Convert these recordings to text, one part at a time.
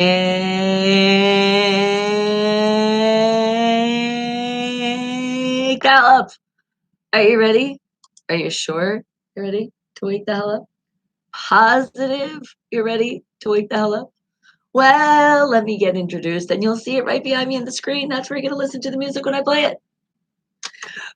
Wake up! Are you ready? Are you sure you're ready to wake the hell up? Positive you're ready to wake the hell up? Well, let me get introduced, and you'll see it right behind me on the screen. That's where you're going to listen to the music when I play it.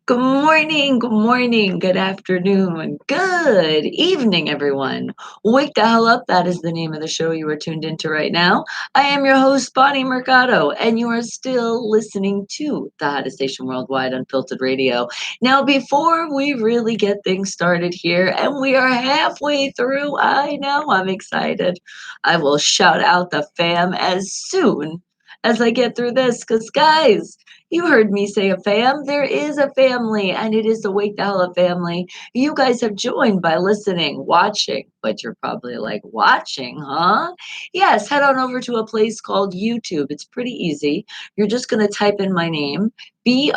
Good morning, good afternoon, good evening, everyone. Wake the hell up. That is the name of the show you are tuned into right now. I am your host, Bonnie Mercado, and you are still listening to the hottest station worldwide, Unfiltered Radio. Now, before we really get things started here, and we are halfway through, I know I'm excited. I will shout out the fam as soon as I get through this, because, guys, you heard me say a fam. There is a family, and it is the Wake the Hell Up family. You guys have joined by listening, watching, but you're probably like, watching, huh? Yes, head on over to a place called YouTube. It's pretty easy. You're just going to type in my name, Bonnie.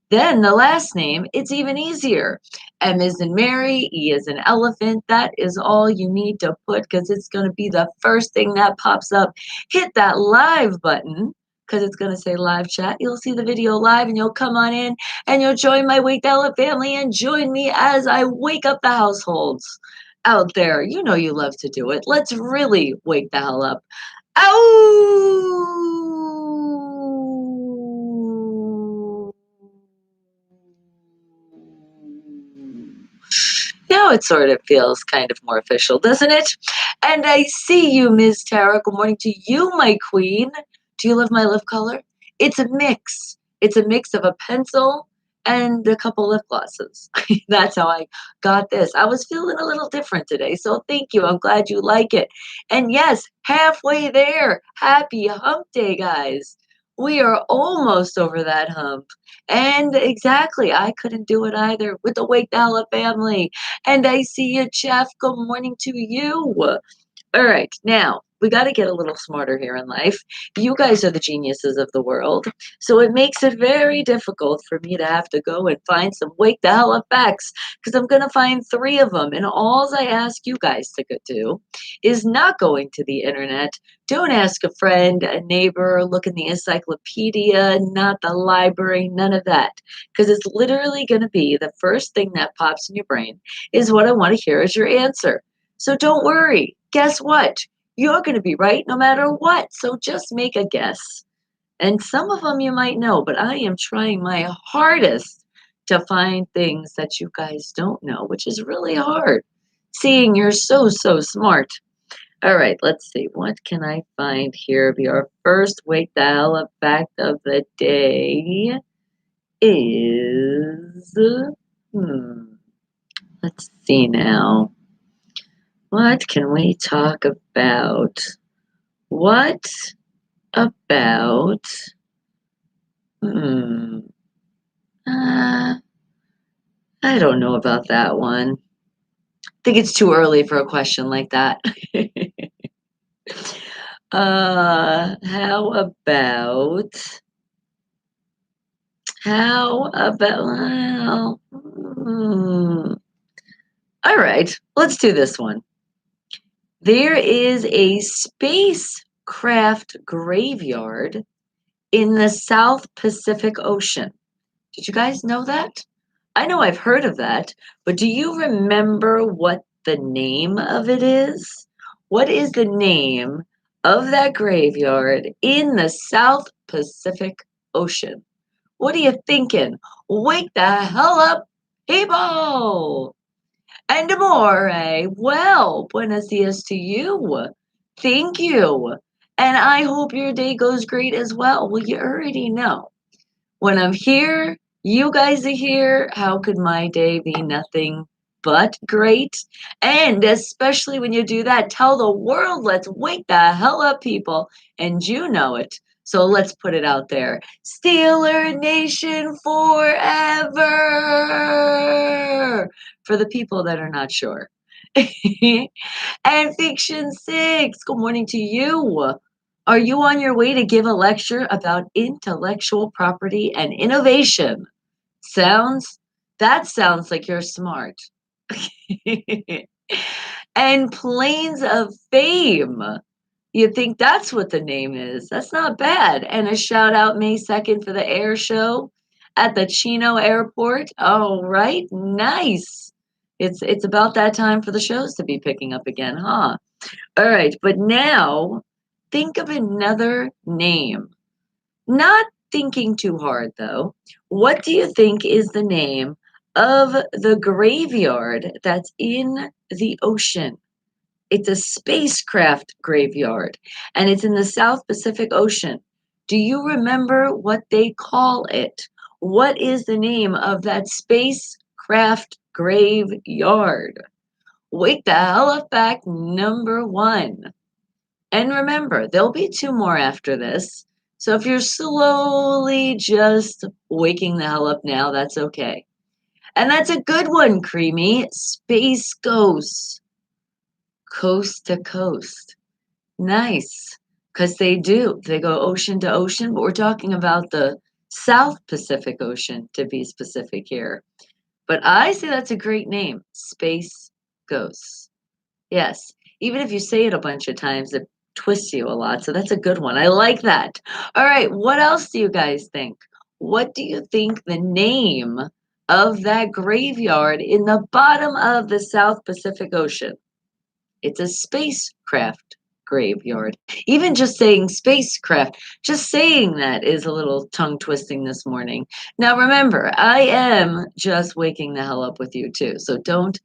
Then the last name, it's even easier. M is in Mary, E is an elephant. That is all you need to put because it's going to be the first thing that pops up. Hit that live button because it's going to say live chat. You'll see the video live and you'll come on in and you'll join my Wake the Hell Up family and join me as I wake up the households out there. You know you love to do it. Let's really wake the hell up. Ow! Now it sort of feels kind of more official, doesn't it? And I see you, Ms. Tara. Good morning to you, my queen. Do you love my lip color? It's a mix. It's a mix of a pencil and a couple lip glosses. That's how I got this. I was feeling a little different today, so thank you. I'm glad you like it. And yes, halfway there. Happy hump day, guys. We are almost over that hump. And exactly, I couldn't do it either with the Wake the Hell Up family. And I see you, Jeff. Good morning to you. All right, now we got to get a little smarter here in life. You guys are the geniuses of the world, so it makes it very difficult for me to have to go and find some wake the hell up facts because I'm going to find three of them. And all I ask you guys to do is not going to the internet. Don't ask a friend, a neighbor, look in the encyclopedia, not the library, none of that. Because it's literally going to be the first thing that pops in your brain is what I want to hear as your answer. So don't worry. Guess what? You're going to be right no matter what. So just make a guess. And some of them you might know, but I am trying my hardest to find things that you guys don't know, which is really hard. Seeing you're so, so smart. All right, let's see. What can I find here? Be our first Wake the Hell Up fact of the day is, let's see now. What can we talk about? What about, hmm, I don't know about that one. I think it's too early for a question like that. How about, well, all right, let's do this one. There is a spacecraft graveyard in the South Pacific Ocean. Did you guys know that? I know I've heard of that, but do you remember what the name of it is? What is the name of that graveyard in the South Pacific Ocean? What are you thinking? Wake the hell up, people! And more, eh? Well, buenos dias to you. Thank you. And I hope your day goes great as well. Well, you already know. When I'm here, you guys are here. How could my day be nothing but great? And especially when you do that, tell the world, let's wake the hell up, people. And you know it. So let's put it out there. Steeler Nation forever. For the people that are not sure. And Fiction 6, good morning to you. Are you on your way to give a lecture about intellectual property and innovation? That sounds like you're smart. And Planes of Fame. You think that's what the name is. That's not bad. And a shout out May 2nd for the air show at the Chino Airport. All right, nice. It's about that time for the shows to be picking up again, huh? All right, but now think of another name. Not thinking too hard though. What do you think is the name of the graveyard that's in the ocean? It's a spacecraft graveyard, and it's in the South Pacific Ocean. Do you remember what they call it? What is the name of that spacecraft graveyard? Wake the hell up back, number one. And remember, there'll be two more after this. So if you're slowly just waking the hell up now, that's okay. And that's a good one, Creamy. Space Ghosts, coast to coast. Nice, because they do. They go ocean to ocean, but we're talking about the South Pacific Ocean to be specific here. But I say that's a great name, Space Ghosts. Yes, even if you say it a bunch of times, it twists you a lot. So that's a good one. I like that. All right, what else do you guys think? What do you think the name of that graveyard in the bottom of the South Pacific Ocean? It's a spacecraft graveyard. Even just saying spacecraft, just saying that is a little tongue twisting this morning. Now remember, I am just waking the hell up with you too. So don't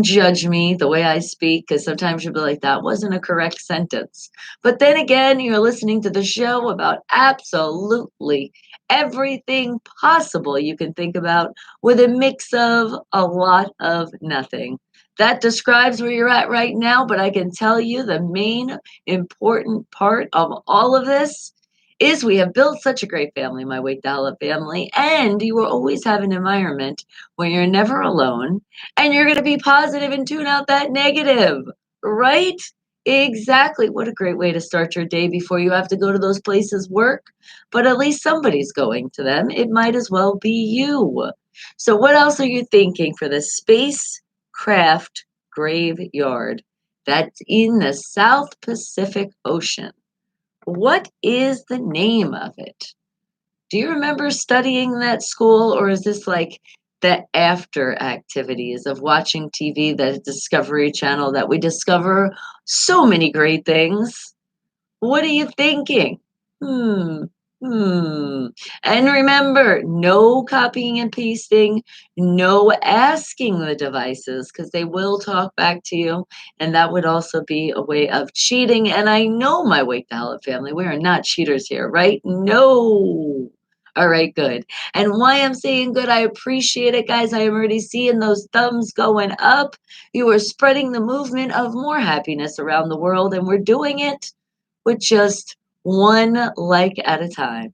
judge me the way I speak, because sometimes you'll be like, that wasn't a correct sentence. But then again, you're listening to the show about absolutely everything possible you can think about with a mix of a lot of nothing. That describes where you're at right now, but I can tell you the main important part of all of this is we have built such a great family, my Wake the Hell Up family, and you will always have an environment where you're never alone and you're going to be positive and tune out that negative, right? Exactly. What a great way to start your day before you have to go to those places work, but at least somebody's going to them. It might as well be you. So, what else are you thinking for the spacecraft graveyard that's in the South Pacific Ocean? What is the name of it? Do you remember studying that school, or is this like the after activities of watching TV, the Discovery Channel, that we discover so many great things? What are you thinking? Hmm. Hmm. And remember, no copying and pasting, no asking the devices, because they will talk back to you. And that would also be a way of cheating. And I know my Wake the Hell Up family, we are not cheaters here, right? No. All right, good. And why I'm saying good, I appreciate it, guys. I am already seeing those thumbs going up. You are spreading the movement of more happiness around the world, and we're doing it with just one like at a time.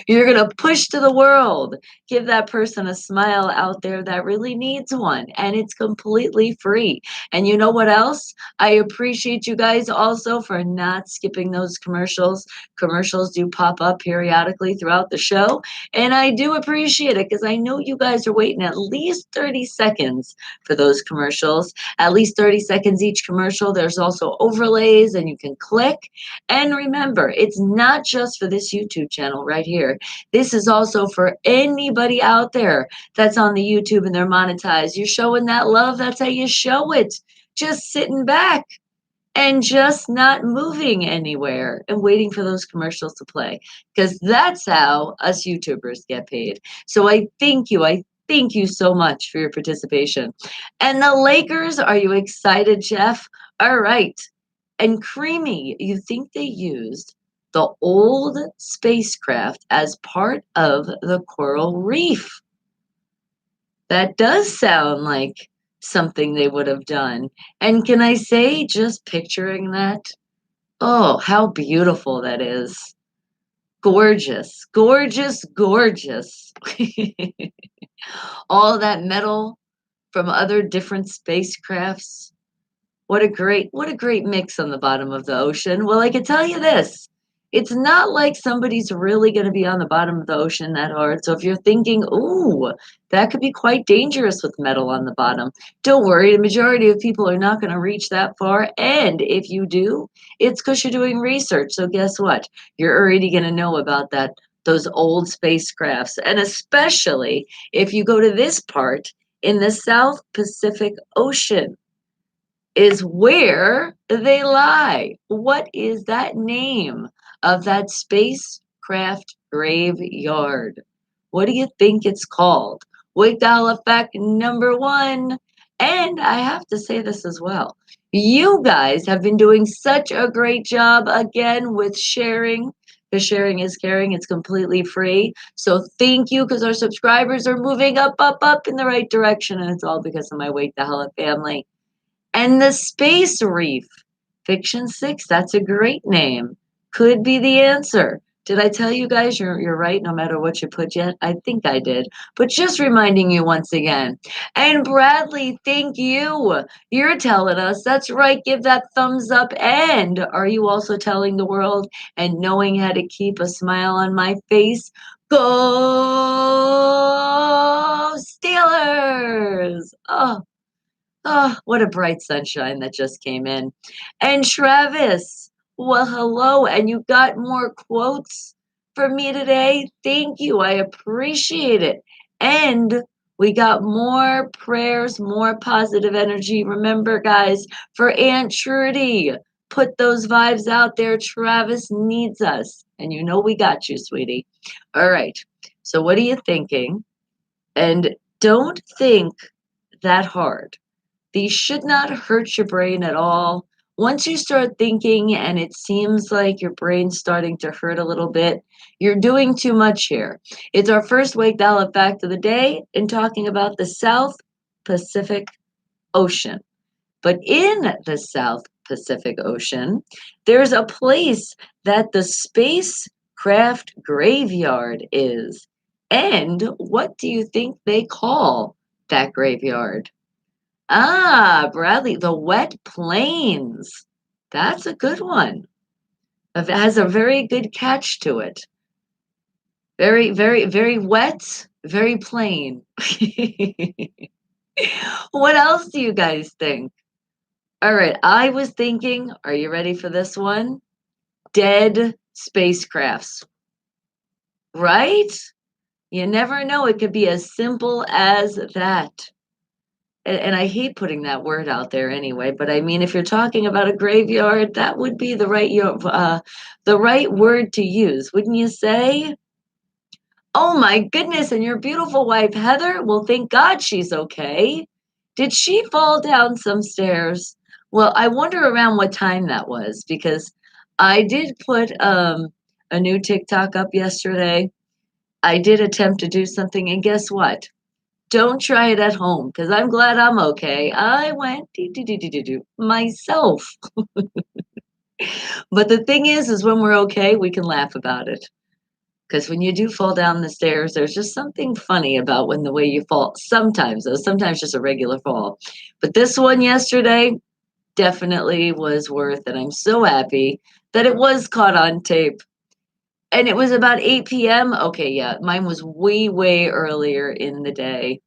You're going to push to the world. Give that person a smile out there that really needs one. And it's completely free. And you know what else? I appreciate you guys also for not skipping those commercials. Commercials do pop up periodically throughout the show. And I do appreciate it because I know you guys are waiting at least 30 seconds for those commercials. At least 30 seconds each commercial. There's also overlays and you can click. And remember, it's not just for this YouTube channel right here. This is also for anybody out there that's on the YouTube and they're monetized. You're showing that love. That's how you show it. Just sitting back and just not moving anywhere and waiting for those commercials to play. Because that's how us YouTubers get paid. So I thank you. I thank you so much for your participation. And the Lakers, are you excited, Jeff? All right. And Creamy, you think they used the old spacecraft as part of the coral reef? That does sound like something they would have done. And can I say, just picturing that, oh, how beautiful that is. Gorgeous, gorgeous, gorgeous. All that metal from other different spacecrafts. What a great mix on the bottom of the ocean. Well, I can tell you this. It's not like somebody's really going to be on the bottom of the ocean that hard. So if you're thinking, ooh, that could be quite dangerous with metal on the bottom, don't worry. The majority of people are not going to reach that far. And if you do, it's because you're doing research. So guess what? You're already going to know about those old spacecrafts. And especially if you go to this part in the South Pacific Ocean is where they lie. What is that name of that spacecraft graveyard? What do you think it's called? Wigdal effect number one. And I have to say this as well. You guys have been doing such a great job again with sharing. Because sharing is caring. It's completely free. So thank you because our subscribers are moving up, up, up in the right direction. And it's all because of my Wake the Hell Up family. And the Space Reef. Fiction 6, that's a great name. Could be the answer. Did I tell you guys you're right no matter what you put yet? I think I did. But just reminding you once again. And Bradley, thank you. You're telling us. That's right. Give that thumbs up. And are you also telling the world and knowing how to keep a smile on my face? Go Steelers! Oh, what a bright sunshine that just came in. And Travis, well, hello. And you got more quotes for me today. Thank you. I appreciate it. And we got more prayers, more positive energy. Remember, guys, for Aunt Trudy, put those vibes out there. Travis needs us. And you know we got you, sweetie. All right. So, what are you thinking? And don't think that hard. These should not hurt your brain at all. Once you start thinking and it seems like your brain's starting to hurt a little bit, you're doing too much here. It's our first Wake Dollar fact of the day in talking about the South Pacific Ocean. But in the South Pacific Ocean, there's a place that the spacecraft graveyard is. And what do you think they call that graveyard? Ah, Bradley, the wet plains. That's a good one. It has a very good catch to it. Very, very, very wet, very plain. What else do you guys think? All right, I was thinking, are you ready for this one? Dead spacecrafts, right? You never know. It could be as simple as that. And I hate putting that word out there anyway, but I mean, if you're talking about a graveyard, that would be the right word to use, wouldn't you say? Oh my goodness, and your beautiful wife Heather, well, thank God she's okay. Did she fall down some stairs? Well, I wonder around what time that was because I did put a new TikTok up yesterday. I did attempt to do something, and guess what? Don't try it at home because I'm glad I'm okay. I went myself. But the thing is when we're okay, we can laugh about it. Because when you do fall down the stairs, there's just something funny about when the way you fall. Sometimes, though, sometimes just a regular fall. But this one yesterday definitely was worth it. I'm so happy that it was caught on tape. And it was about 8 p.m. Okay, yeah, mine was way, way earlier in the day.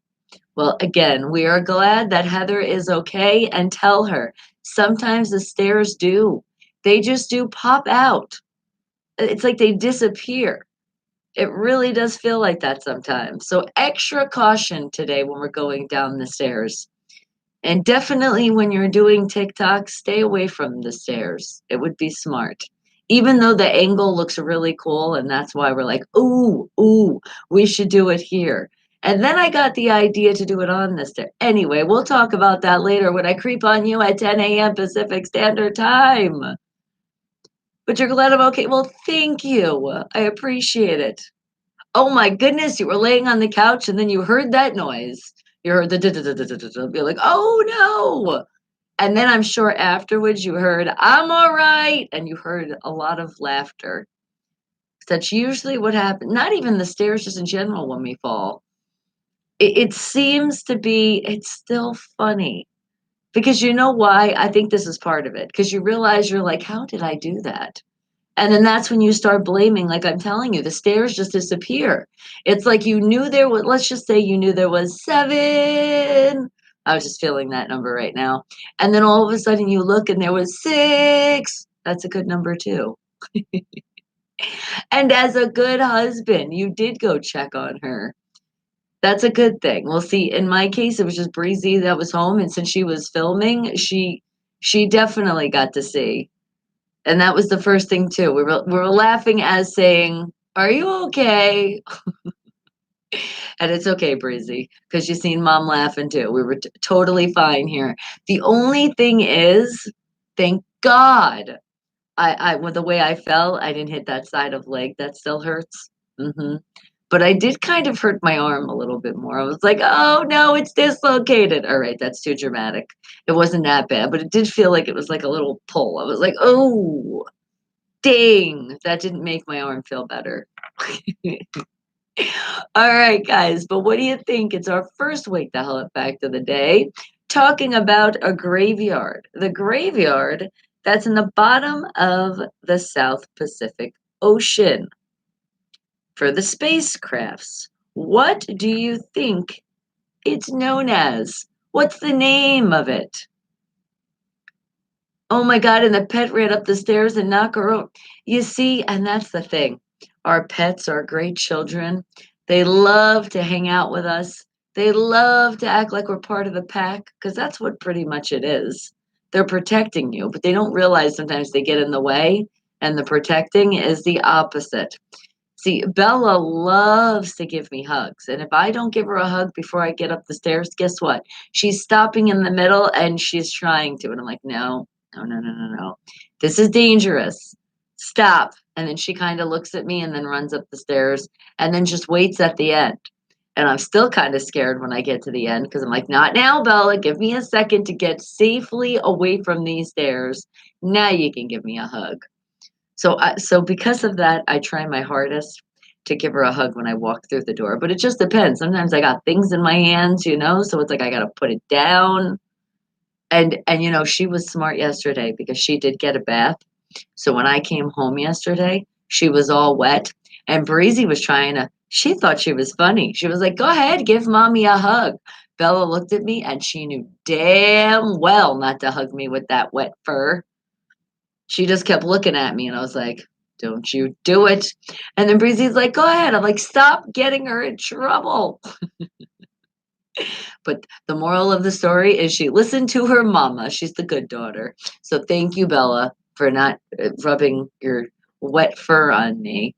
Well, again, we are glad that Heather is okay and tell her sometimes the stairs do. They just do pop out. It's like they disappear. It really does feel like that sometimes. So, extra caution today when we're going down the stairs. And definitely when you're doing TikTok, stay away from the stairs. It would be smart. Even though the angle looks really cool, and that's why we're like, ooh, we should do it here. And then I got the idea to do it on the stair. Anyway, we'll talk about that later when I creep on you at 10 a.m. Pacific Standard Time. But you're glad I'm okay. Well, thank you. I appreciate it. Oh my goodness, you were laying on the couch and then you heard that noise. You heard the you're like, oh no. And then I'm sure afterwards you heard, I'm all right. And you heard a lot of laughter. That's usually what happens. Not even the stairs, just in general when we fall. It seems to be, it's still funny. Because you know why? I think this is part of it. Because you realize you're like, how did I do that? And then that's when you start blaming, like I'm telling you, the stairs just disappear. It's like you knew there was, let's just say you knew there was 7. I was just feeling that number right now. And then all of a sudden you look and there was 6. That's a good number too. And as a good husband, you did go check on her. That's a good thing. Well, see, in my case, it was just Breezy that was home, and since she was filming, she definitely got to see. And that was the first thing too. We were laughing as saying, "Are you okay?" And it's okay, Breezy, because you seen Mom laughing too. We were totally fine here. The only thing is, thank God, with the way I fell, I didn't hit that side of leg that still hurts. But I did kind of hurt my arm a little bit more. I was like, "Oh no, it's dislocated." All right, that's too dramatic. It wasn't that bad, but it did feel like it was like a little pull. I was like, "Oh, dang, that didn't make my arm feel better." All right, guys, but what do you think? It's our first Wake the Hell Up fact of the day, talking about a graveyard. The graveyard that's in the bottom of the South Pacific Ocean for the spacecrafts. What do you think it's known as? What's the name of it? Oh my God, and the pet ran up the stairs and knocked her over. You see, and that's the thing. Our pets are great children. They love to hang out with us. They love to act like we're part of the pack because that's what pretty much it is. They're protecting you, but they don't realize sometimes they get in the way, and the protecting is the opposite. See, Bella loves to give me hugs, and if I don't give her a hug before I get up the stairs, guess what? She's stopping in the middle and she's trying to, and I'm like, "No, no, no, no, no, no. This is dangerous. Stop." And then she kind of looks at me and then runs up the stairs and then just waits at the end. And I'm still kind of scared when I get to the end because I'm like, "Not now, Bella. Give me a second to get safely away from these stairs. Now you can give me a hug." So because of that, I try my hardest to give her a hug when I walk through the door, but it just depends. Sometimes I got things in my hands, so it's like I gotta put it down. And she was smart yesterday because she did get a bath. So when I came home yesterday, she was all wet, and Breezy was she thought she was funny. She was like, "Go ahead, give mommy a hug." Bella looked at me and she knew damn well not to hug me with that wet fur. She just kept looking at me and I was like, "Don't you do it." And then Breezy's like, "Go ahead." I'm like, "Stop getting her in trouble." But the moral of the story is she listened to her mama. She's the good daughter. So thank you, Bella, for not rubbing your wet fur on me.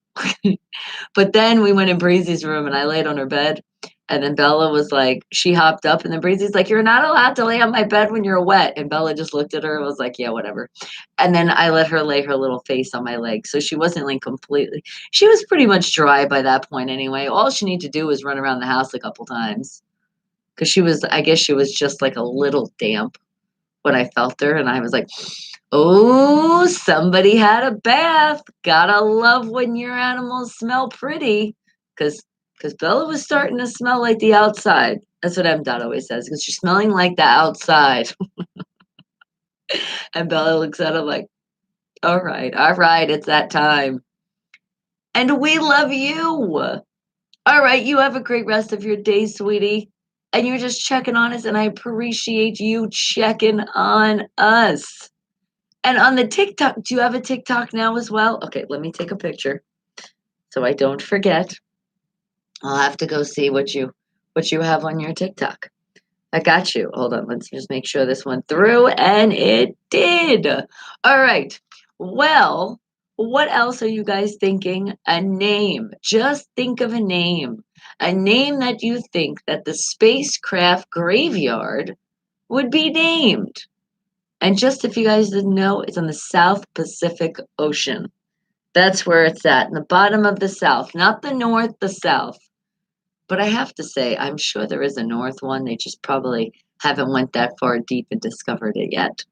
But then we went in Breezy's room and I laid on her bed. And then Bella was like, she hopped up, and then Breezy's like, "You're not allowed to lay on my bed when you're wet." And Bella just looked at her and was like, "Yeah, whatever." And then I let her lay her little face on my leg. So she wasn't like completely, she was pretty much dry by that point anyway. All she needed to do was run around the house a couple times because I guess she was just like a little damp when I felt her. And I was like, "Oh, somebody had a bath. Gotta love when your animals smell pretty." Because Bella was starting to smell like the outside. That's what M. Dot always says, because she's smelling like the outside. And Bella looks at him like, all right, it's that time. And we love you. All right, you have a great rest of your day, sweetie. And you're just checking on us, and I appreciate you checking on us. And on the TikTok, do you have a TikTok now as well? Okay, let me take a picture so I don't forget. I'll have to go see what you have on your TikTok. I got you. Hold on, let's just make sure this went through, and it did. All right. Well, what else are you guys thinking? A name. Just think of a name. A name that you think that the spacecraft graveyard would be named. And just if you guys didn't know, it's on the South Pacific Ocean. That's where it's at, in the bottom of the South, not the North, the South. But I have to say, I'm sure there is a North one. They just probably haven't went that far deep and discovered it yet.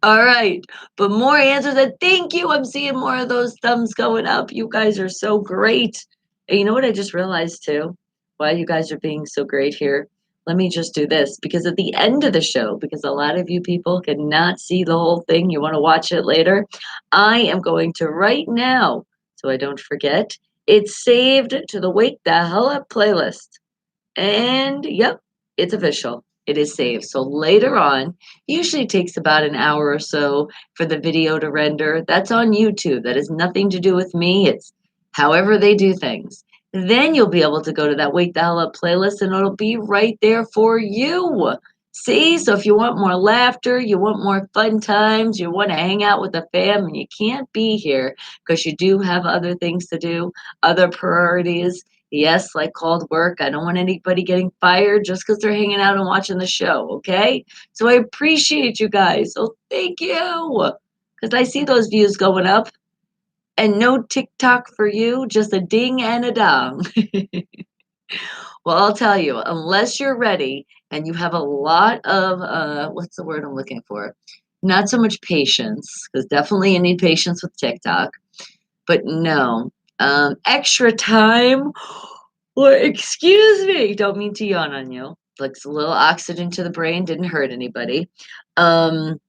All right. But more answers. And thank you. I'm seeing more of those thumbs going up. You guys are so great. And you know what I just realized too? Why you guys are being so great here? let me just do this because at the end of the show, because a lot of you people cannot see the whole thing, you want to watch it later, I am going to right now, so I don't forget, it's saved to the Wake the Hell Up playlist. And yep, it's official. It is saved. So later on, usually takes about an hour or so for the video to render. That's on YouTube. That has nothing to do with me. It's however they do things. Then you'll be able to go to that Wake the Hell Up playlist and it'll be right there for you. See, so if you want more laughter, you want more fun times, you want to hang out with the fam, and you can't be here because you do have other things to do, other priorities. Yes, like called work. I don't want anybody getting fired just because they're hanging out and watching the show, okay? So I appreciate you guys. So thank you. Because I see those views going up. And no TikTok for you, just a ding and a dong. Well, I'll tell you, unless you're ready and you have a lot of what's the word I'm looking for? Not so much patience, because definitely you need patience with TikTok. But no, extra time. Well, excuse me. Don't mean to yawn on you. Like a little oxygen to the brain didn't hurt anybody. Um,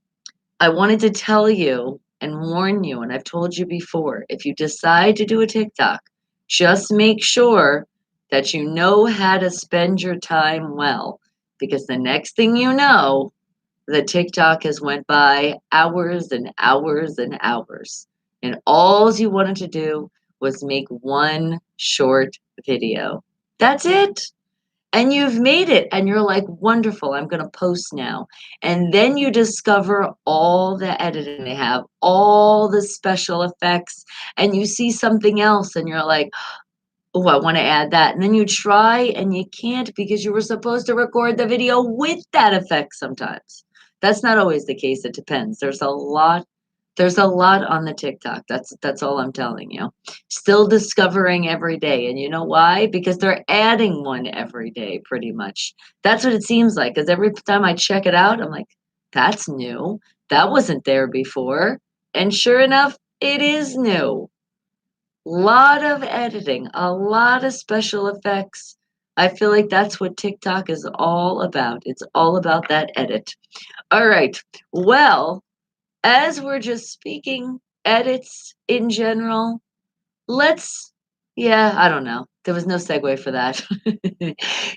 I wanted to tell you and warn you, and I've told you before, if you decide to do a TikTok, just make sure that you know how to spend your time well. Because the next thing you know, the TikTok has went by hours and hours and hours. And all you wanted to do was make one short video. That's it. And you've made it. And you're like, wonderful, I'm going to post now. And then you discover all the editing they have, all the special effects, and you see something else and you're like, oh, I want to add that. And then you try and you can't because you were supposed to record the video with that effect sometimes. That's not always the case. It depends. There's a lot on the TikTok. That's all I'm telling you. Still discovering every day. And you know why? Because they're adding one every day, pretty much. That's what it seems like. Because every time I check it out, I'm like, that's new. That wasn't there before. And sure enough, it is new. Lot of editing, a lot of special effects. I feel like that's what TikTok is all about. It's all about that edit. All right. Well, as we're just speaking edits in general, let's, yeah, I don't know. There was no segue for that.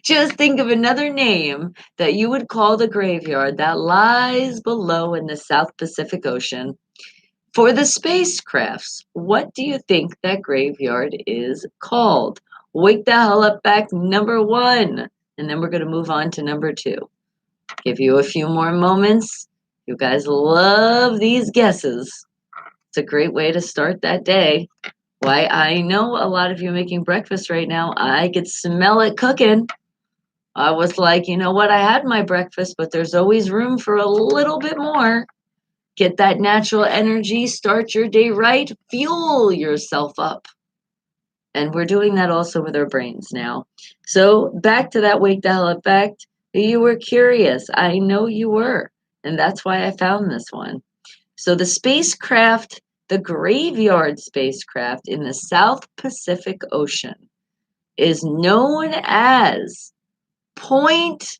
Just think of another name that you would call the graveyard that lies below in the South Pacific Ocean. For the spacecrafts, what do you think that graveyard is called? Wake the hell up back, number one. And then we're going to move on to number two. Give you a few more moments. You guys love these guesses. It's a great way to start that day. Why, I know a lot of you making breakfast right now. I could smell it cooking. I was like, you know what? I had my breakfast, but there's always room for a little bit more. Get that natural energy, start your day right, fuel yourself up. And we're doing that also with our brains now. So back to that wake the hell up fact. You were curious. I know you were. And that's why I found this one. So the spacecraft, the graveyard spacecraft in the South Pacific Ocean is known as Point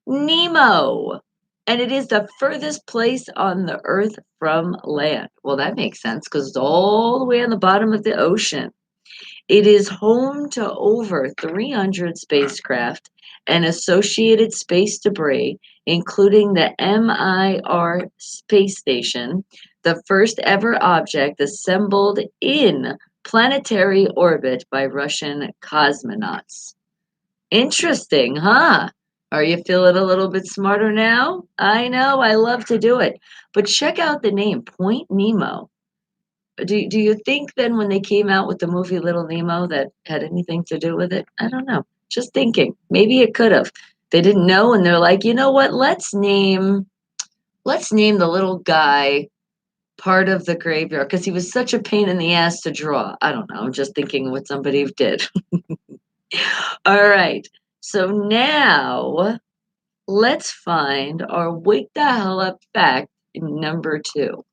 Nemo. And it is the furthest place on the Earth from land. Well, that makes sense because it's all the way on the bottom of the ocean. It is home to over 300 spacecraft and associated space debris, including the MIR space station, the first ever object assembled in planetary orbit by Russian cosmonauts. Interesting, huh? Are you feeling a little bit smarter now? I know, I love to do it. But check out the name, Point Nemo. Do you think then when they came out with the movie Little Nemo that had anything to do with it? I don't know. Just thinking. Maybe it could have. They didn't know and they're like, you know what? Let's name the little guy part of the graveyard because he was such a pain in the ass to draw. I don't know. I'm just thinking what somebody did. All right. So now let's find our wake the hell up fact number two.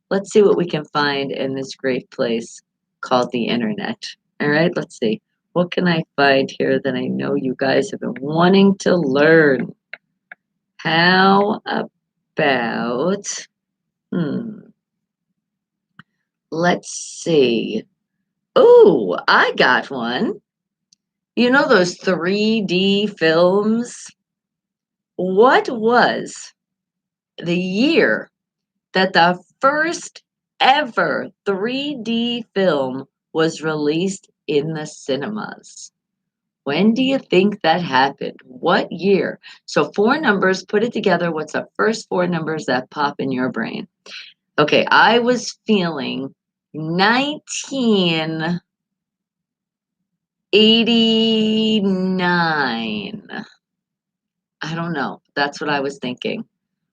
Let's see what we can find in this great place called the internet. All right, let's see. What can I find here that I know you guys have been wanting to learn? How about, hmm, let's see. Oh, I got one. You know those 3D films? What was the year that the first ever 3D film was released in the cinemas? When do you think that happened? What year? So, four numbers, put it together. What's the first four numbers that pop in your brain? Okay, I was feeling 1989. I don't know. That's what I was thinking.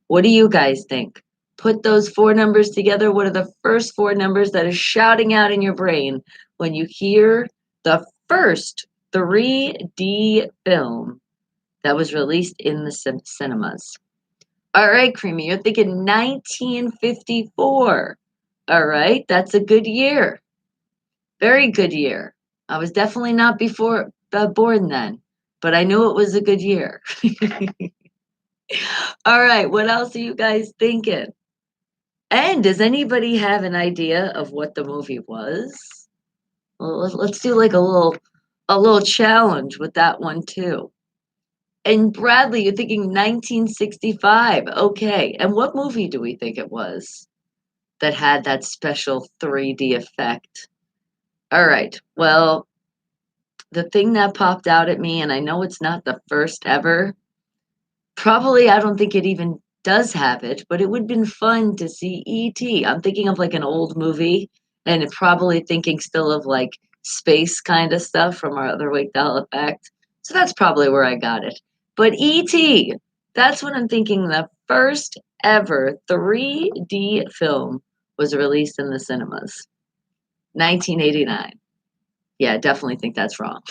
What do you guys think? Put those four numbers together. What are the first four numbers that are shouting out in your brain when you hear the first 3D film that was released in the cinemas? All right, Creamy, you're thinking 1954. All right, that's a good year. Very good year. I was definitely not before born then, but I knew it was a good year. All right, what else are you guys thinking? And does anybody have an idea of what the movie was? Well, let's do like a little challenge with that one too. And Bradley, you're thinking 1965. Okay. And what movie do we think it was that had that special 3D effect? All right. Well, the thing that popped out at me, and I know it's not the first ever, probably, I don't think it even does have it, but it would have been fun to see E.T. I'm thinking of like an old movie and probably thinking still of like space kind of stuff from our other Wake the Hell Effect. So that's probably where I got it. But E.T., that's what I'm thinking. The first ever 3D film was released in the cinemas, 1989. Yeah, I definitely think that's wrong.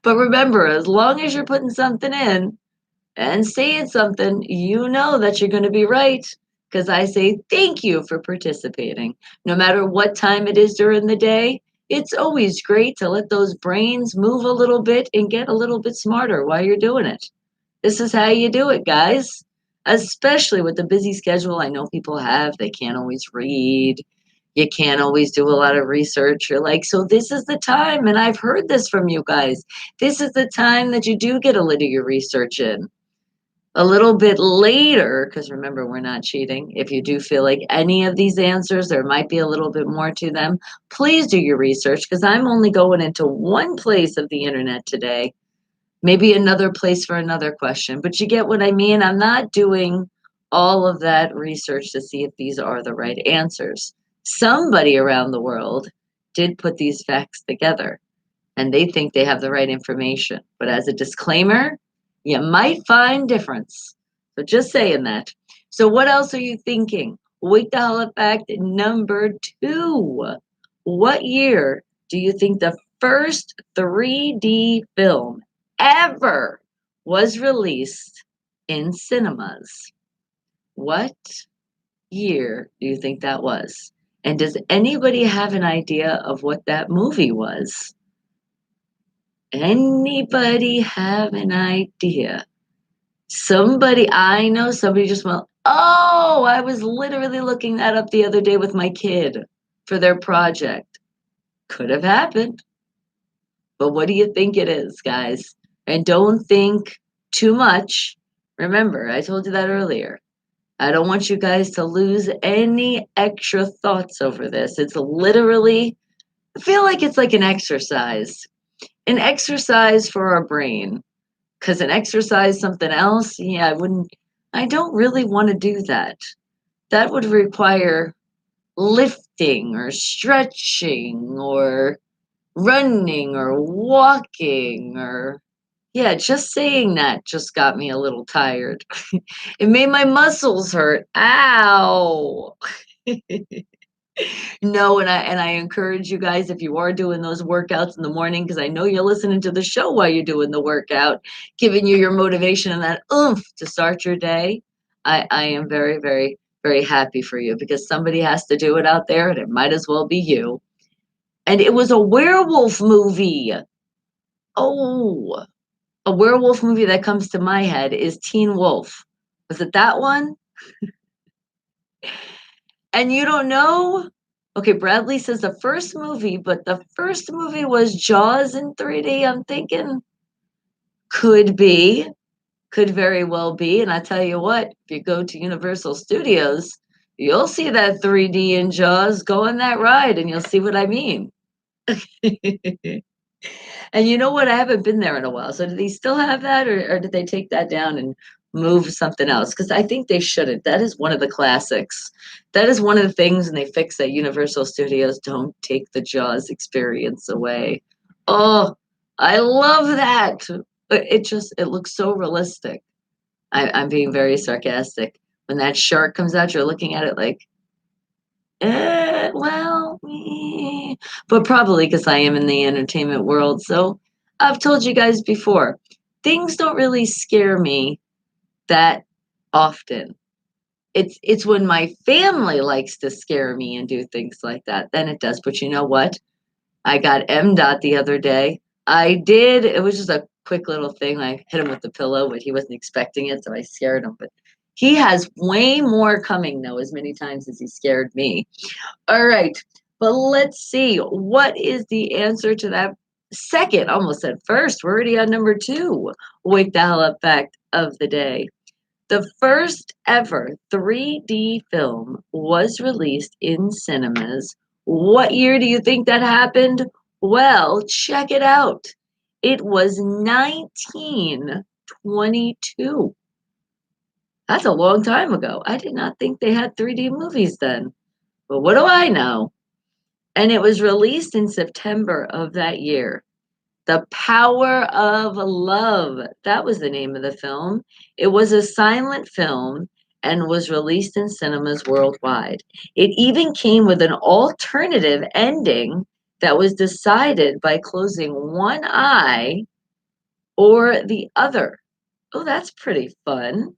But remember, as long as you're putting something in, and saying something, you know that you're going to be right. Because I say thank you for participating. No matter what time it is during the day, it's always great to let those brains move a little bit and get a little bit smarter while you're doing it. This is how you do it, guys. Especially with the busy schedule I know people have. They can't always read. You can't always do a lot of research. You're like, so this is the time, and I've heard this from you guys. This is the time that you do get a little of your research in a little bit later, because remember, we're not cheating. If you do feel like any of these answers, there might be a little bit more to them, please do your research because I'm only going into one place of the internet today, maybe another place for another question. But you get what I mean? I'm not doing all of that research to see if these are the right answers. Somebody around the world did put these facts together and they think they have the right information. But as a disclaimer, you might find difference. So just saying that. So what else are you thinking? Wake the hell up fact number two. What year do you think the first 3D film ever was released in cinemas? What year do you think that was? And does anybody have an idea of what that movie was? Anybody have an idea? Somebody, I know somebody just went, oh, I was literally looking that up the other day with my kid for their project. Could have happened. But what do you think it is, guys? And don't think too much. Remember, I told you that earlier. I don't want you guys to lose any extra thoughts over this. It's literally, I feel like it's like an exercise for our brain. Because an exercise something else, yeah, I don't really want to do that. That would require lifting or stretching or running or walking or, yeah, just saying that just got me a little tired. It made my muscles hurt. Ow. No, and I encourage you guys if you are doing those workouts in the morning, because I know you're listening to the show while you're doing the workout, giving you your motivation and that oomph to start your day. I am very, very, very happy for you because somebody has to do it out there, and it might as well be you. And it was a werewolf movie. Oh, a werewolf movie that comes to my head is Teen Wolf. Was it that one? And you don't know? Okay, Bradley says the first movie, but the first movie was Jaws in 3D. I'm thinking could be, could very well be. And I tell you what, if you go to Universal Studios, you'll see that 3D in Jaws. Go on that ride and you'll see what I mean. And you know what? I haven't been there in a while. So do they still have that, or did they take that down and move something else? Because I think they shouldn't. That is one of the classics. That is one of the things, and they fix that Universal Studios don't take the Jaws experience away. Oh, I love that. It looks so realistic. I'm being very sarcastic. When that shark comes out, you're looking at it like, well, but probably because I am in the entertainment world. So I've told you guys before, things don't really scare me that often. It's when my family likes to scare me and do things like that, then it does. But you know what? I got M. Dot the other day. I did. It was just a quick little thing. I hit him with the pillow, but he wasn't expecting it, so I scared him. But he has way more coming, though, as many times as he scared me. All right. But let's see. What is the answer to that second? Almost said first. We're already on number two. Wake the hell up fact of the day. The first ever 3D film was released in cinemas. What year do you think that happened? Well, check it out. It was 1922. That's a long time ago. I did not think they had 3D movies then. But what do I know? And it was released in September of that year. The Power of Love. That was the name of the film. It was a silent film and was released in cinemas worldwide. It even came with an alternative ending that was decided by closing one eye or the other. Oh, that's pretty fun.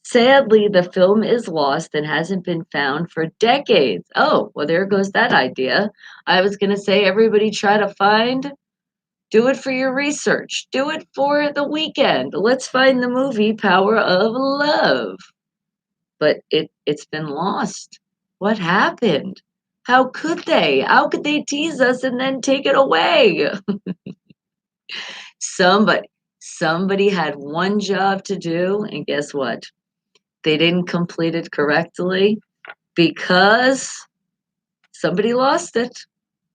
Sadly, the film is lost and hasn't been found for decades. Oh, well, there goes that idea. I was going to say, everybody try to find, do it for your research, do it for the weekend. Let's find the movie Power of Love. But it's been lost. What happened? How could they? How could they tease us and then take it away? Somebody, somebody had one job to do, and guess what? They didn't complete it correctly because somebody lost it.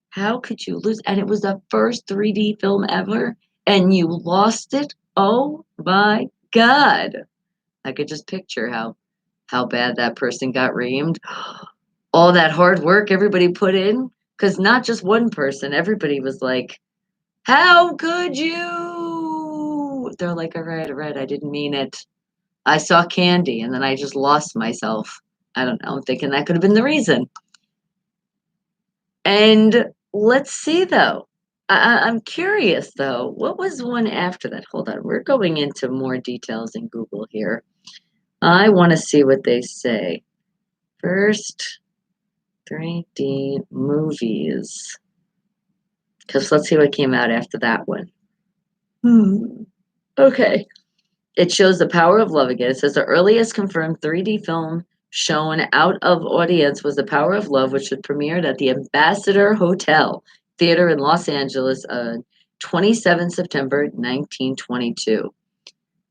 How could you lose? And it was the first 3D film ever, and you lost it. Oh my God. I could just picture how bad that person got reamed. All that hard work everybody put in, because not just one person, everybody was like, how could you? They're like, all right, I didn't mean it. I saw candy and then I just lost myself. I don't know. I'm thinking that could have been the reason. And let's see though. I'm curious though. What was one after that? Hold on. We're going into more details in Google here. I want to see what they say. First 3D movies. Because let's see what came out after that one. Okay. It shows The Power of Love again. It says the earliest confirmed 3D film shown out of audience was The Power of Love, which had premiered at the Ambassador Hotel Theater in Los Angeles on 27 September 1922.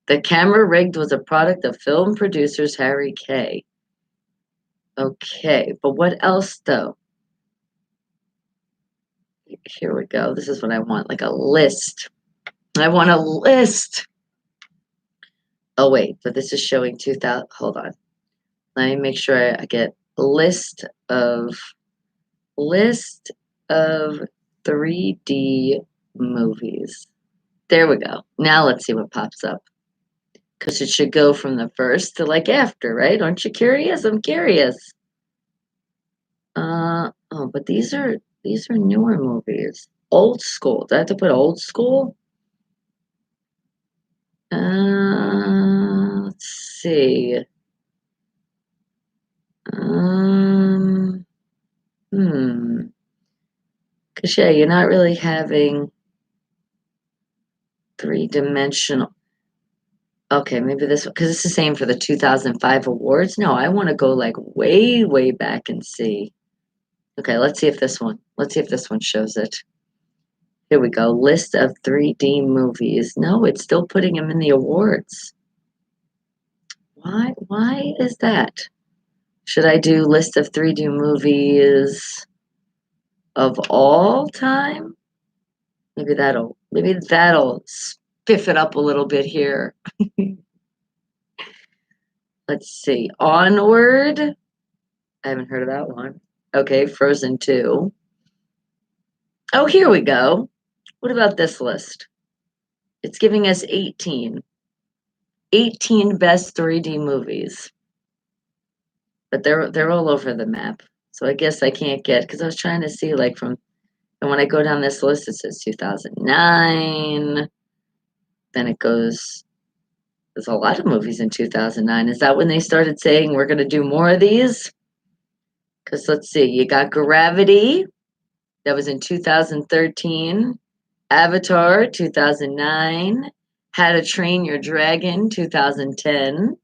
The camera rigged was a product of film producers Harry Kay. Okay, but what else though? Here we go. This is what I want, like a list. I want a list. Oh wait, but this is showing 2000. Hold on. Let me make sure I get a list of 3D movies. There we go. Now let's see what pops up. Because it should go from the first to like after, right? Aren't you curious? I'm curious. Oh, but these are newer movies. Old school. Do I have to put old school? Let's see. Um, hmm. Because, yeah, you're not really having. Three-dimensional. Okay, maybe this one, because it's the same for the 2005 awards. No, I want to go like way, way back and see. Okay, let's see if this one. Let's see if this one shows it. Here we go. List of 3D movies. No, it's still putting them in the awards. Why? Why is that? Should I do list of 3D movies of all time? Maybe that'll spiff it up a little bit here. Let's see. Onward. I haven't heard of that one. Okay, Frozen 2. Oh, here we go. What about this list? It's giving us 18. 18 best 3D movies. But they're all over the map. So I guess I can't get, because I was trying to see like from, and when I go down this list, it says 2009. Then it goes, there's a lot of movies in 2009. Is that when they started saying we're going to do more of these? Because let's see, you got Gravity, that was in 2013. Avatar, 2009. How to Train Your Dragon, 2010.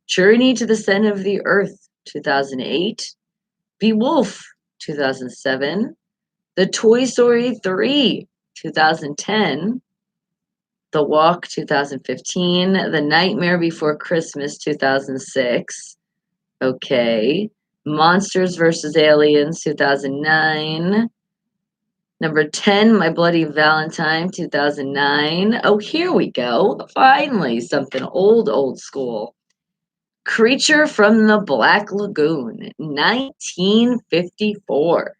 Journey to the Center of the Earth, 2008. Beowulf, 2007. The Toy Story 3, 2010. The Walk, 2015. The Nightmare Before Christmas, 2006. Okay. Monsters vs. Aliens, 2009. Number 10, My Bloody Valentine, 2009. Oh, here we go. Finally, something old school. Creature from the Black Lagoon, 1954.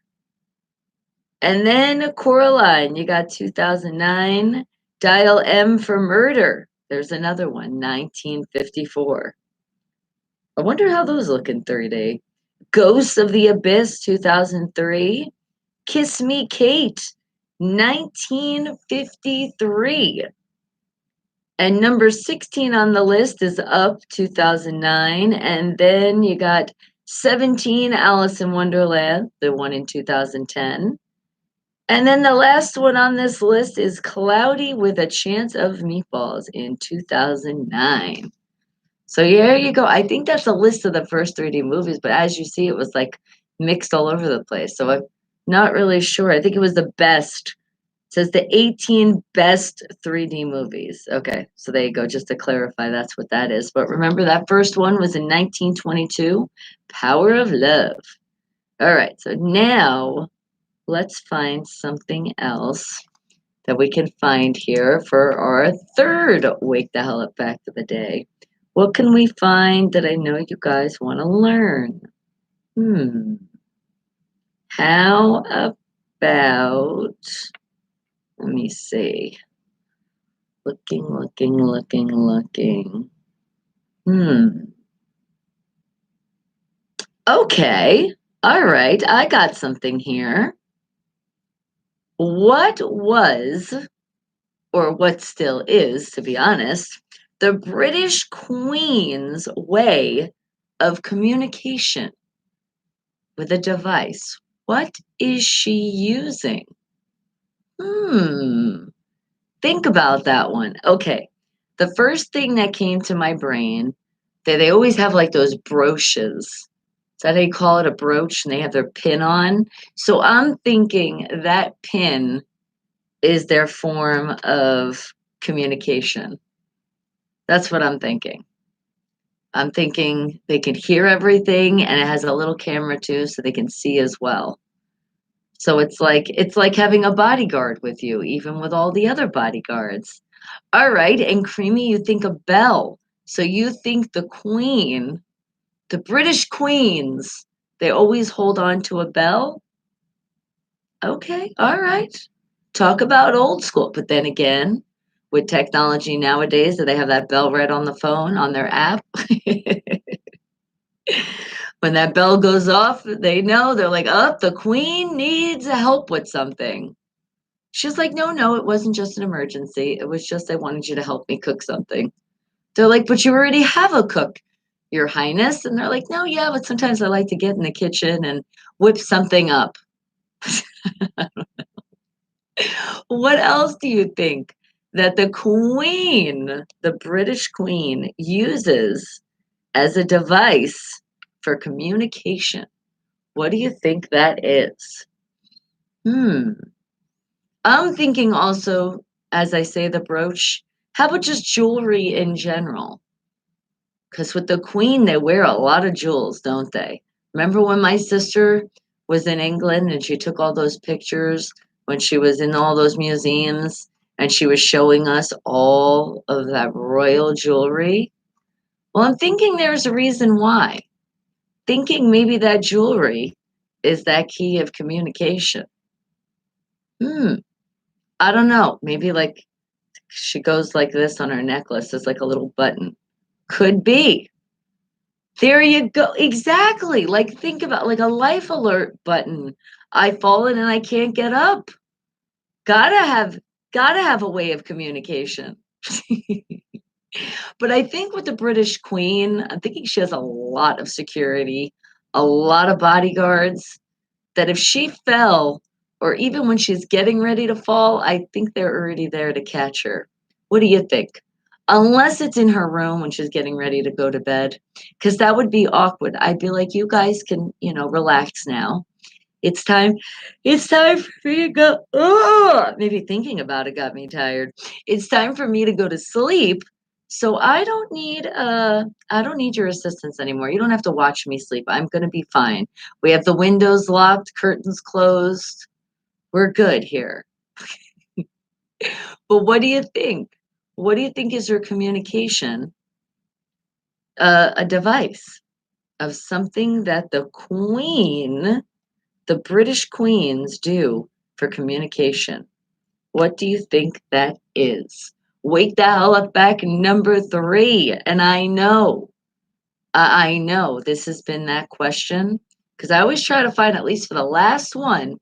And then Coraline, you got 2009. Dial M for Murder. There's another one, 1954. I wonder how those look in 3D. Ghosts of the Abyss, 2003. Kiss Me Kate, 1953. And number 16 on the list is Up, 2009. And then you got 17, Alice in Wonderland, the one in 2010. And then the last one on this list is Cloudy with a Chance of Meatballs in 2009. So here you go. I think that's a list of the first 3D movies, but as you see, it was like mixed all over the place. So I'm not really sure. I think it was the best. It says the 18 best 3D movies. Okay, so there you go. Just to clarify, that's what that is. But remember, that first one was in 1922, Power of Love. All right, so now let's find something else that we can find here for our third Wake the Hell Up fact of the day. What can we find that I know you guys want to learn? How about, let me see. Looking. Okay. All right. I got something here. What was, or what still is, to be honest, the British Queen's way of communication with a device? What is she using? Think about that one. Okay. The first thing that came to my brain, that they always have like those brooches. Is that how you call it, a brooch? And they have their pin on. So I'm thinking that pin is their form of communication. That's what I'm thinking. I'm thinking they can hear everything, and it has a little camera too, so they can see as well. So it's like having a bodyguard with you, even with all the other bodyguards. All right, and Creamy, you think a bell. So you think the Queen, the British Queens, they always hold on to a bell? Okay, all right. Talk about old school. But then again, with technology nowadays, do they have that bell right on the phone, on their app? When that bell goes off, they know, they're like, oh, the Queen needs help with something. She's like, no, it wasn't just an emergency. It was just I wanted you to help me cook something. They're like, but you already have a cook, Your Highness. And they're like, no, yeah, but sometimes I like to get in the kitchen and whip something up. What else do you think that the Queen, the British Queen, uses as a device for communication. What do you think that is? Hmm. I'm thinking also, as I say the brooch, how about just jewelry in general? Because with the Queen, they wear a lot of jewels, don't they? Remember when my sister was in England and she took all those pictures when she was in all those museums and she was showing us all of that royal jewelry? Well, I'm thinking there's a reason why. Thinking maybe that jewelry is that key of communication. Hmm. I don't know. Maybe like she goes like this on her necklace as like a little button. Could be. There you go. Exactly. Like think about like a life alert button. I've fallen and I can't get up. Gotta have gotta have a way of communication. But I think with the British Queen, I'm thinking she has a lot of security, a lot of bodyguards, that if she fell, or even when she's getting ready to fall, I think they're already there to catch her. What do you think? Unless it's in her room when she's getting ready to go to bed, because that would be awkward. I'd be like, you guys can, relax now. It's time. It's time for me to go. Oh, maybe thinking about it got me tired. It's time for me to go to sleep. So I don't need your assistance anymore. You don't have to watch me sleep. I'm gonna be fine. We have the windows locked, curtains closed. We're good here. But what do you think? What do you think is your communication? A device of something that the British queens do for communication. What do you think that is? Wake the hell up back number three. And I know this has been that question because I always try to find, at least for the last one,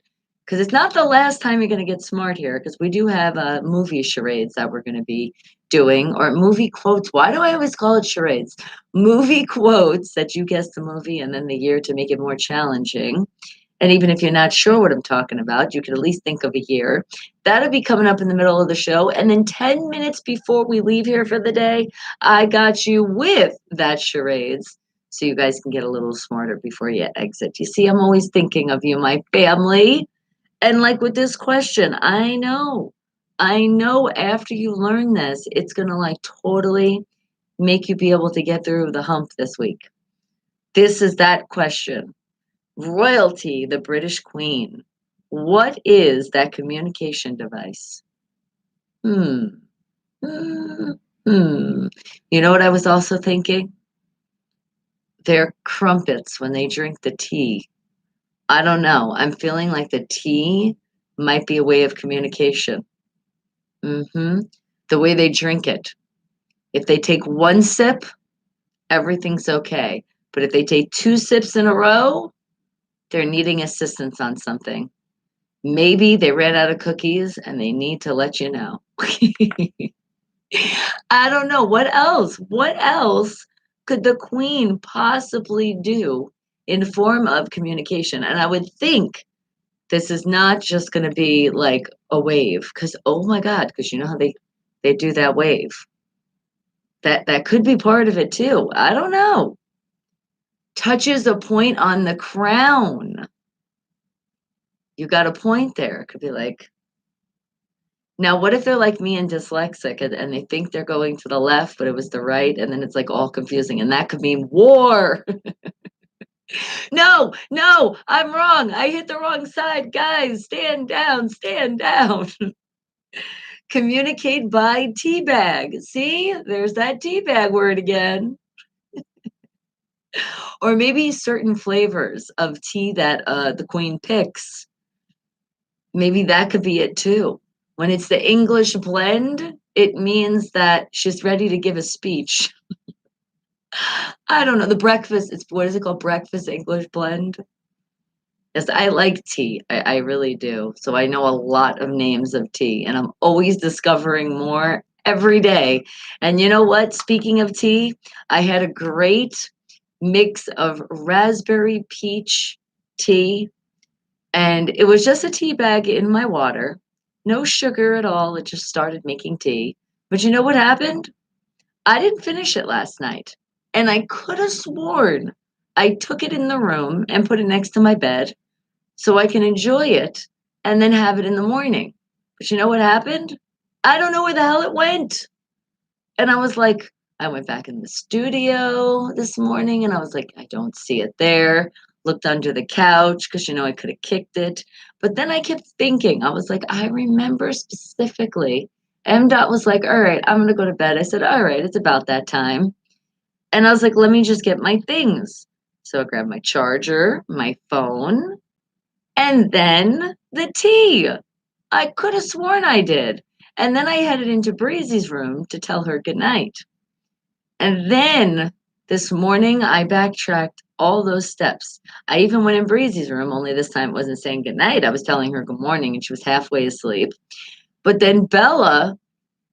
because it's not the last time you're going to get smart here, because we do have movie charades that we're going to be doing, or movie quotes. Why do I always call it charades? Movie quotes that you guess the movie and then the year to make it more challenging. And even if you're not sure what I'm talking about, you can at least think of a year. That'll be coming up in the middle of the show. And then 10 minutes before we leave here for the day, I got you with that charades. So you guys can get a little smarter before you exit. You see, I'm always thinking of you, my family. And like with this question, I know after you learn this, it's going to like totally make you be able to get through the hump this week. This is that question. Royalty, the British Queen. What is that communication device? Hmm. Hmm. Hmm. You know what I was also thinking? They're crumpets when they drink the tea. I don't know. I'm feeling like the tea might be a way of communication. Mm-hmm. The way they drink it. If they take one sip, everything's okay. But if they take two sips in a row, they're needing assistance on something. Maybe they ran out of cookies and they need to let you know. I don't know. What else? What else could the queen possibly do in form of communication? And I would think this is not just going to be like a wave, because oh my God, because you know how they do that wave. That could be part of it too. I don't know. Touches a point on the crown. You got a point there. It could be like, now, what if they're like me and dyslexic and they think they're going to the left, but it was the right, and then it's like all confusing, and that could mean war. No, no, I'm wrong. I hit the wrong side. Guys, stand down, stand down. Communicate by teabag. See, there's that teabag word again. Or maybe certain flavors of tea that the queen picks. Maybe that could be it too. When it's the English blend, it means that she's ready to give a speech. I don't know. The breakfast, it's what is it called? Breakfast English blend. Yes, I like tea. I really do. So I know a lot of names of tea, and I'm always discovering more every day. And you know what? Speaking of tea, I had a great mix of raspberry peach tea, and it was just a tea bag in my water. no sugar at all. It just started making tea. But you know what happened? I didn't finish it last night. And I could have sworn I took it in the room and put it next to my bed so I can enjoy it and then have it in the morning. But you know what happened? I don't know where the hell it went. And I was like, I went back in the studio this morning and I was like, I don't see it there. Looked under the couch because, I could have kicked it. But then I kept thinking, I was like, I remember specifically. MDOT was like, all right, I'm going to go to bed. I said, all right, it's about that time. And I was like, let me just get my things. So I grabbed my charger, my phone, and then the tea. I could have sworn I did. And then I headed into Breezy's room to tell her goodnight. And then this morning, I backtracked all those steps. I even went in Breezy's room, only this time it wasn't saying goodnight. I was telling her good morning, and she was halfway asleep. But then Bella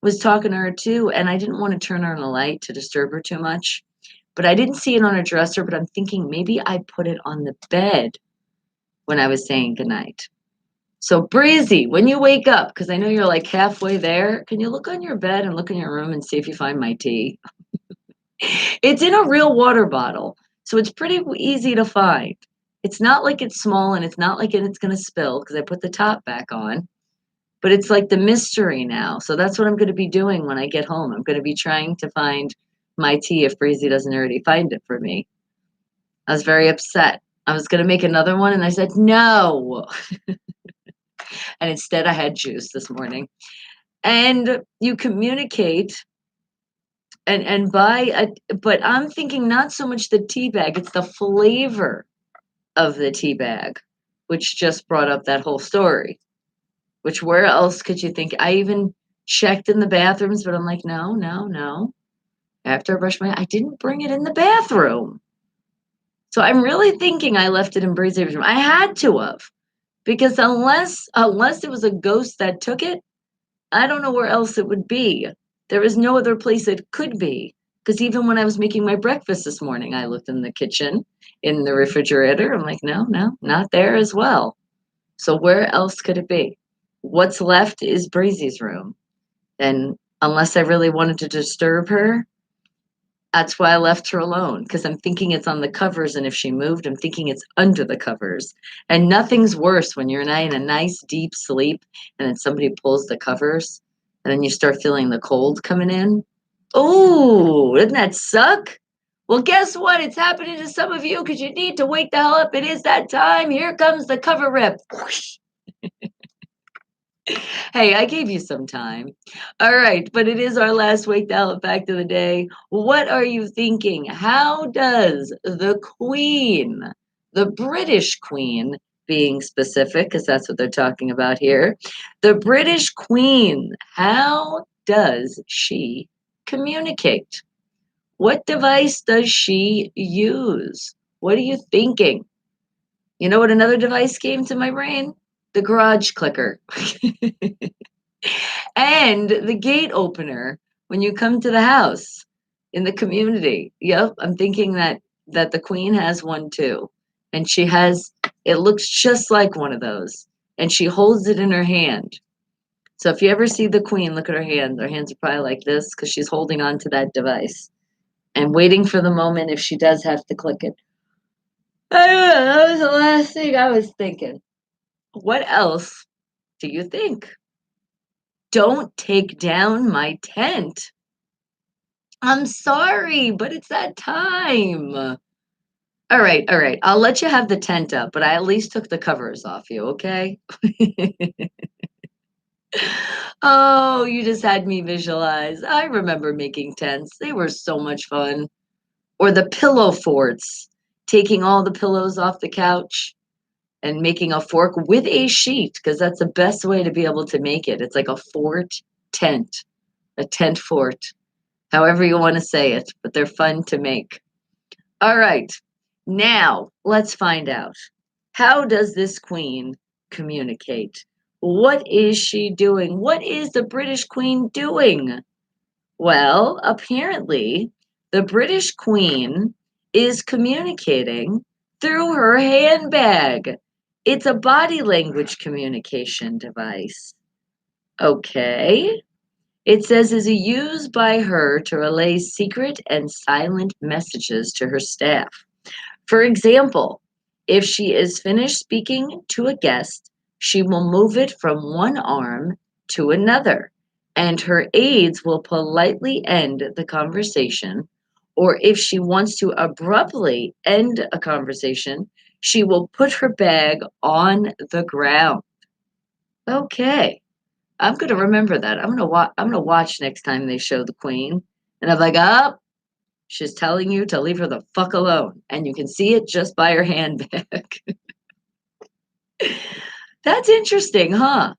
was talking to her too, and I didn't want to turn on a light to disturb her too much. But I didn't see it on her dresser, but I'm thinking maybe I put it on the bed when I was saying goodnight. So Breezy, when you wake up, because I know you're like halfway there, can you look on your bed and look in your room and see if you find my tea? It's in a real water bottle, so it's pretty easy to find. It's not like it's small and it's not like it's going to spill because I put the top back on, but it's like the mystery now. So that's what I'm going to be doing when I get home. I'm going to be trying to find my tea if Breezy doesn't already find it for me. I was very upset. I was going to make another one and I said no. And instead I had juice this morning. And you communicate and buy but I'm thinking not so much the tea bag, it's the flavor of the tea bag, which just brought up that whole story. Which where else could you think? I even checked in the bathrooms, but I'm like, no, no, no. After I brushed I didn't bring it in the bathroom. So I'm really thinking I left it in Breezy's room. I had to have, because unless it was a ghost that took it, I don't know where else it would be. There is no other place it could be. Because even when I was making my breakfast this morning, I looked in the kitchen, in the refrigerator. I'm like, no, no, not there as well. So where else could it be? What's left is Breezy's room. And unless I really wanted to disturb her, that's why I left her alone. Because I'm thinking it's on the covers. And if she moved, I'm thinking it's under the covers. And nothing's worse when you're in a nice deep sleep and then somebody pulls the covers and then you start feeling the cold coming in. Oh, doesn't that suck? Well, guess what? It's happening to some of you because you need to wake the hell up. It is that time. Here comes the cover rip. Hey, I gave you some time. All right, but it is our last Wake the Hell Up fact of the day. What are you thinking? How does the Queen, the British Queen, being specific, because that's what they're talking about here, the British Queen, how does she communicate? What device does she use? What are you thinking? You know what another device came to my brain? The garage clicker. And the gate opener when you come to the house in the community. Yep, I'm thinking that the queen has one too. And she has it looks just like one of those. And she holds it in her hand. So if you ever see the queen, look at her hands. Her hands are probably like this because she's holding on to that device and waiting for the moment if she does have to click it. I don't know, that was the last thing I was thinking. What else do you think? Don't take down my tent. I'm sorry, but it's that time. All right, all right. I'll let you have the tent up, but I at least took the covers off you, okay? Oh, you just had me visualize. I remember making tents. They were so much fun. Or the pillow forts, taking all the pillows off the couch and making a fork with a sheet, because that's the best way to be able to make it. It's like a fort tent, a tent fort, however you want to say it, but they're fun to make. All right, now let's find out. How does this queen communicate? What is she doing? What is the British queen doing? Well, apparently, the British queen is communicating through her handbag. It's a body language communication device. Okay. It says is used by her to relay secret and silent messages to her staff. For example, if she is finished speaking to a guest, she will move it from one arm to another, and her aides will politely end the conversation. Or if she wants to abruptly end a conversation, she will put her bag on the ground. Okay, I'm gonna remember that. I'm gonna watch next time they show the queen, and I'm like, oh, she's telling you to leave her the fuck alone, and you can see it just by her handbag. That's interesting, huh?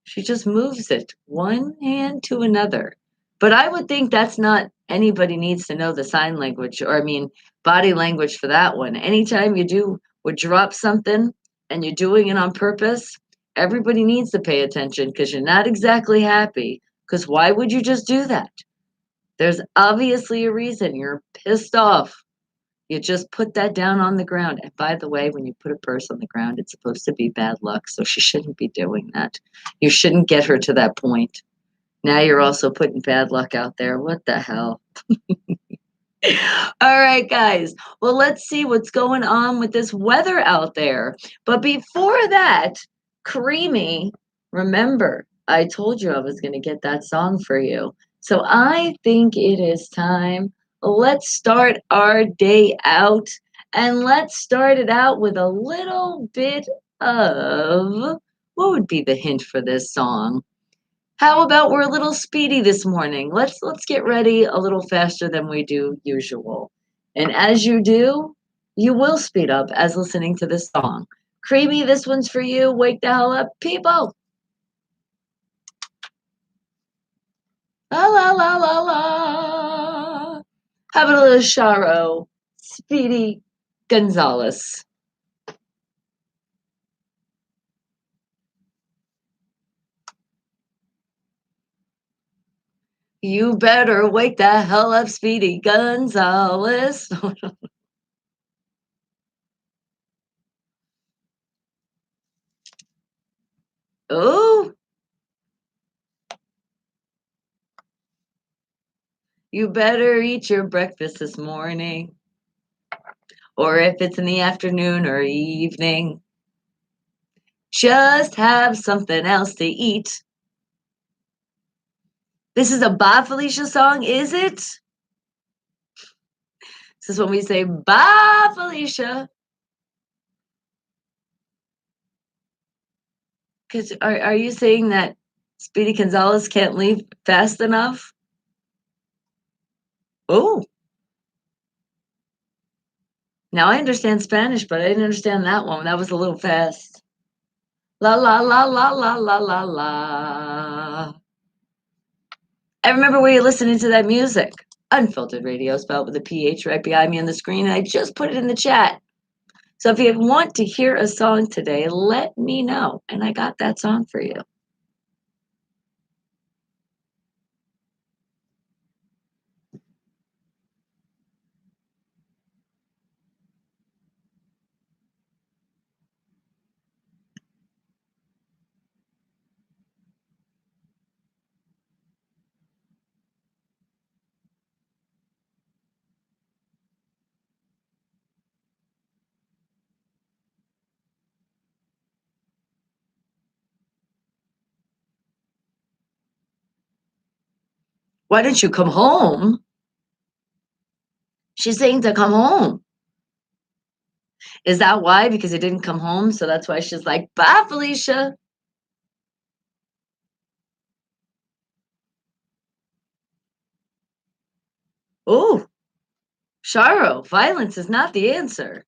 She just moves it one hand to another. But I would think that's not anybody needs to know the sign language, or I mean, body language for that one. Anytime you do would drop something and you're doing it on purpose, everybody needs to pay attention because you're not exactly happy. Because why would you just do that? There's obviously a reason you're pissed off. You just put that down on the ground. And by the way, when you put a purse on the ground, it's supposed to be bad luck. So she shouldn't be doing that. You shouldn't get her to that point. Now you're also putting bad luck out there. What the hell? All right, guys. Well, let's see what's going on with this weather out there. But before that, Creamy, remember, I told you I was going to get that song for you. So I think it is time. Let's start our day out. And let's start it out with a little bit of what would be the hint for this song? How about we're a little speedy this morning? Let's get ready a little faster than we do usual. And as you do, you will speed up as listening to this song. Creamy, this one's for you. Wake the hell up, people. La la la la la. How about a little Sharo? Speedy Gonzalez. You better wake the hell up, Speedy Gonzalez. Oh, you better eat your breakfast this morning. Or if it's in the afternoon or evening, just have something else to eat. This is a Bye Felicia song, is it? This is when we say bye, Felicia. Because are you saying that Speedy Gonzalez can't leave fast enough? Oh, now I understand Spanish, but I didn't understand that one. That was a little fast. La la la la la la la la. I remember where you're listening to that music. Unfiltered radio, spelled with a PH right behind me on the screen. And I just put it in the chat. So if you want to hear a song today, let me know. And I got that song for you. Why don't you come home? She's saying to come home. Is that why? Because it didn't come home. So that's why she's like, bye, Felicia. Oh, Sharo, violence is not the answer.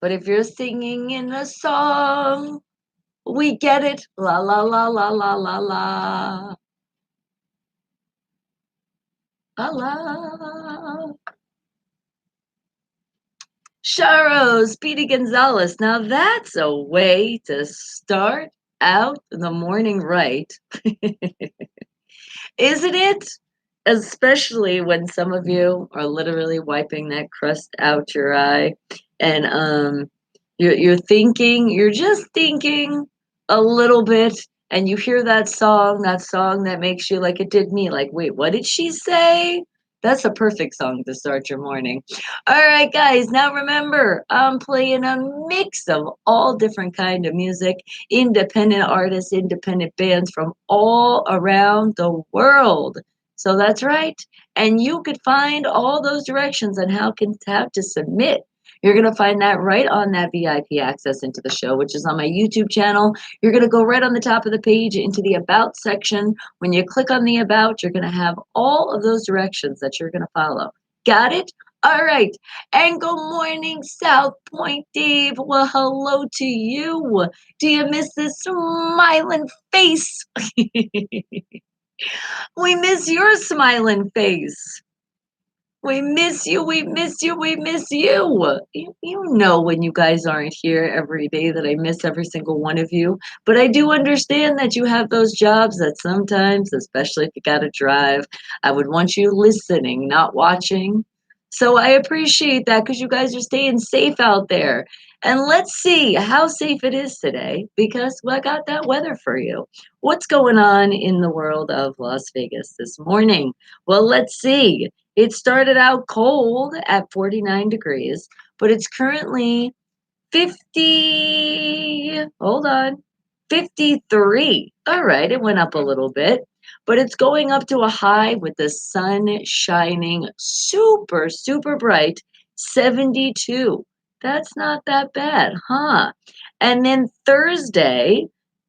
But if you're singing in a song, we get it. La la la la la la la. La la. Sharo, Speedy Gonzalez. Now that's a way to start out the morning right. Isn't it? Especially when some of you are literally wiping that crust out your eye and you're thinking, you're just thinking a little bit and you hear that song that makes you like it did me, like, wait, what did she say? That's a perfect song to start your morning. All right, guys. Now remember, I'm playing a mix of all different kind of music, independent artists, independent bands from all around the world. So that's right. And you could find all those directions on how to submit. You're going to find that right on that VIP access into the show, which is on my YouTube channel. You're going to go right on the top of the page into the About section. When you click on the About, you're going to have all of those directions that you're going to follow. Got it? All right. And good morning, South Point Dave. Well, hello to you. Do you miss this smiling face? We miss your smiling face. We miss you. We miss you. We miss you. You know when you guys aren't here every day that I miss every single one of you. But I do understand that you have those jobs that sometimes, especially if you got to drive, I would want you listening, not watching. So I appreciate that because you guys are staying safe out there. And let's see how safe it is today because I got that weather for you. What's going on in the world of Las Vegas this morning? Well, let's see. It started out cold at 49 degrees, but it's currently 50, hold on, 53. All right, it went up a little bit, but it's going up to a high with the sun shining super, super bright, 72. That's not that bad, huh? And then Thursday,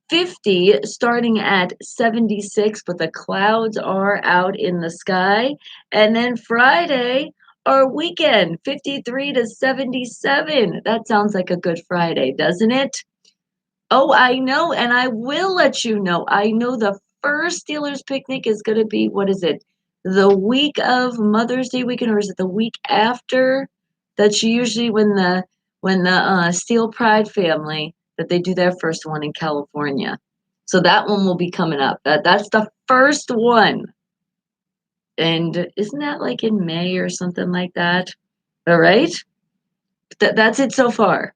50, starting at 76, but the clouds are out in the sky. And then Friday, our weekend, 53 to 77. That sounds like a good Friday, doesn't it? Oh, I know, and I will let you know. I know the first Steelers picnic is going to be, what is it? The week of Mother's Day weekend, or is it the week after? That's usually when the Steel Pride family that they do their first one in California. So that one will be coming up. That's the first one. And isn't that like in May or something like that? All right. That's it so far.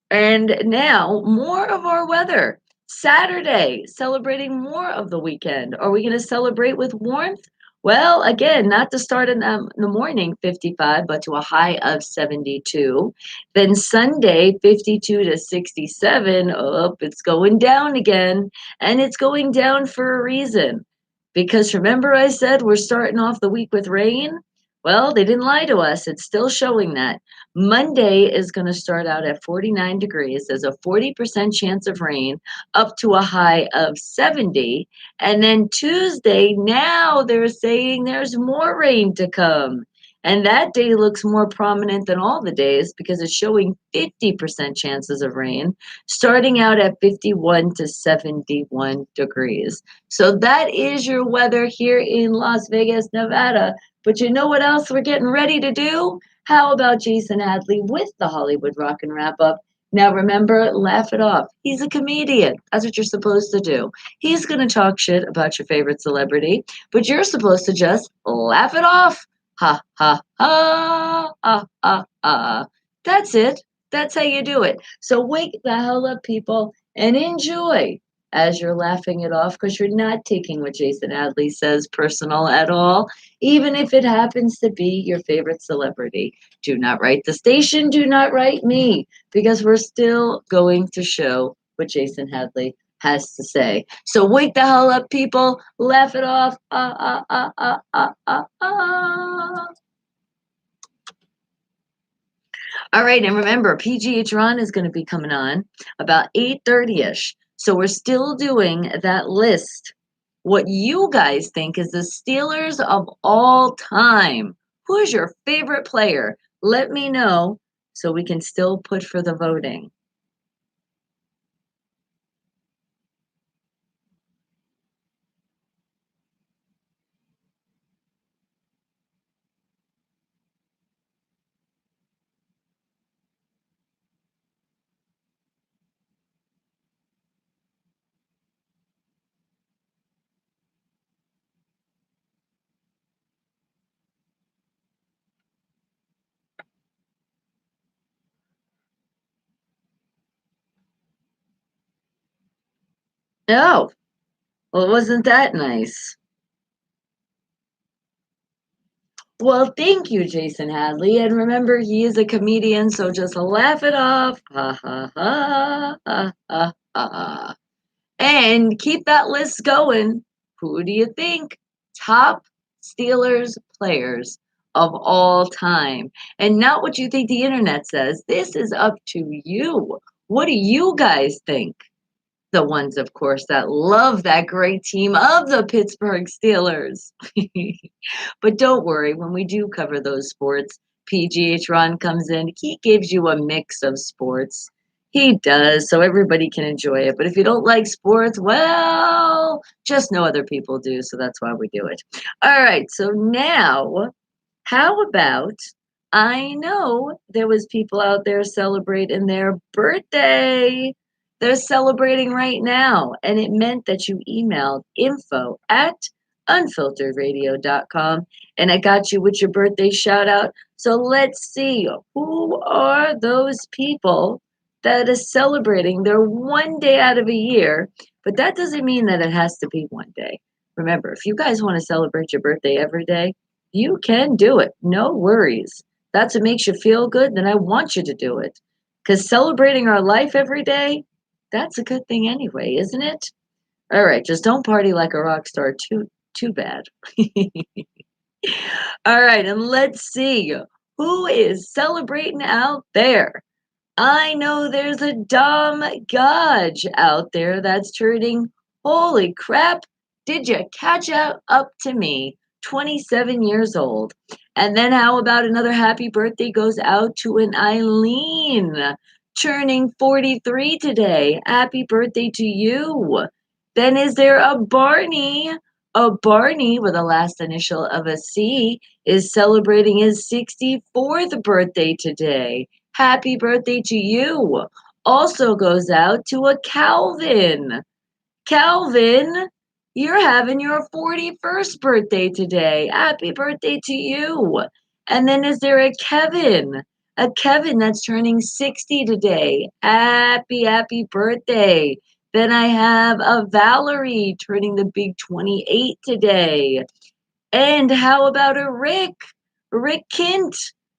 And now more of our weather. Saturday, celebrating more of the weekend. Are we going to celebrate with warmth? Well, again, not to start in the morning, 55, but to a high of 72. Then Sunday, 52 to 67. Oh, it's going down again. And it's going down for a reason. Because remember, I said we're starting off the week with rain? Well, they didn't lie to us. It's still showing that. Monday is going to start out at 49 degrees. There's a 40% chance of rain up to a high of 70. And then Tuesday, now they're saying there's more rain to come. And that day looks more prominent than all the days because it's showing 50% chances of rain, starting out at 51 to 71 degrees. So that is your weather here in Las Vegas, Nevada. But you know what else we're getting ready to do? How about Jason Hadley with the Hollywood Rock and Wrap Up? Now remember, laugh it off. He's a comedian. That's what you're supposed to do. He's going to talk shit about your favorite celebrity, but you're supposed to just laugh it off. Ha ha ha ha ha ha. That's it. That's how you do it. So wake the hell up, people, and enjoy as you're laughing it off because you're not taking what Jason Hadley says personal at all, even if it happens to be your favorite celebrity. Do not write the station, do not write me, because we're still going to show what Jason Hadley has to say. So wake the hell up, people. Laugh it off. Ah, ah, ah, ah, ah, ah, ah. All right, and remember, PGH Ron is going to be coming on about 8:30ish. So we're still doing that list. What you guys think is the Steelers of all time? Who is your favorite player? Let me know so we can still put for the voting. Oh, well, wasn't that nice? Well, thank you, Jason Hadley. And remember, he is a comedian, so just laugh it off. Ha ha ha ha ha ha. And keep that list going. Who do you think? Top Steelers players of all time. And not what you think the internet says. This is up to you. What do you guys think? The ones, of course, that love that great team of the Pittsburgh Steelers. But don't worry, when we do cover those sports, PGH Ron comes in. He gives you a mix of sports. He does, so everybody can enjoy it. But if you don't like sports, well, just know other people do, so that's why we do it. All right, so now how about I know there was people out there celebrating their birthday. They're celebrating right now, and it meant that you emailed info@unfilteredradio.com, and I got you with your birthday shout out. So let's see, who are those people that are celebrating their one day out of a year? But that doesn't mean that it has to be one day. Remember, if you guys want to celebrate your birthday every day, you can do it. No worries. That's what makes you feel good. Then I want you to do it. Because celebrating our life every day, that's a good thing anyway, isn't it? All right, just don't party like a rock star too bad. All right, and let's see who is celebrating out there. I know there's a Dom Gudge out there that's turning, holy crap, did you catch up to me? 27 years old. And then how about another happy birthday goes out to an Eileen turning 43 today. Happy birthday to you. Then is there a Barney? A Barney with the last initial of a C is celebrating his 64th birthday today. Happy birthday to you. Also goes out to a Calvin. Calvin, you're having your 41st birthday today. Happy birthday to you. And then is there a Kevin? A Kevin that's turning 60 today. Happy birthday. Then I have a Valerie turning the big 28 today. And how about a Rick? Rick Kint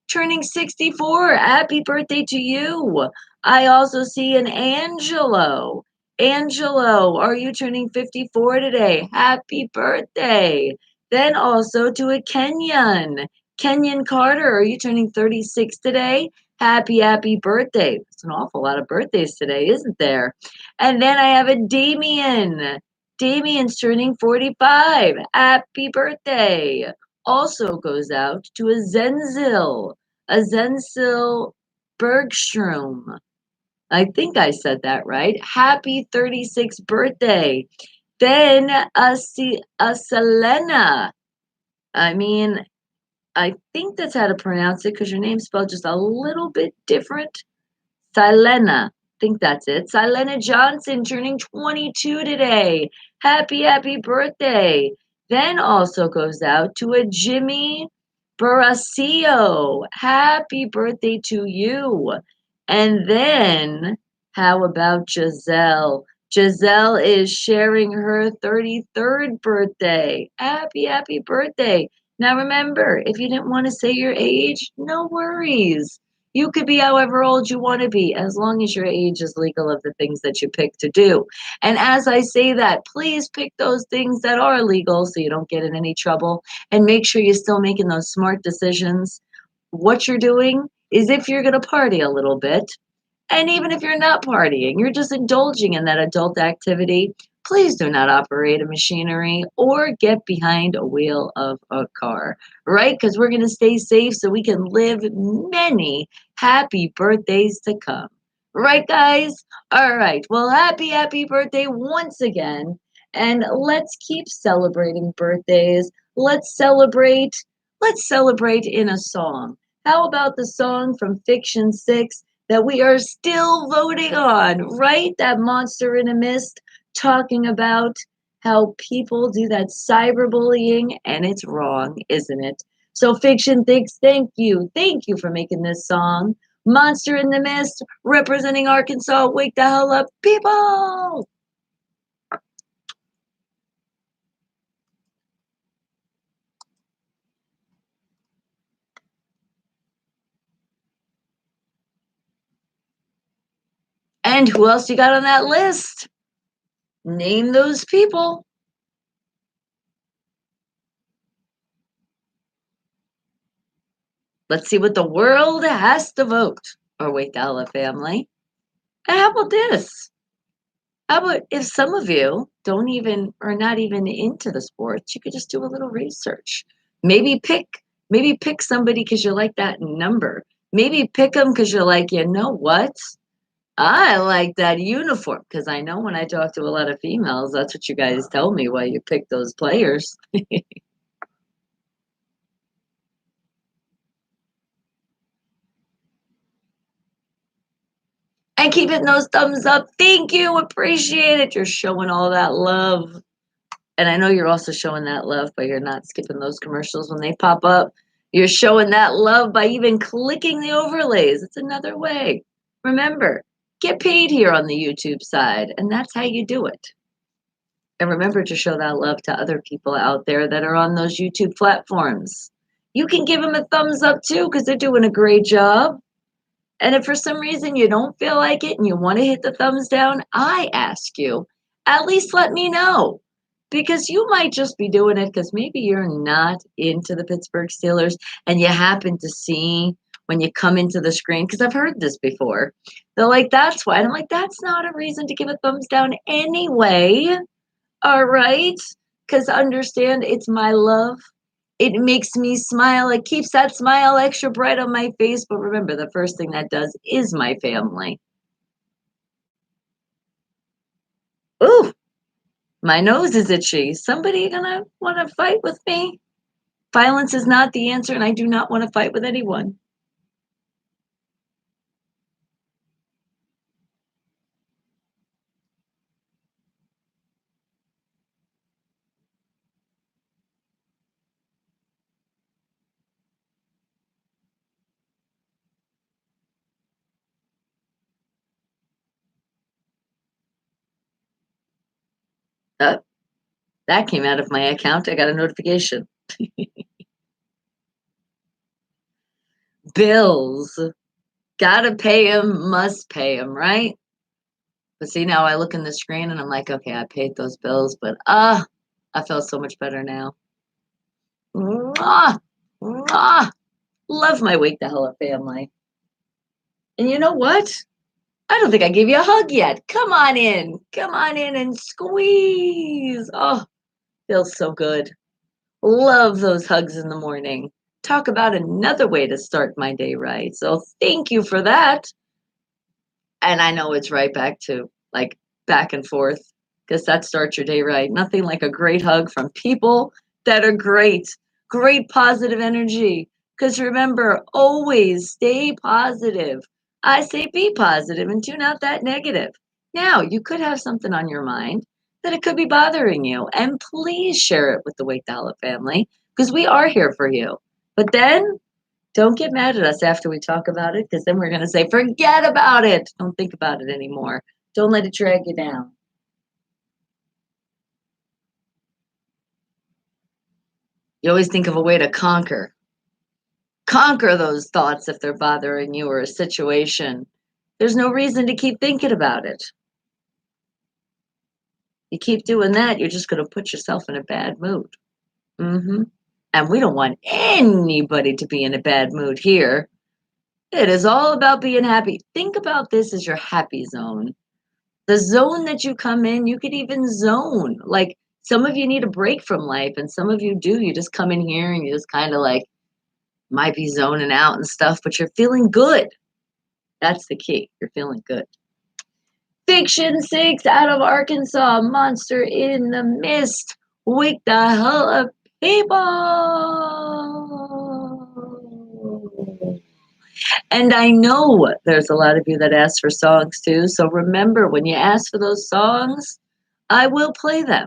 turning 64. Happy birthday to you. I also see an Angelo. Angelo, are you turning 54 today? Happy birthday. Then also to a Kenyan. Kenyan Carter, are you turning 36 today? Happy birthday. It's an awful lot of birthdays today, isn't there? And then I have a Damien. Damien's turning 45. Happy birthday. Also goes out to a Zenzil Bergstrom. I think I said that right. Happy 36th birthday. Then a Selena. I mean, I think that's how to pronounce it because your name's spelled just a little bit different. Silena. Think that's it. Silena Johnson turning 22 today. Happy birthday. Then also goes out to a Jimmy Barasio. Happy birthday to you. And then how about Giselle? Giselle is sharing her 33rd birthday. Happy birthday. Now remember, if you didn't want to say your age, no worries. You could be however old you want to be, as long as your age is legal of the things that you pick to do. And as I say that, please pick those things that are legal so you don't get in any trouble. And make sure you're still making those smart decisions. What you're doing is if you're going to party a little bit, and even if you're not partying, you're just indulging in that adult activity, please do not operate a machinery or get behind a wheel of a car, right? Because we're going to stay safe so we can live many happy birthdays to come. Right, guys? All right. Well, happy birthday once again. And let's keep celebrating birthdays. Let's celebrate. Let's celebrate in a song. How about the song from Fiction 6 that we are still voting on, right? That monster in a mist talking about how people do that cyberbullying and it's wrong, isn't it? So Fiction thinks, thank you. Thank you for making this song. Monster in the Mist, representing Arkansas. Wake the hell up, people! And who else you got on that list? Name those people. Let's see what the world has to vote. Or wait, the Ella family. And how about this? How about if some of you don't even are not even into the sports, you could just do a little research. Maybe pick maybe pick somebody because you like that number. Maybe pick them because you're like, you know what? I like that uniform because I know when I talk to a lot of females, that's what you guys tell me why you pick those players. And keep hitting those thumbs up. Thank you. Appreciate it. You're showing all that love. And I know you're also showing that love, but you're not skipping those commercials when they pop up. You're showing that love by even clicking the overlays. It's another way. Remember, get paid here on the YouTube side, and that's how you do it. And remember to show that love to other people out there that are on those YouTube platforms. You can give them a thumbs up too because they're doing a great job. And if for some reason you don't feel like it and you want to hit the thumbs down, I ask you, at least let me know. Because you might just be doing it because maybe you're not into the Pittsburgh Steelers and you happen to see when you come into the screen, because I've heard this before. They're like, that's why. And I'm like, that's not a reason to give a thumbs down anyway. All right. Because understand it's my love. It makes me smile. It keeps that smile extra bright on my face. But remember, the first thing that does is my family. Ooh, my nose is itchy. Somebody gonna want to fight with me? Violence is not the answer, and I do not want to fight with anyone. Uh, that came out of my account. I got a notification. Bills. Gotta pay them, must pay them, right? But see, now I look in the screen and I'm like, okay, I paid those bills, but I feel so much better now. Mwah! Mwah! Love my Wake the Hell Up family. And you know what? I don't think I gave you a hug yet. Come on in. Come on in and squeeze. Oh, feels so good. Love those hugs in the morning. Talk about another way to start my day right. So thank you for that. And I know it's right back to like back and forth because that starts your day right. Nothing like a great hug from people that are great, great positive energy. Because remember, always stay positive. I say be positive and tune out that negative. Now, you could have something on your mind that it could be bothering you, and please share it with the Wake the Hell Up family because we are here for you. But then don't get mad at us after we talk about it, because then we're going to say, forget about it. Don't think about it anymore. Don't let it drag you down. You always think of a way to conquer. Conquer those thoughts if they're bothering you or a situation. There's no reason to keep thinking about it. You keep doing that, you're just going to put yourself in a bad mood. And we don't want anybody to be in a bad mood here. It is all about being happy. Think about this as your happy zone. The zone that you come in, you could even zone. Like some of you need a break from life, and some of you do. You just come in here and you just kind of like might be zoning out and stuff, but you're feeling good. That's the key. You're feeling good. Fiction 6 out of Arkansas. Monster in the Mist. Wake the hell up, people. And I know there's a lot of you that ask for songs too. So remember, when you ask for those songs, I will play them.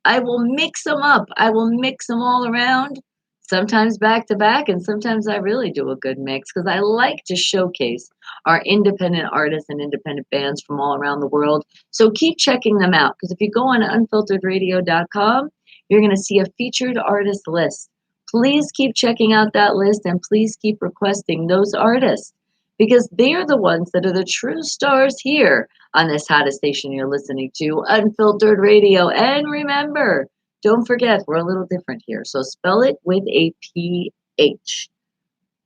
I will mix them up. I will mix them all around, sometimes back to back, and sometimes I really do a good mix because I like to showcase our independent artists and independent bands from all around the world. So keep checking them out because if you go on unfilteredradio.com, you're going to see a featured artist list. Please keep checking out that list and please keep requesting those artists because they're the ones that are the true stars here on this hottest station you're listening to, Unfiltered Radio. And remember, don't forget, we're a little different here. So spell it with a PH,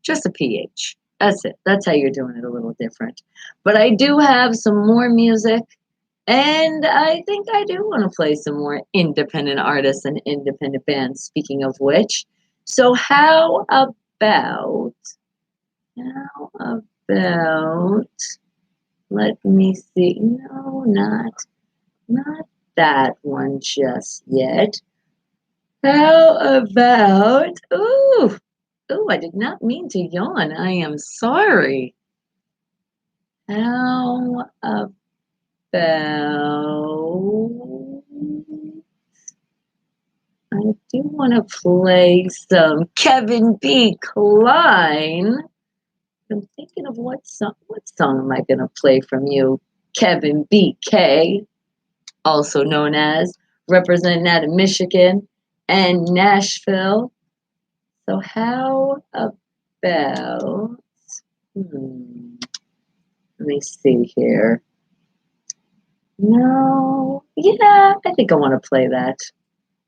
just a PH. That's it. That's how you're doing it a little different. But I do have some more music, and I think I do want to play some more independent artists and independent bands, speaking of which. So how about, let me see. No, not that one just yet. How about, I did not mean to yawn. I am sorry. How about, I do want to play some Kevin B. Klein. I'm thinking of what song am I going to play from you? Kevin BK, also known as, representing out of Michigan and Nashville. So how about, let me see here. No, yeah, I think I want to play that.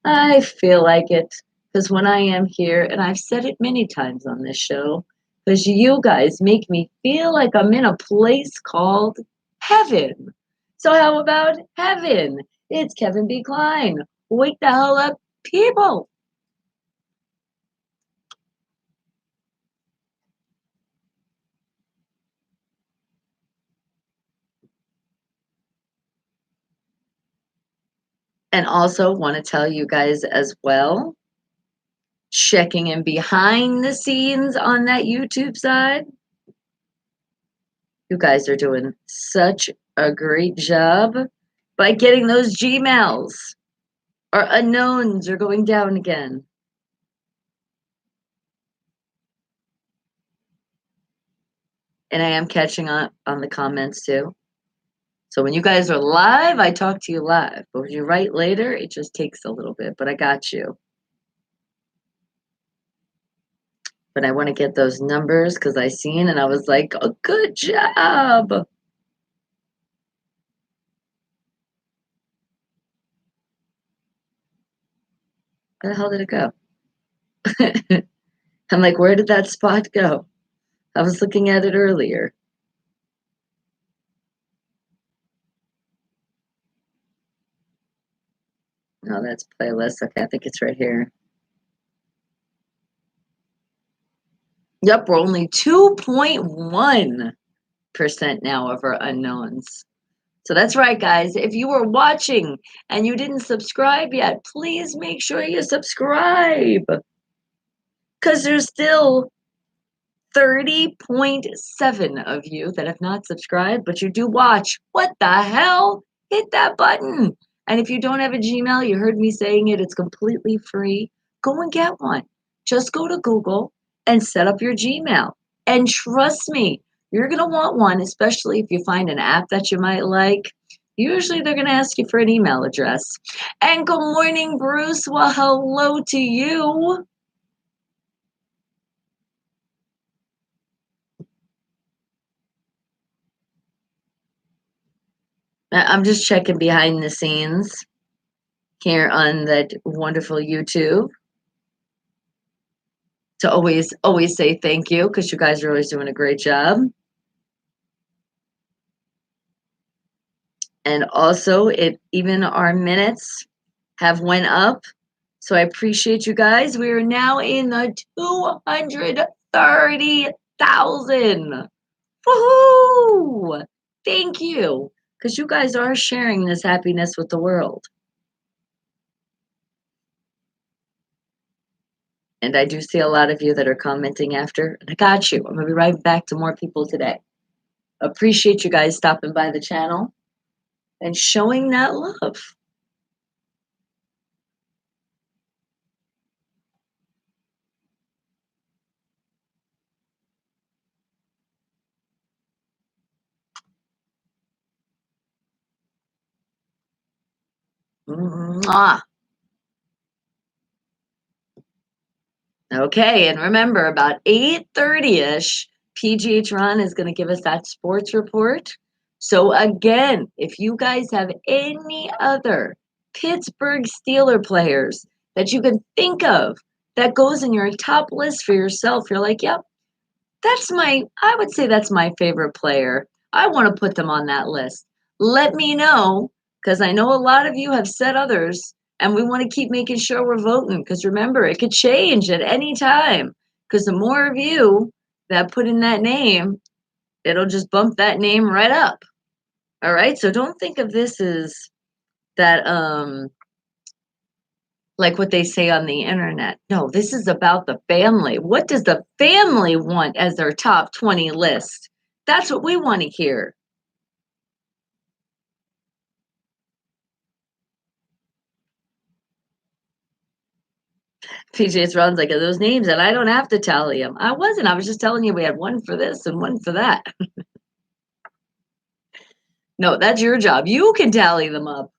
I feel like it because when I am here, and I've said it many times on this show, because you guys make me feel like I'm in a place called heaven. So, how about heaven? It's Kevin B. Klein. Wake the hell up, people. And also, want to tell you guys as well, checking in behind the scenes on that YouTube side. You guys are doing such a great job by getting those Gmails. Our unknowns are going down again. And I am catching up on the comments too. So when you guys are live, I talk to you live. But when you write later, it just takes a little bit. But I got you. But I want to get those numbers because I seen and I was like, oh, good job. Where the hell did it go? I'm like, where did that spot go? I was looking at it earlier. No, that's playlist. Okay, I think it's right here. Yep, we're only 2.1% now of our unknowns. So that's right, guys. If you were watching and you didn't subscribe yet, please make sure you subscribe. Because there's still 30.7 of you that have not subscribed, but you do watch. What the hell? Hit that button. And if you don't have a Gmail, you heard me saying it, it's completely free. Go and get one. Just go to Google and set up your Gmail. And trust me, you're going to want one, especially if you find an app that you might like. Usually they're going to ask you for an email address. And good morning, Bruce. Well, hello to you. I'm just checking behind the scenes here on that wonderful YouTube to always say thank you because you guys are always doing a great job. And also, it even our minutes have went up, so I appreciate you guys. We are now in the 230,000. Woohoo! Thank you, because you guys are sharing this happiness with the world. And I do see a lot of you that are commenting after. And I got you. I'm going to be right back to more people today. Appreciate you guys stopping by the channel and showing that love. Mwah. Okay, and remember, about 8:30ish, PGH Ron is going to give us that sports report. So, again, if you guys have any other Pittsburgh Steeler players that you can think of that goes in your top list for yourself, you're like, yep, I would say that's my favorite player. I want to put them on that list. Let me know, because I know a lot of you have said others, and we want to keep making sure we're voting. Because remember, it could change at any time. Because the more of you that put in that name, it'll just bump that name right up. All right. So don't think of this as that like what they say on the internet. No, this is about the family. What does the family want as their top 20 list? That's what we want to hear. PJ's runs like those names, and I don't have to tally them. I wasn't. I was just telling you we had one for this and one for that. No, that's your job. You can tally them up.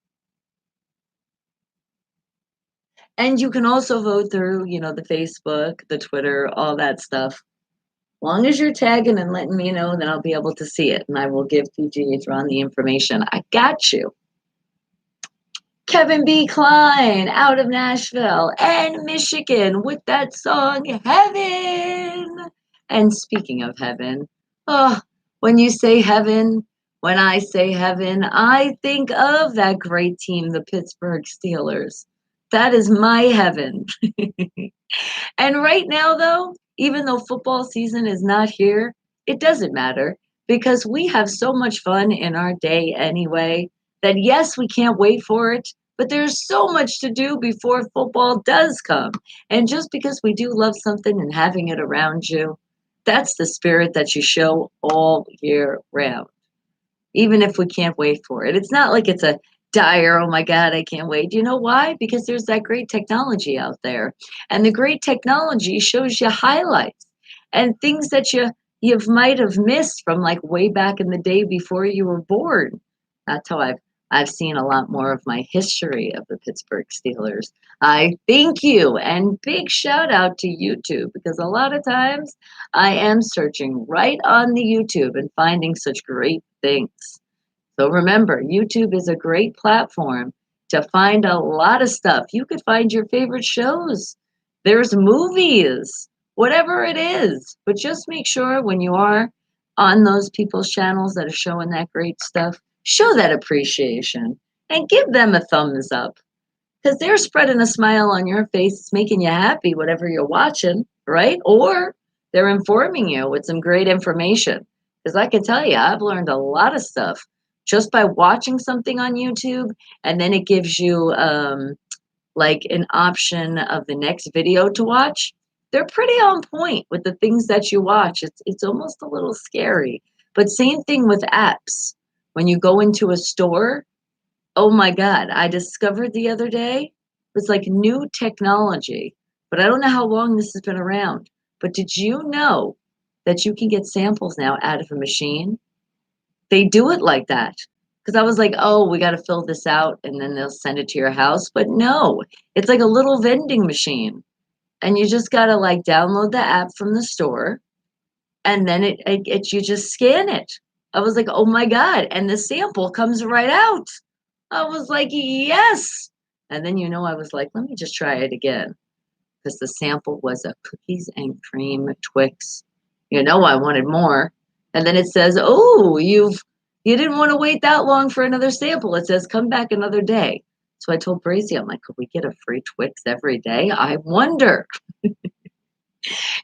And you can also vote through, the Facebook, the Twitter, all that stuff. Long as you're tagging and letting me know, then I'll be able to see it. And I will give PGH Ron the information. I got you. Kevin B. Klein out of Nashville and Michigan with that song Heaven. And speaking of heaven, oh, when you say heaven, when I say heaven, I think of that great team, the Pittsburgh Steelers. That is my heaven. And right now, though, even though football season is not here, it doesn't matter because we have so much fun in our day anyway that yes, we can't wait for it, but there's so much to do before football does come. And just because we do love something and having it around you, that's the spirit that you show all year round even if we can't wait for it. It's not like it's a dire, oh my God, I can't wait. You know why? Because there's that great technology out there. And the great technology shows you highlights and things that you might have missed from like way back in the day before you were born. That's how I've seen a lot more of my history of the Pittsburgh Steelers. I thank you and big shout out to YouTube because a lot of times I am searching right on the YouTube and finding such great things. So remember, YouTube is a great platform to find a lot of stuff. You could find your favorite shows. There's movies, whatever it is. But just make sure when you are on those people's channels that are showing that great stuff, show that appreciation and give them a thumbs up because they're spreading a smile on your face. It's making you happy, whatever you're watching, right? Or they're informing you with some great information. Because I can tell you, I've learned a lot of stuff just by watching something on YouTube, and then it gives you like an option of the next video to watch. They're pretty on point with the things that you watch. It's almost a little scary. But same thing with apps. When you go into a store, oh my God, I discovered the other day, it's like new technology, but I don't know how long this has been around. But did you know that you can get samples now out of a machine? They do it like that. Because I was like, oh, we got to fill this out and then they'll send it to your house. But no, it's like a little vending machine. And you just got to like download the app from the store and then you just scan it. I was like, oh my God. And the sample comes right out. I was like, yes. And then, I was like, let me just try it again. Because the sample was a cookies and cream Twix. I wanted more. And then it says, oh, you didn't want to wait that long for another sample. It says, come back another day. So I told Bracy, I'm like, could we get a free Twix every day? I wonder.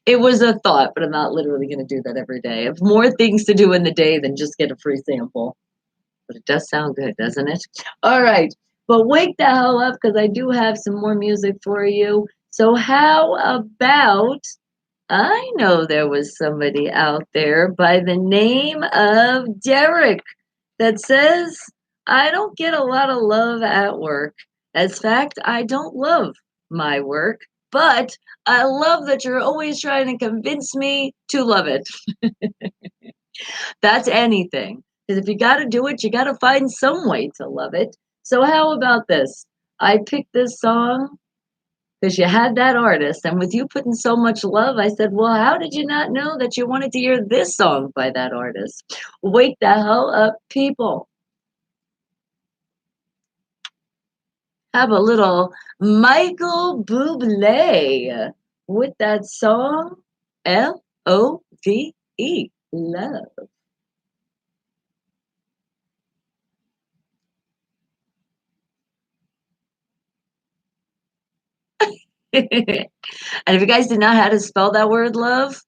It was a thought, but I'm not literally going to do that every day. I have more things to do in the day than just get a free sample. But it does sound good, doesn't it? All right. But wake the hell up because I do have some more music for you. So how about, I know there was somebody out there by the name of Derek that says, I don't get a lot of love at work. As fact, I don't love my work, but I love that you're always trying to convince me to love it. That's anything. Because if you got to do it, you got to find some way to love it. So how about this? I picked this song because you had that artist. And with you putting so much love, I said, well, how did you not know that you wanted to hear this song by that artist? Wake the hell up, people. Have a little Michael Bublé with that song Love. Love. And if you guys did not know how to spell that word love,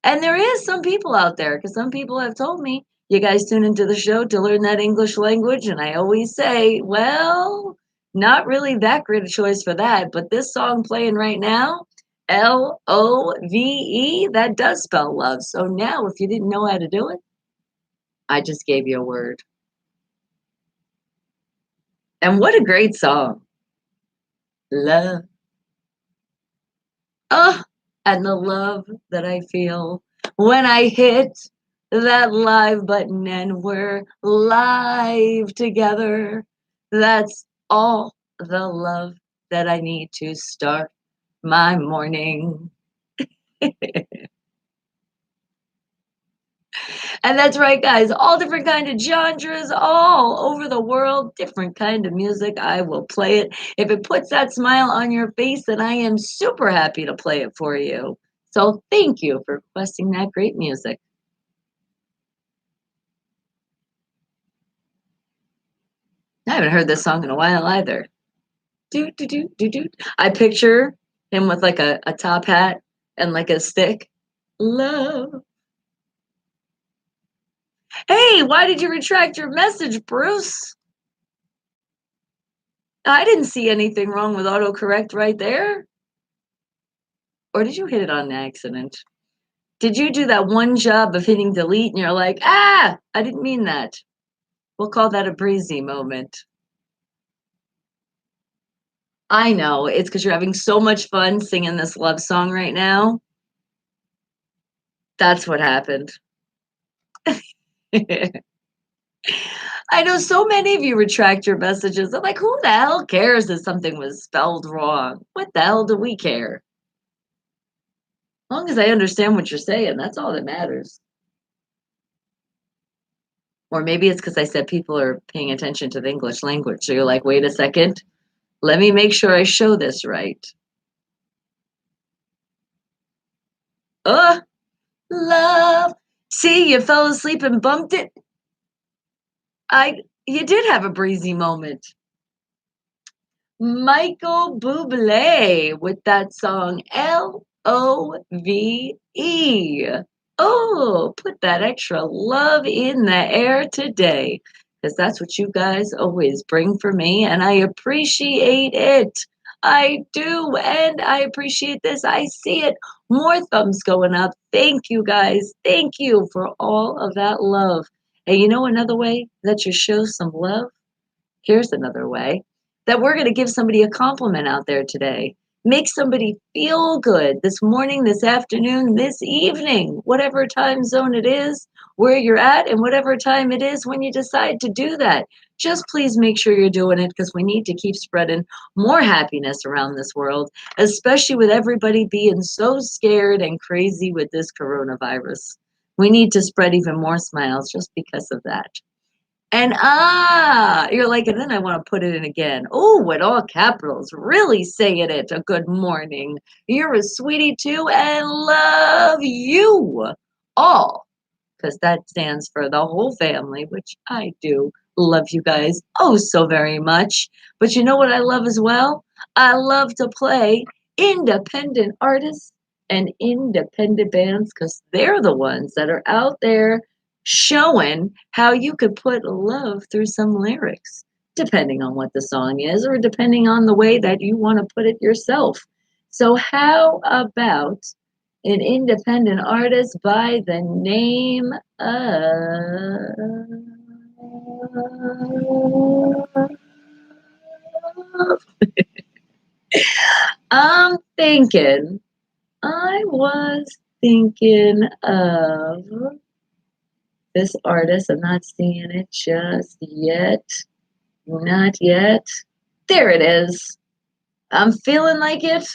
and there is some people out there, because some people have told me, you guys tune into the show to learn that English language. And I always say, well, not really that great a choice for that. But this song playing right now, Love, that does spell love. So now, if you didn't know how to do it, I just gave you a word. And what a great song. Love. Oh, and the love that I feel when I hit that live button and we're live together. That's all the love that I need to start my morning. And that's right, guys. All different kind of genres, all over the world, different kind of music. I will play it. If it puts that smile on your face, then I am super happy to play it for you. So thank you for requesting that great music. I haven't heard this song in a while either. Do do do do do. I picture him with like a top hat and like a stick. Love. Hey, why did you retract your message, Bruce? I didn't see anything wrong with autocorrect right there. Or did you hit it on accident? Did you do that one job of hitting delete and you're like, ah, I didn't mean that? We'll call that a breezy moment. I know, it's because you're having so much fun singing this love song right now. That's what happened. I know so many of you retract your messages. I'm like, who the hell cares if something was spelled wrong? What the hell do we care? As long as I understand what you're saying, that's all that matters. Or maybe it's because I said people are paying attention to the English language. So you're like, wait a second, let me make sure I show this right. Oh, love. See, you fell asleep and bumped it. You did have a breezy moment. Michael Bublé with that song Love. Oh, put that extra love in the air today because that's what you guys always bring for me, and I appreciate it. I do, and I appreciate this. I see it. More thumbs going up. Thank you guys. Thank you for all of that love. And you know another way that you show some love? Here's another way that we're going to give somebody a compliment out there today. Make somebody feel good this morning, this afternoon, this evening, whatever time zone it is, where you're at, and whatever time it is when you decide to do that. Just please make sure you're doing it because we need to keep spreading more happiness around this world, especially with everybody being so scared and crazy with this coronavirus. We need to spread even more smiles just because of that. And you're like, and then I want to put it in again. Oh, with all capitals, really saying it. A good morning. You're a sweetie too, and love you all, because that stands for the whole family, which I do love you guys oh so very much. But you know what I love as well? I love to play independent artists and independent bands because they're the ones that are out there showing how you could put love through some lyrics, depending on what the song is or depending on the way that you want to put it yourself. So, how about an independent artist by the name of. I'm thinking, I was thinking of this artist. I'm not seeing it just yet. Not yet. There it is. I'm feeling like it,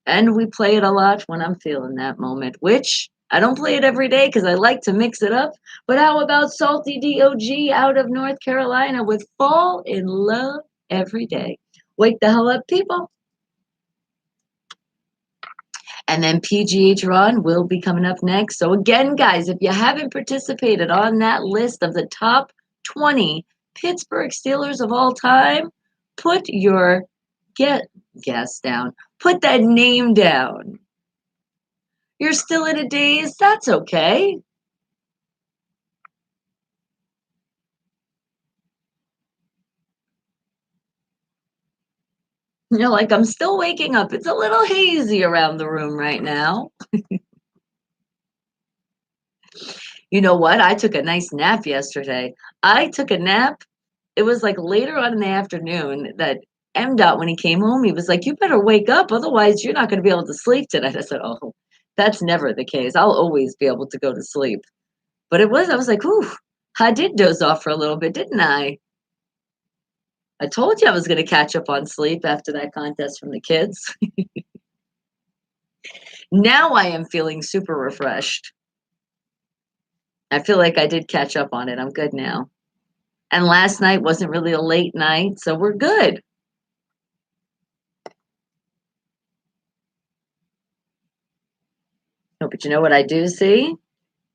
and we play it a lot when I'm feeling that moment, which I don't play it every day because I like to mix it up. But how about Salty DOG out of North Carolina with Fall in Love Every Day? Wake the hell up, people. And then PGH Ron will be coming up next. So, again, guys, if you haven't participated on that list of the top 20 Pittsburgh Steelers of all time, put your guess down. Put that name down. You're still in a daze? That's okay. You're like, I'm still waking up. It's a little hazy around the room right now. You know what? I took a nice nap yesterday. I took a nap. It was like later on in the afternoon that MDOT, when he came home, he was like, you better wake up. Otherwise, you're not going to be able to sleep tonight. I said, oh, that's never the case. I'll always be able to go to sleep. But I was like, ooh, I did doze off for a little bit, didn't I? I told you I was going to catch up on sleep after that contest from the kids. Now I am feeling super refreshed. I feel like I did catch up on it. I'm good now. And last night wasn't really a late night, so we're good. No, but you know what I do see?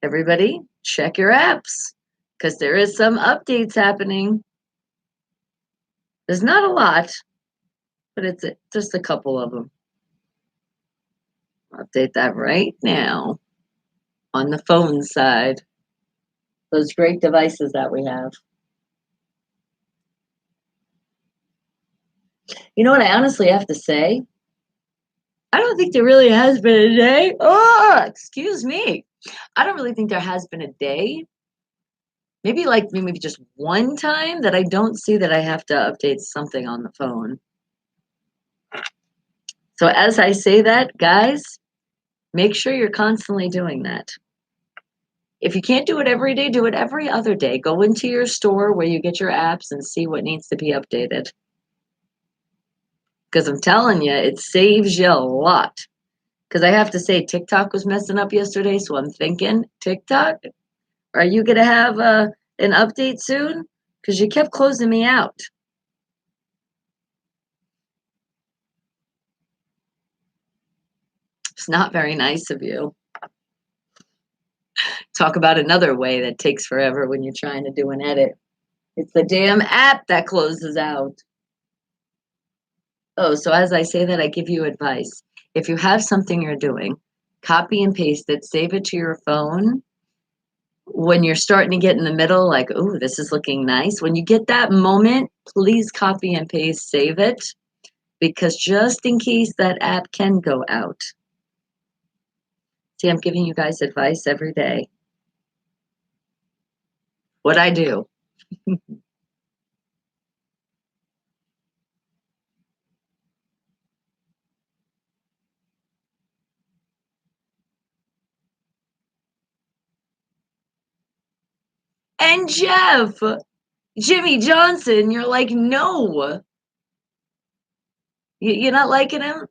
Everybody, check your apps because there is some updates happening. There's not a lot, but it's just a couple of them. Update that right now on the phone side. Those great devices that we have. You know what I honestly have to say? I don't think there really has been a day. Oh, excuse me. I don't really think there has been a day. Maybe just one time that I don't see that I have to update something on the phone. So as I say that, guys, make sure you're constantly doing that. If you can't do it every day, do it every other day. Go into your store where you get your apps and see what needs to be updated. Because I'm telling you, it saves you a lot. Because I have to say, TikTok was messing up yesterday, so I'm thinking, TikTok, are you going to have an update soon? Because you kept closing me out. It's not very nice of you. Talk about another way that takes forever when you're trying to do an edit. It's the damn app that closes out. Oh, so as I say that, I give you advice. If you have something you're doing, copy and paste it, save it to your phone. When you're starting to get in the middle, like, oh, this is looking nice. When you get that moment, please copy and paste, save it, because just in case that app can go out. See, I'm giving you guys advice every day. What I do. And Jeff, Jimmy Johnson, you're like, no. You're not liking him?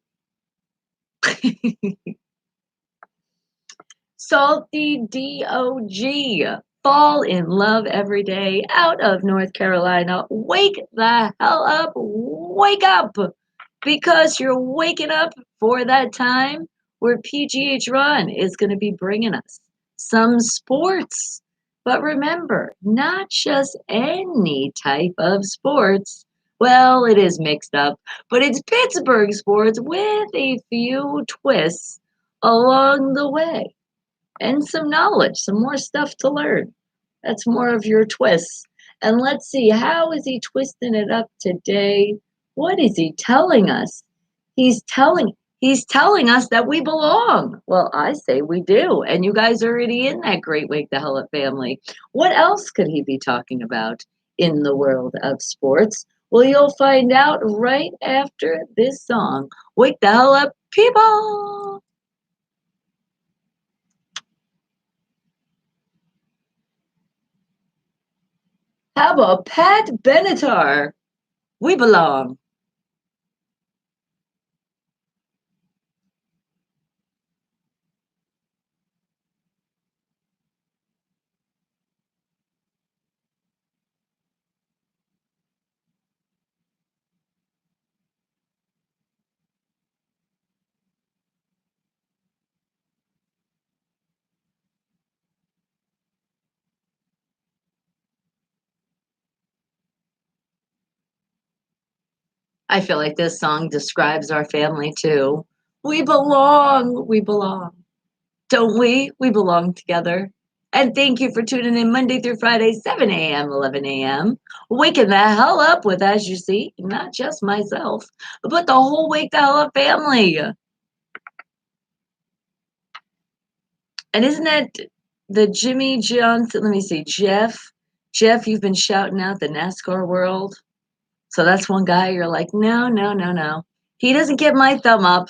Salty DOG. Fall in love every day out of North Carolina. Wake the hell up. Wake up. Because you're waking up for that time where PGH Run is going to be bringing us some sports. But remember, not just any type of sports. Well, it is mixed up, but it's Pittsburgh sports with a few twists along the way and some knowledge, some more stuff to learn. That's more of your twists. And let's see, how is he twisting it up today? What is he telling us? He's telling he's telling us that we belong. Well, I say we do. And you guys are already in that great Wake the Hell Up family. What else could he be talking about in the world of sports? Well, you'll find out right after this song. Wake the hell up, people! How about Pat Benatar? We belong. I feel like this song describes our family too. We belong. We belong. Don't we? We belong together. And thank you for tuning in Monday through Friday, 7 a.m., 11 a.m. Waking the hell up with, as you see, not just myself, but the whole Wake the Hell Up family. And isn't that the Jimmy Johnson? Let me see, Jeff. Jeff, you've been shouting out the NASCAR world. So that's one guy you're like, no, no, no, no. He doesn't get my thumb up.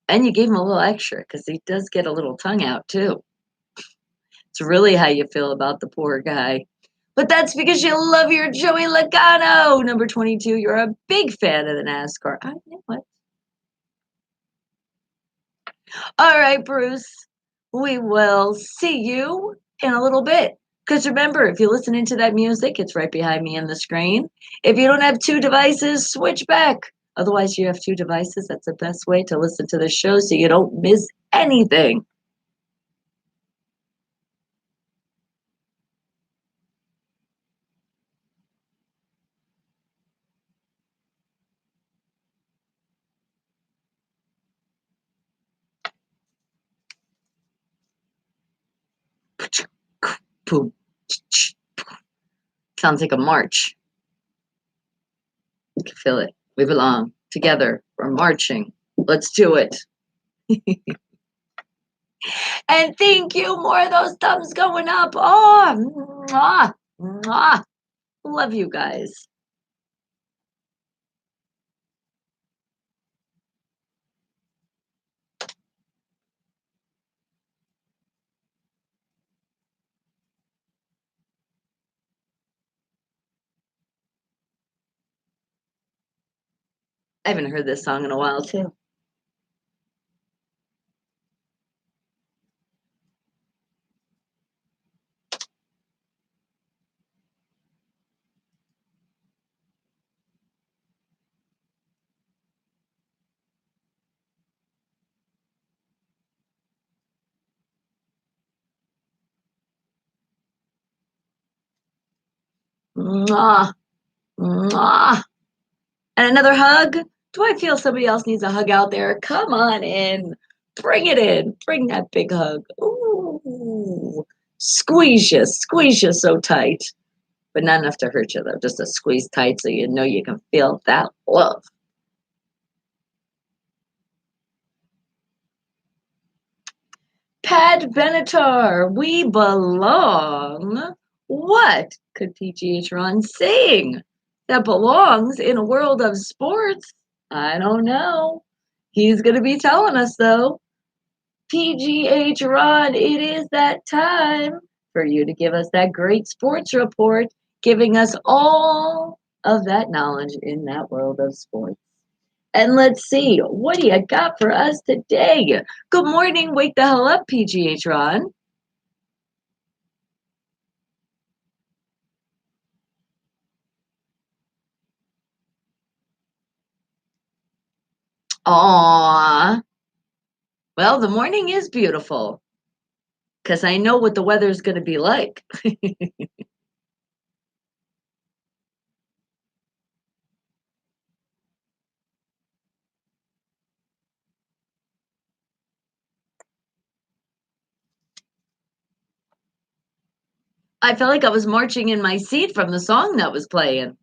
And you gave him a little extra because he does get a little tongue out too. It's really how you feel about the poor guy. But that's because you love your Joey Logano, number 22. You're a big fan of the NASCAR. I know it. All right, Bruce. We will see you in a little bit. Because remember, if you're listening to that music, it's right behind me on the screen. If you don't have two devices, switch back. Otherwise, you have two devices. That's the best way to listen to the show so you don't miss anything. Boom. Sounds like a march. You can feel it. We belong together. We're marching. Let's do it. And thank you. More of those thumbs going up. Oh, mwah, mwah. Love you guys. I haven't heard this song in a while, too. Mwah, mwah. And another hug. Do I feel somebody else needs a hug out there? Come on in. Bring it in. Bring that big hug. Ooh. Squeeze you so tight. But not enough to hurt you, though. Just a squeeze tight so you know you can feel that love. Pat Benatar, we belong. What could PGH Ron sing that belongs in a world of sports? I don't know. He's going to be telling us, though. PGH Ron, it is that time for you to give us that great sports report, giving us all of that knowledge in that world of sports. And let's see, what do you got for us today? Good morning, wake the hell up, PGH Ron. Aw. Well, the morning is beautiful because I know what the weather's going to be like. I felt like I was marching in my seat from the song that was playing.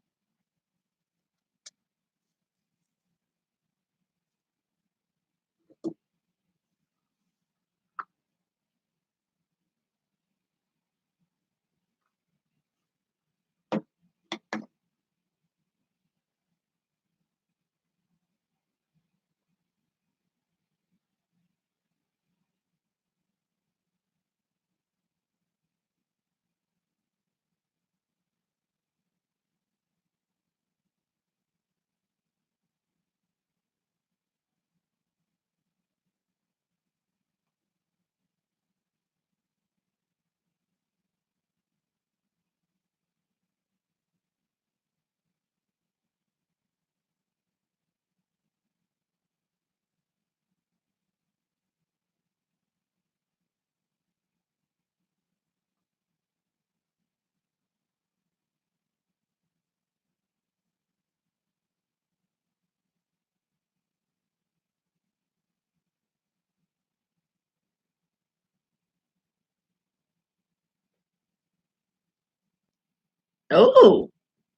Oh,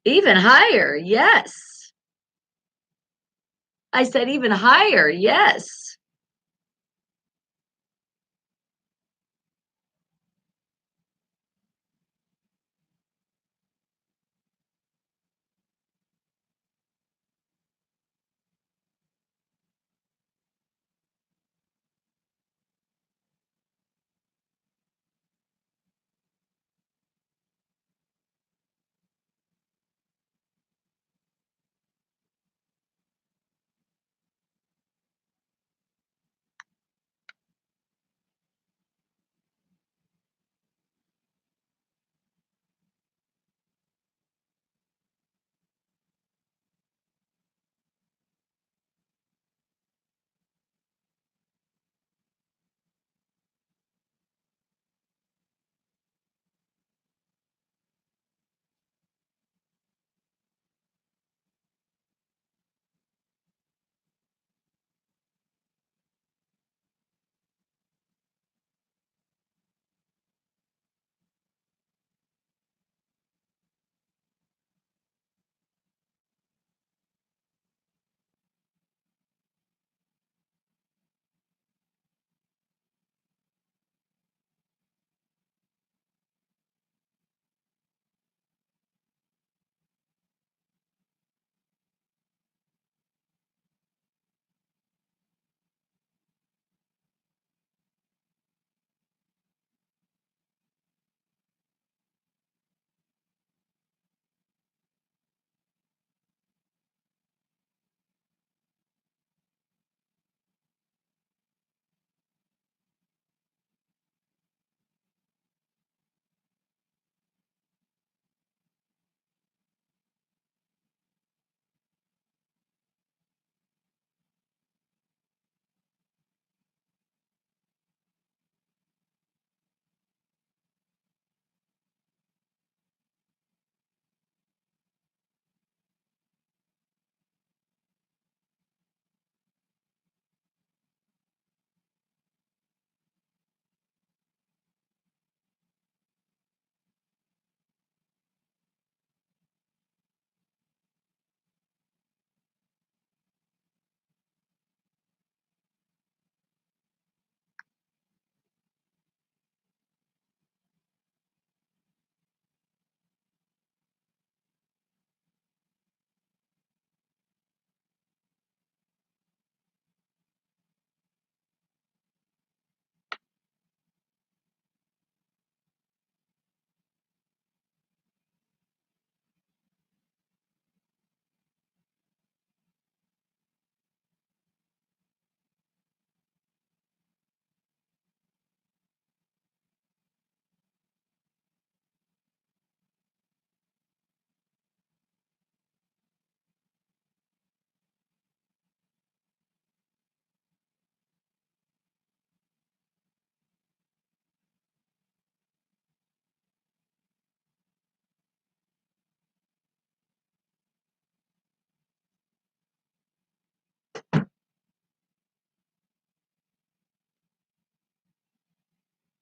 even higher. Yes. I said even higher. Yes.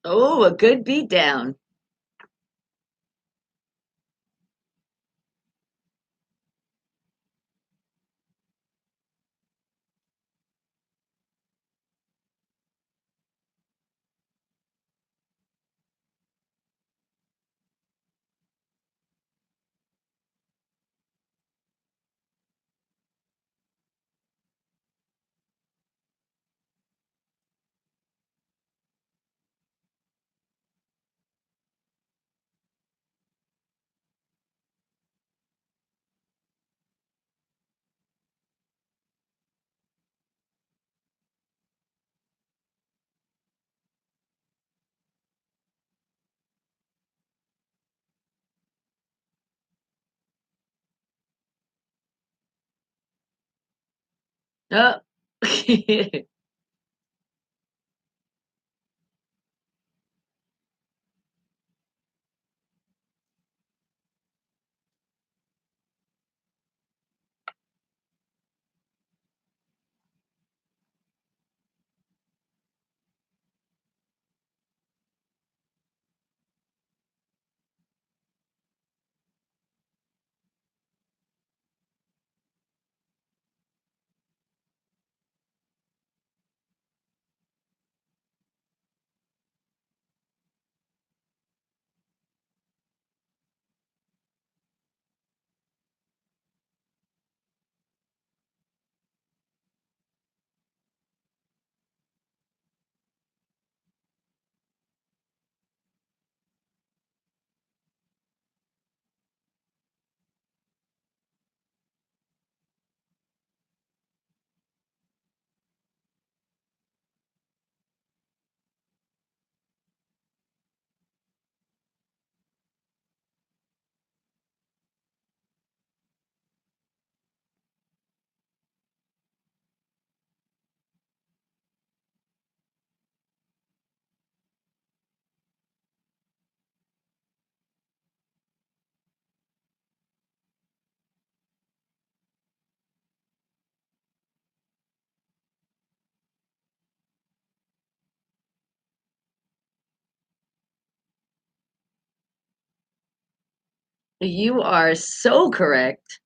Oh, a good beat down. Oh. You are so correct.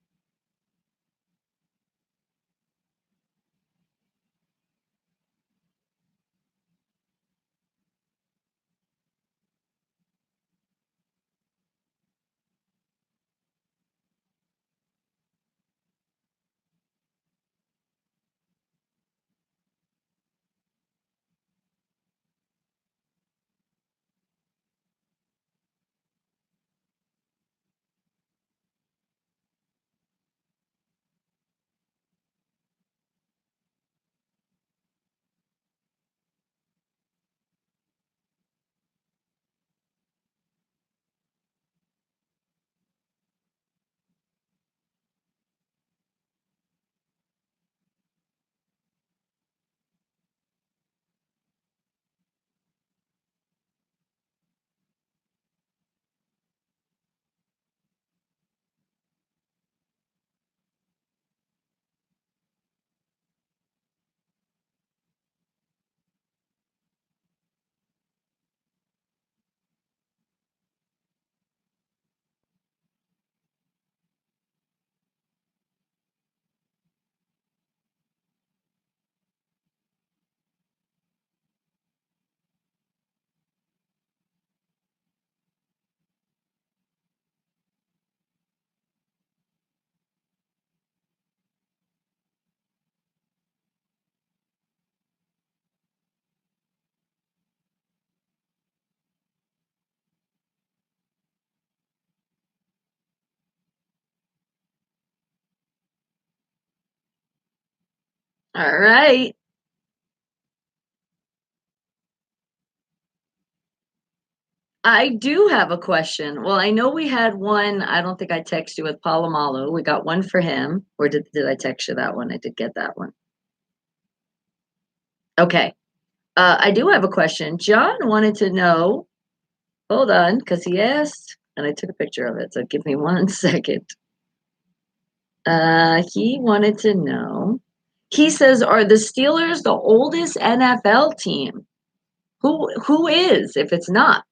All right. I do have a question. Well, I know we had one. I don't think I texted you with Palomalu. We got one for him. Or did I text you that one? I did get that one. Okay. I do have a question. John wanted to know, hold on, because he asked, and I took a picture of it. So give me one second. He wanted to know. He says, are the Steelers the oldest NFL team? Who is if it's not?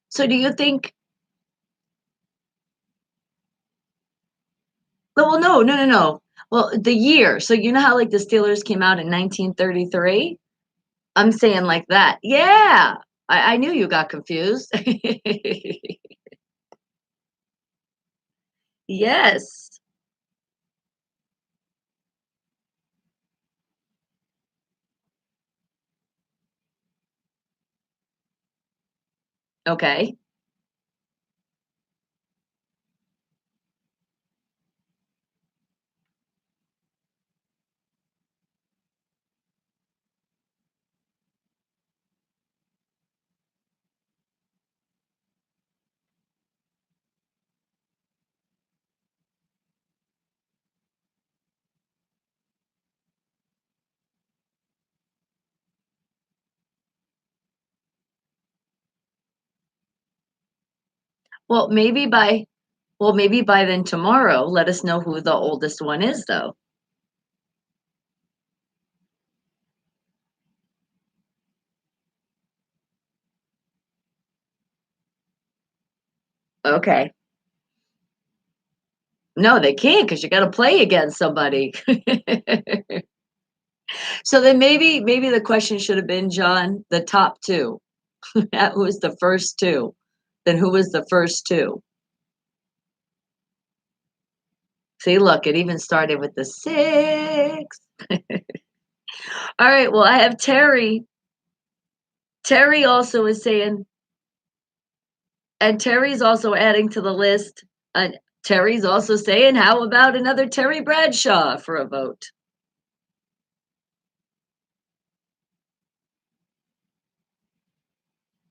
So do you think? Well, no, no, no, no. Well, the year. So you know how like the Steelers came out in 1933? I'm saying like that. Yeah. I knew you got confused. Yes. Okay. Well, maybe by then tomorrow, let us know who the oldest one is though. Okay. No, they can't because you got to play against somebody. So then maybe the question should have been, John, the top two. Who was the first two? Then who was the first two? See, look, it even started with the six. All right, well, I have Terry. Terry also is saying, and Terry's also adding to the list. Terry's also saying, how about another Terry Bradshaw for a vote?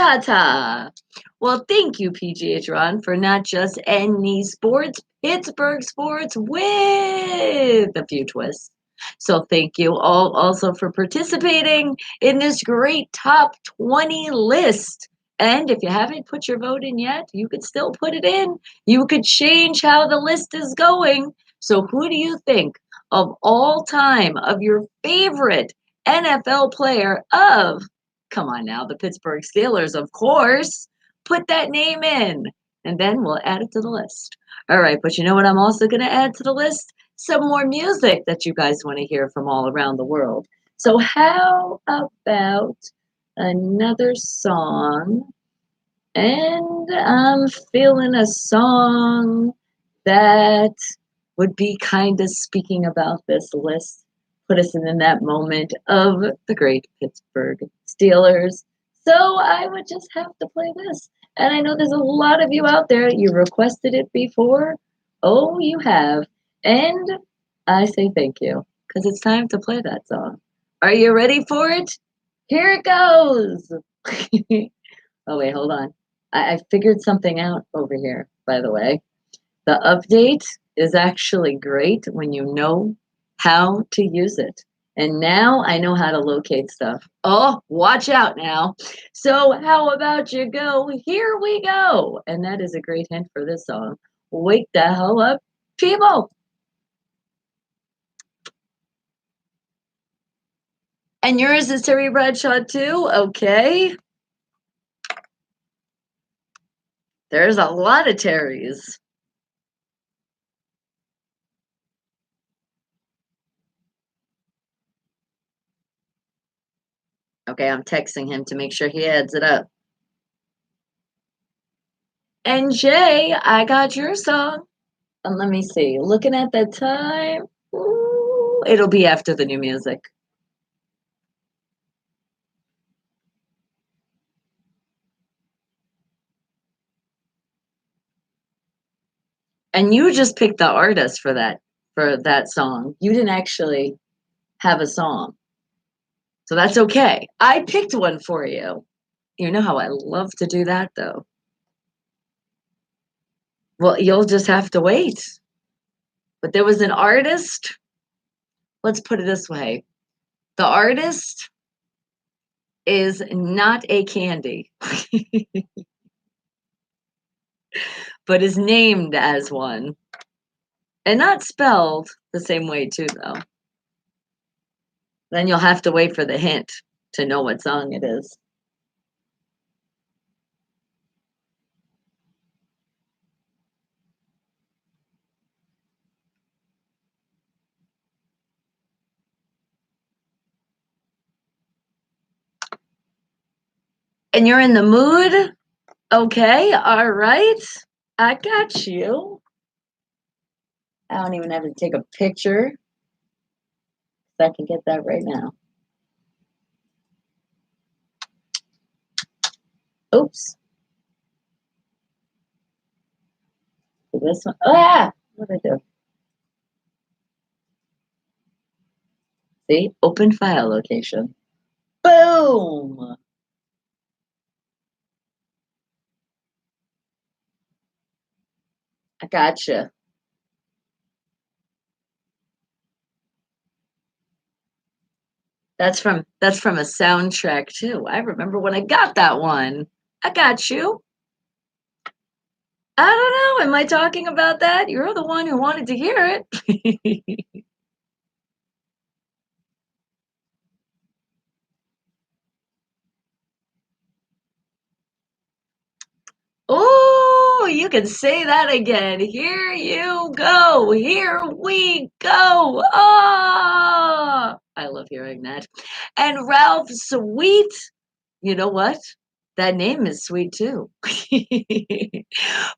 Ta-ta. Well, thank you, PGH Ron, for not just any sports, Pittsburgh sports with a few twists. So thank you all also for participating in this great top 20 list. And if you haven't put your vote in yet, you could still put it in. You could change how the list is going. So who do you think of all time of your favorite NFL player of, come on now, the Pittsburgh Steelers, of course. Put that name in, and then we'll add it to the list. All right, but you know what I'm also going to add to the list? Some more music that you guys want to hear from all around the world. So how about another song? And I'm feeling a song that would be kind of speaking about this list, put us in that moment of the great Pittsburgh Steelers. So I would just have to play this. And I know there's a lot of you out there, you requested it before. Oh, you have. And I say thank you because it's time to play that song. Are you ready for it? Here it goes. Oh, wait, hold on. I figured something out over here, by the way. The update is actually great when you know how to use it. And now I know how to locate stuff. Oh, watch out now. So how about you go, here we go. And that is a great hint for this song. Wake the hell up, people. And yours is Terry Bradshaw too? Okay. There's a lot of Terrys. Okay, I'm texting him to make sure he adds it up. And Jay, I got your song. And let me see. Looking at the time, ooh, it'll be after the new music. And you just picked the artist for that song. You didn't actually have a song. So that's okay. I picked one for you. You know how I love to do that though. Well, you'll just have to wait. But there was an artist. Let's put it this way. The artist is not a candy, but is named as one. And not spelled the same way too, though. Then you'll have to wait for the hint to know what song it is. And you're in the mood? Okay, all right. I got you. I don't even have to take a picture. I can get that right now. Oops. This one. Ah! What did I do? See? Open file location. Boom! I gotcha. That's from a soundtrack too. I remember when I got that one. I got you. I don't know. Am I talking about that? You're the one who wanted to hear it. Oh, you can say that again. Here you go. Here we go. Ah, I love hearing that. And Ralph Sweet, you know what? That name is sweet too.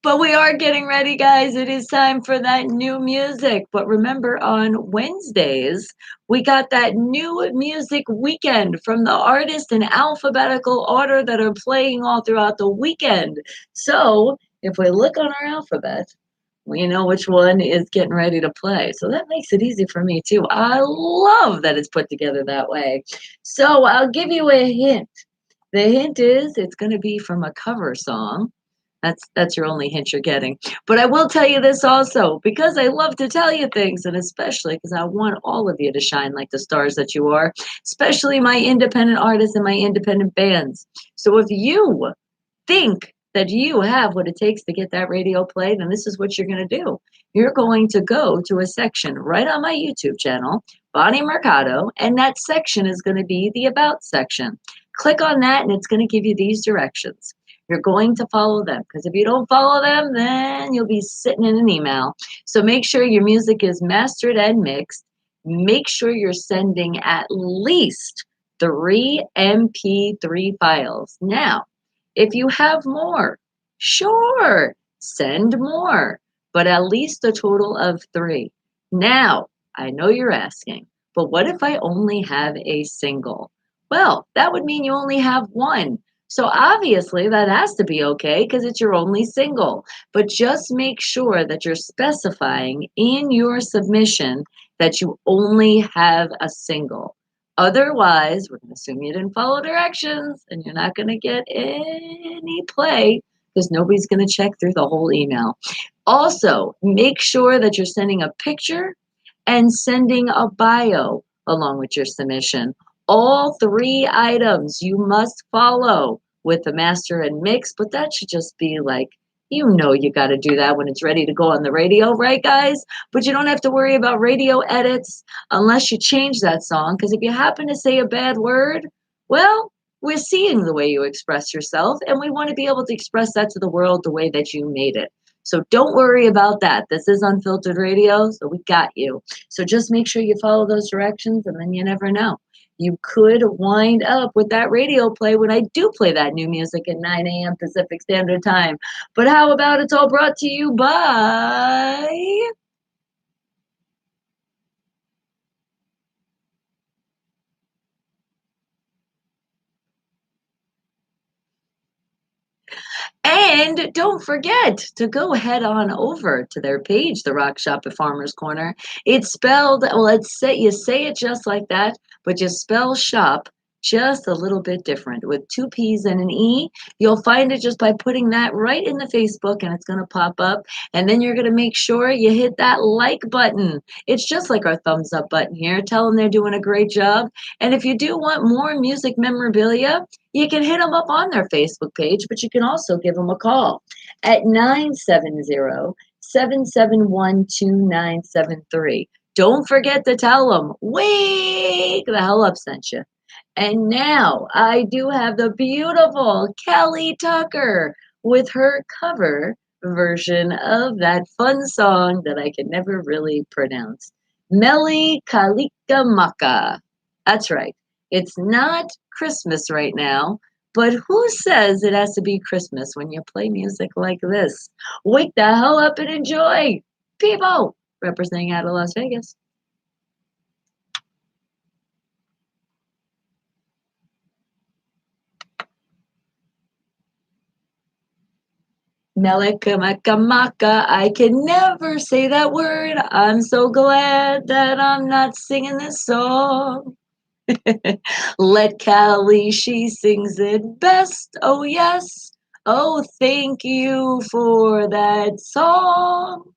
But we are getting ready, guys. It is time for that new music. But remember, on Wednesdays, we got that new music weekend from the artists in alphabetical order that are playing all throughout the weekend. So if we look on our alphabet, we know which one is getting ready to play. So that makes it easy for me too. I love that it's put together that way. So I'll give you a hint. The hint is it's gonna be from a cover song. That's your only hint you're getting. But I will tell you this also, because I love to tell you things, and especially because I want all of you to shine like the stars that you are, especially my independent artists and my independent bands. So if you think that you have what it takes to get that radio played, and this is what you're going to do. You're going to go to a section right on my YouTube channel, Bonnie Mercado, and that section is going to be the About section. Click on that, and it's going to give you these directions. You're going to follow them because if you don't follow them, then you'll be sitting in an email. So make sure your music is mastered and mixed. Make sure you're sending at least 3 MP3 files. Now, if you have more, sure, send more, but at least a total of 3. Now, I know you're asking, but what if I only have a single? Well, that would mean you only have one. So obviously that has to be okay because it's your only single. But just make sure that you're specifying in your submission that you only have a single. Otherwise, we're going to assume you didn't follow directions and you're not going to get any play because nobody's going to check through the whole email. Also, make sure that you're sending a picture and sending a bio along with your submission. All 3 items you must follow with the master and mix, but that should just be like, you got to do that when it's ready to go on the radio, right, guys? But you don't have to worry about radio edits unless you change that song, because if you happen to say a bad word, well, we're seeing the way you express yourself, and we want to be able to express that to the world the way that you made it. So don't worry about that. This is Unfiltered Radio, so we got you. So just make sure you follow those directions, and then you never know. You could wind up with that radio play when I do play that new music at 9 a.m. Pacific Standard Time. But how about it's all brought to you by And don't forget to go head on over to their page, the Rock Shop at Farmer's Corner. It's spelled, well, you say it just like that, but you spell shop just a little bit different with 2 P's and an E. You'll find it just by putting that right in the Facebook and it's going to pop up. And then you're going to make sure you hit that like button. It's just like our thumbs up button here. Tell them they're doing a great job. And if you do want more music memorabilia, you can hit them up on their Facebook page, but you can also give them a call at 970-771-2973. Don't forget to tell them, wake the hell up sent you. And now I do have the beautiful Kelly Tucker with her cover version of that fun song that I can never really pronounce. Meli Kalikimaka. That's right. It's not Christmas right now, but who says it has to be Christmas when you play music like this? Wake the hell up and enjoy. People representing out of Las Vegas. Melikamaka, I can never say that word. I'm so glad that I'm not singing this song. Let Callie, she sings it best. Oh, yes. Oh, thank you for that song.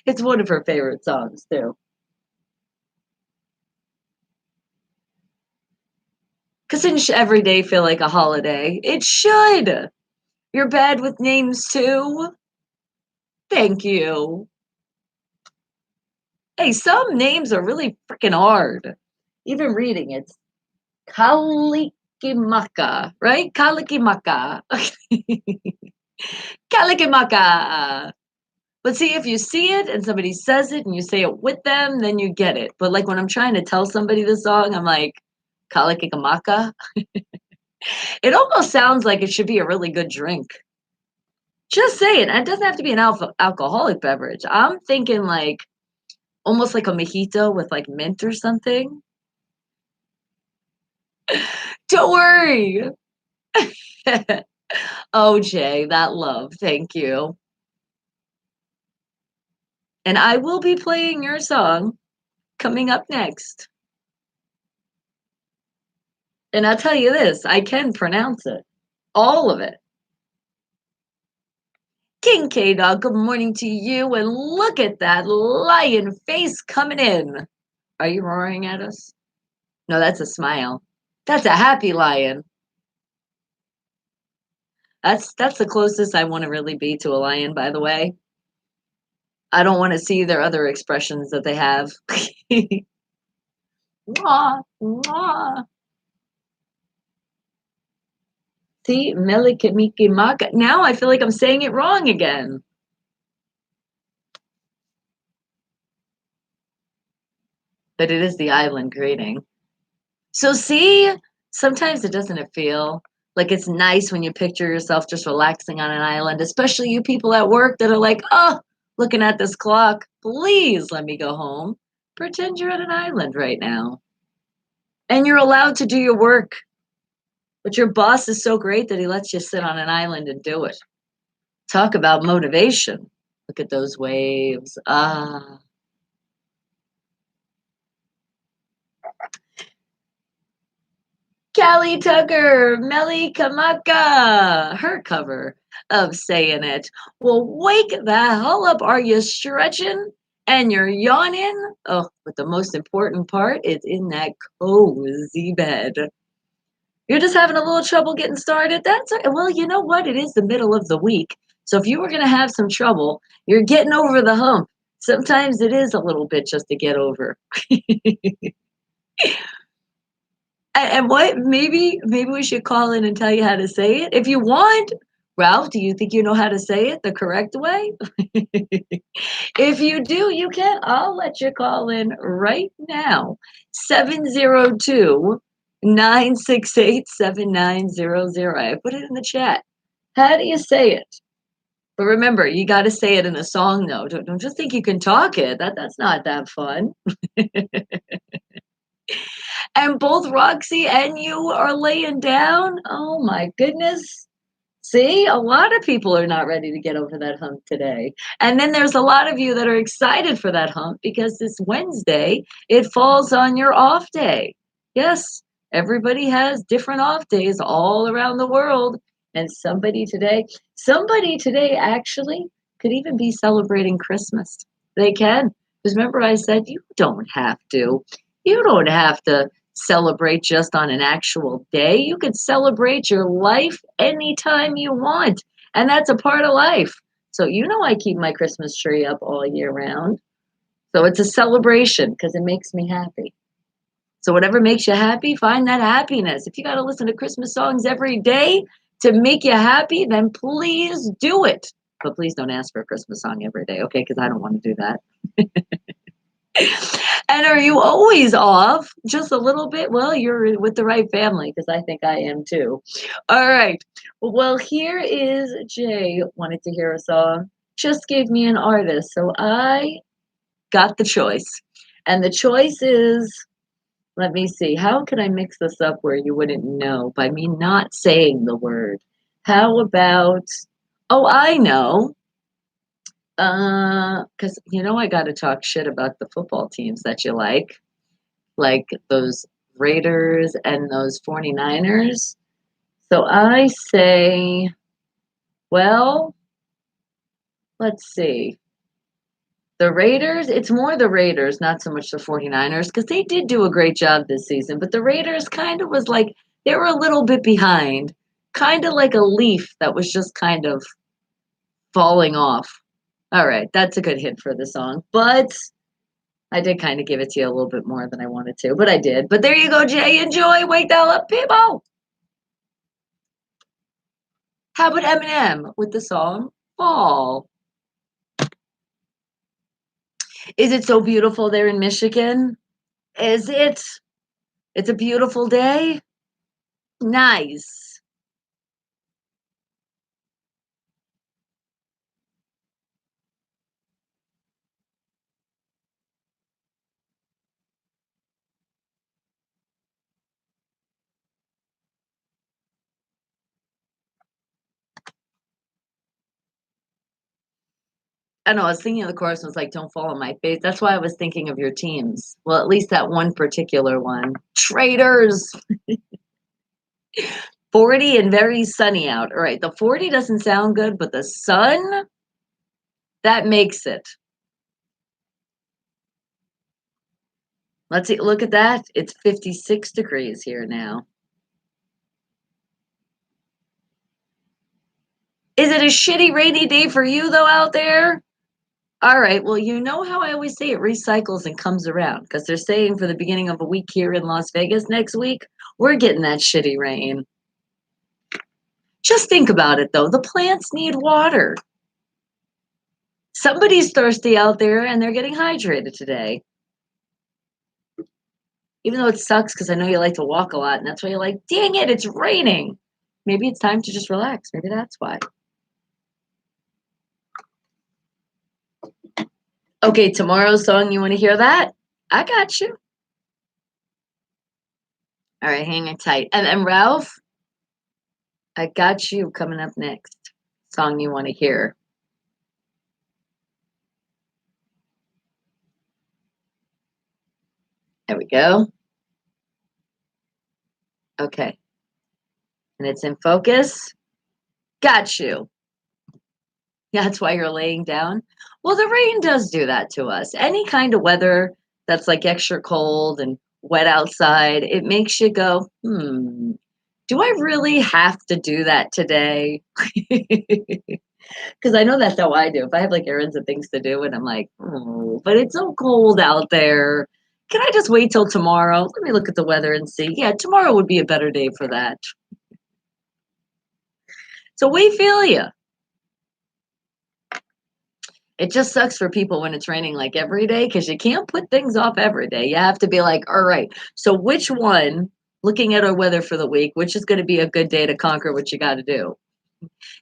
It's one of her favorite songs, too. Because shouldn't every day feel like a holiday? It should. You're bad with names, too. Thank you. Hey, some names are really freaking hard. Even reading it's Kalikimaka, right? Kalikimaka. Kalikimaka. But see, if you see it and somebody says it and you say it with them, then you get it. But like when I'm trying to tell somebody the song, I'm like, Kalikimaka. It almost sounds like it should be a really good drink. Just saying. It doesn't have to be an alcoholic beverage. I'm thinking like almost like a mojito with like mint or something. Don't worry. Oh, Jay, that love. Thank you. And I will be playing your song coming up next. And I'll tell you this, I can pronounce it. All of it. King K Dog, good morning to you. And look at that lion face coming in. Are you roaring at us? No, that's a smile. That's a happy lion. That's the closest I want to really be to a lion, by the way. I don't want to see their other expressions that they have. Mwah, mwah. See, Melikimiki Maka. Now I feel like I'm saying it wrong again. But it is the island greeting. So see, sometimes it doesn't it feel like it's nice when you picture yourself just relaxing on an island, especially you people at work that are like, oh, looking at this clock, please let me go home. Pretend you're at an island right now. And you're allowed to do your work. But your boss is so great that he lets you sit on an island and do it. Talk about motivation. Look at those waves. Ah. Callie Tucker, Melly Kamaka, her cover of Saying It. Well, wake the hell up. Are you stretching and you're yawning? Oh, but the most important part is in that cozy bed. You're just having a little trouble getting started. That's well, you know what? It is the middle of the week. So if you were going to have some trouble, you're getting over the hump. Sometimes it is a little bit just to get over. And what maybe we should call in and tell you how to say it if you want. Ralph, do you think you know how to say it the correct way? If you do, you can. I'll let you call in right now. 702-968-7900. I put it in the chat. How do you say it? But remember, you got to say it in a song, though. Don't just think you can talk it. That's not that fun. And both Roxy and you are laying down. Oh my goodness. See, a lot of people are not ready to get over that hump today. And then there's a lot of you that are excited for that hump because this Wednesday, it falls on your off day. Yes, everybody has different off days all around the world. And somebody today actually could even be celebrating Christmas. They can. Because remember, I said you don't have to. You don't have to celebrate just on an actual day. You could celebrate your life anytime you want. And that's a part of life. So, you know, I keep my Christmas tree up all year round. So it's a celebration because it makes me happy. So, whatever makes you happy, find that happiness. If you got to listen to Christmas songs every day to make you happy, then please do it. But please don't ask for a Christmas song every day, okay? Because I don't want to do that. And are you always off just a little bit? Well, you're with the right family because I think I am too. All right. Well, here is Jay wanted to hear a song. Just gave me an artist. So I got the choice. And the choice is, let me see, how can I mix this up where you wouldn't know by me not saying the word? How about, oh, I know. Because you know I got to talk shit about the football teams that you like those Raiders and those 49ers. So I say, well, let's see. The Raiders, it's more the Raiders, not so much the 49ers, because they did do a great job this season. But the Raiders kind of was like, they were a little bit behind, kind of like a leaf that was just kind of falling off. All right, that's a good hint for the song. But I did kind of give it to you a little bit more than I wanted to, but I did. But there you go, Jay. Enjoy. Wake the hell up, people. How about Eminem with the song Fall? Is it so beautiful there in Michigan? Is it? It's a beautiful day? Nice. I know, I was thinking of the chorus and was like, don't fall on my face. That's why I was thinking of your teams. Well, at least that one particular one. Traitors. 40 and very sunny out. All right, the 40 doesn't sound good, but the sun, that makes it. Let's see, look at that. It's 56 degrees here now. Is it a shitty rainy day for you though out there? All right, well, you know how I always say it recycles and comes around because they're saying for the beginning of a week here in Las Vegas next week, we're getting that shitty rain. Just think about it though. The plants need water. Somebody's thirsty out there and they're getting hydrated today. Even though it sucks because I know you like to walk a lot and that's why you're like, dang it, it's raining. Maybe it's time to just relax. Maybe that's why. Okay, tomorrow's song, you want to hear that? I got you. All right, hang it tight. And then Ralph, I got you coming up next. Song you want to hear. There we go. Okay. And it's in focus. Got you. That's why you're laying down. Well, the rain does do that to us. Any kind of weather that's like extra cold and wet outside, it makes you go, do I really have to do that today? Because I know that's how I do. If I have like errands and things to do, and I'm like, oh, but it's so cold out there. Can I just wait till tomorrow? Let me look at the weather and see. Yeah, tomorrow would be a better day for that. So we feel you. It just sucks for people when it's raining like every day because you can't put things off every day. You have to be like, all right, so which one, looking at our weather for the week, which is going to be a good day to conquer what you got to do?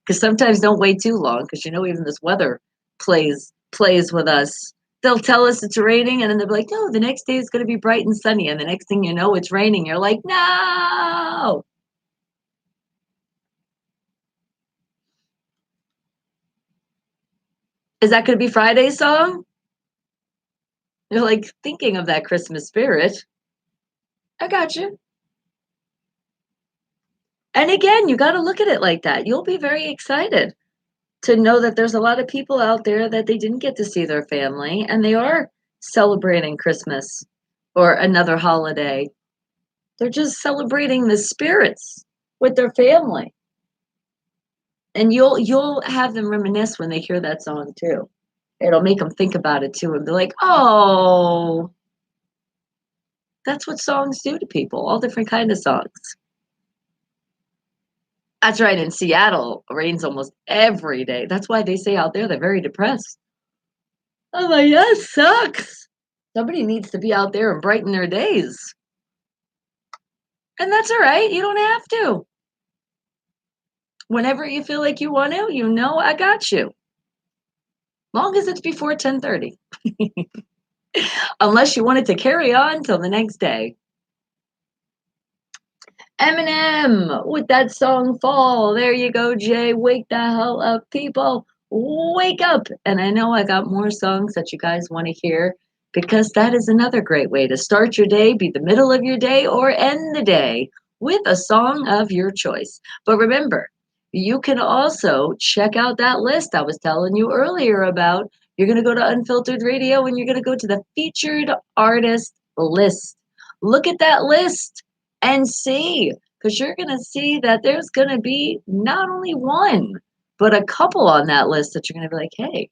Because sometimes don't wait too long because you know even this weather plays with us. They'll tell us it's raining and then they'll be like, no, the next day is going to be bright and sunny. And the next thing you know, it's raining. You're like, no. Is that going to be Friday's song? You're like thinking of that Christmas spirit. I got you. And again, you got to look at it like that. You'll be very excited to know that there's a lot of people out there that they didn't get to see their family and they are celebrating Christmas or another holiday. They're just celebrating the spirits with their family. And you'll have them reminisce when they hear that song too. It'll make them think about it too and be like, "Oh, that's what songs do to people, all different kind of songs." That's right. In Seattle, it rains almost every day. That's why they say out there they're very depressed. I'm like, that sucks. Somebody needs to be out there and brighten their days. And that's all right. You don't have to. Whenever you feel like you want to, you know I got you. Long as it's before 10:30. Unless you want it to carry on till the next day. Eminem with that song Fall. There you go, Jay. Wake the hell up, people. Wake up. And I know I got more songs that you guys want to hear because that is another great way to start your day, be the middle of your day, or end the day with a song of your choice. But remember, you can also check out that list I was telling you earlier about. You're going to go to Unfiltered Radio and you're going to go to the featured artist list. Look at that list and see, because you're going to see that there's going to be not only one, but a couple on that list that you're going to be like, hey,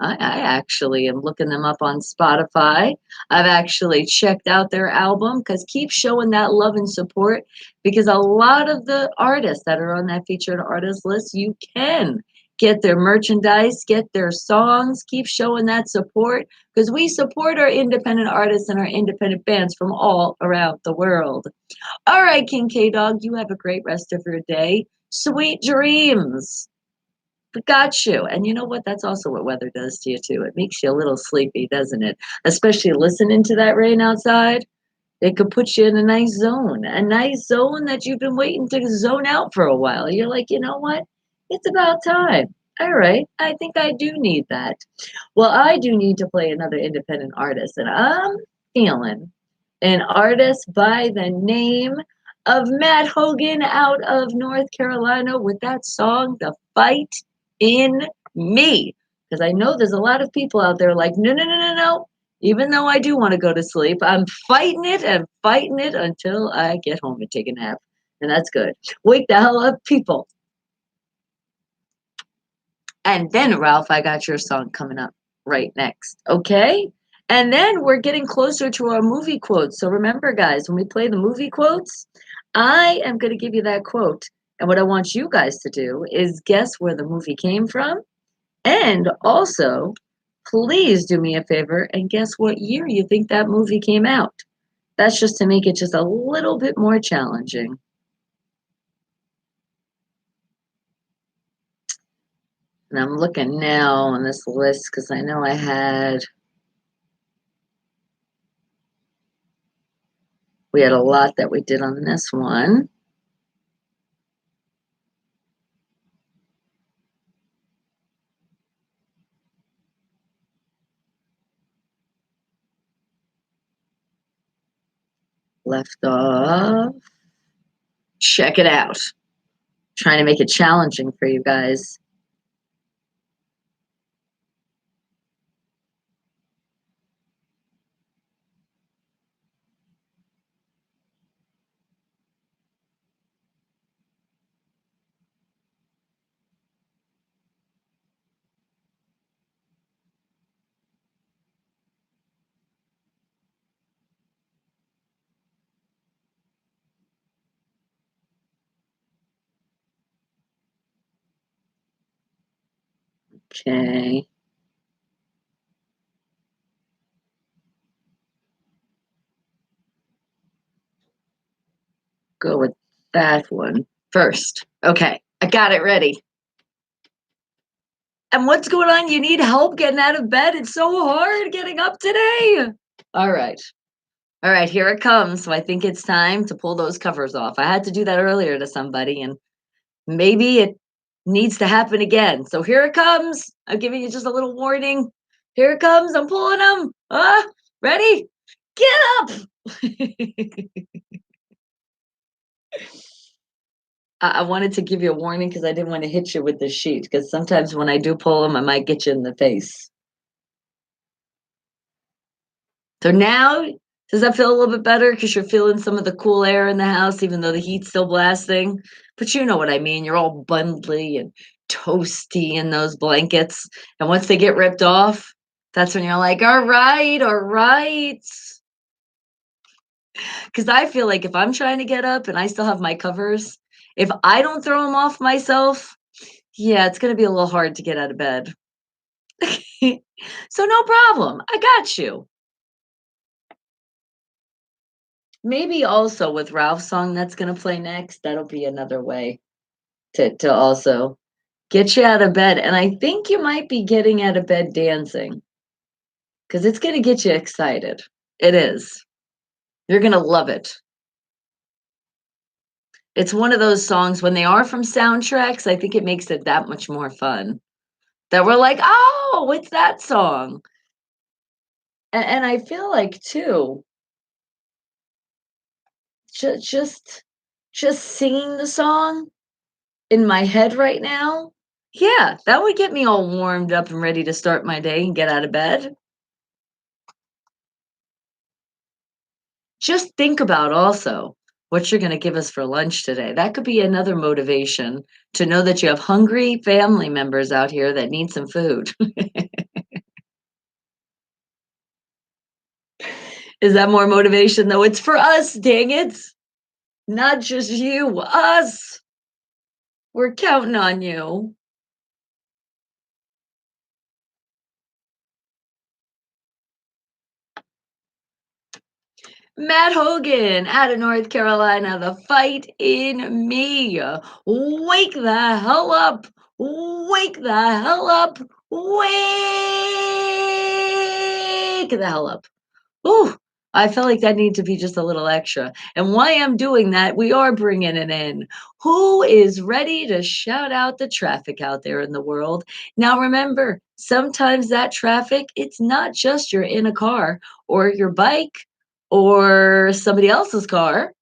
I actually am looking them up on Spotify. I've actually checked out their album because keep showing that love and support because a lot of the artists that are on that featured artist list, you can get their merchandise, get their songs, keep showing that support because we support our independent artists and our independent bands from all around the world. All right, King K Dog, you have a great rest of your day. Sweet dreams. Got you. And you know what? That's also what weather does to you, too. It makes you a little sleepy, doesn't it? Especially listening to that rain outside. It could put you in a nice zone that you've been waiting to zone out for a while. You're like, you know what? It's about time. All right. I think I do need that. Well, I do need to play another independent artist, and I'm feeling an artist by the name of Matt Hogan out of North Carolina with that song, The Fight in Me. Because I know there's a lot of people out there like, no, no, no, no, no. Even though I do want to go to sleep, I'm fighting it and fighting it until I get home and take a nap. And that's good. Wake the hell up, people. And then, Ralph, I got your song coming up right next. Okay? And then we're getting closer to our movie quotes. So remember, guys, when we play the movie quotes, I am going to give you that quote. And what I want you guys to do is guess where the movie came from. And also, please do me a favor and guess what year you think that movie came out. That's just to make it just a little bit more challenging. And I'm looking now on this list because I know we had a lot that we did on this one. Left off. Check it out. Trying to make it challenging for you guys. Okay. Go with that one first. Okay. I got it ready. And what's going on? You need help getting out of bed? It's so hard getting up today. All right. All right, here it comes. So I think it's time to pull those covers off. I had to do that earlier to somebody, and maybe it needs to happen again. So here it comes. I'm giving you just a little warning. Here it comes. I'm pulling them. Ready? Get up. I wanted to give you a warning because I didn't want to hit you with the sheet. Because sometimes when I do pull them, I might get you in the face. So now, does that feel a little bit better? Because you're feeling some of the cool air in the house, even though the heat's still blasting. But you know what I mean. You're all bundly and toasty in those blankets. And once they get ripped off, that's when you're like, all right, all right. Because I feel like if I'm trying to get up and I still have my covers, if I don't throw them off myself, yeah, it's going to be a little hard to get out of bed. So no problem. I got you. Maybe also with Ralph's song that's gonna play next, that'll be another way to also get you out of bed, and I think you might be getting out of bed dancing, because it's gonna get you excited. It is. You're gonna love it. It's one of those songs when they are from soundtracks, I think it makes it that much more fun. That we're like, "Oh, it's that song." And I feel like too, ju just singing the song in my head right now, yeah, that would get me all warmed up and ready to start my day and get out of bed. Just think about also what you're gonna give us for lunch today. That could be another motivation to know that you have hungry family members out here that need some food. Is that more motivation, though? It's for us, dang it. Not just you, us. We're counting on you. Matt Hogan out of North Carolina, The Fight in Me. Wake the hell up. Wake the hell up. Wake the hell up. Ooh, I felt like that needed to be just a little extra. And while I'm doing that, we are bringing it in. Who is ready to shout out the traffic out there in the world? Now, remember, sometimes that traffic, it's not just you're in a car or your bike or somebody else's car.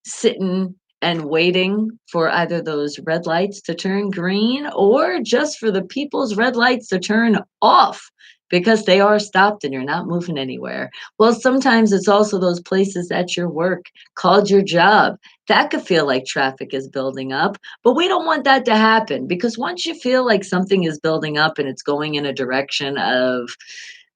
sitting and waiting for either those red lights to turn green or just for the people's red lights to turn off because they are stopped and you're not moving anywhere. Well, sometimes it's also those places at your work called your job. That could feel like traffic is building up, but we don't want that to happen because once you feel like something is building up and it's going in a direction of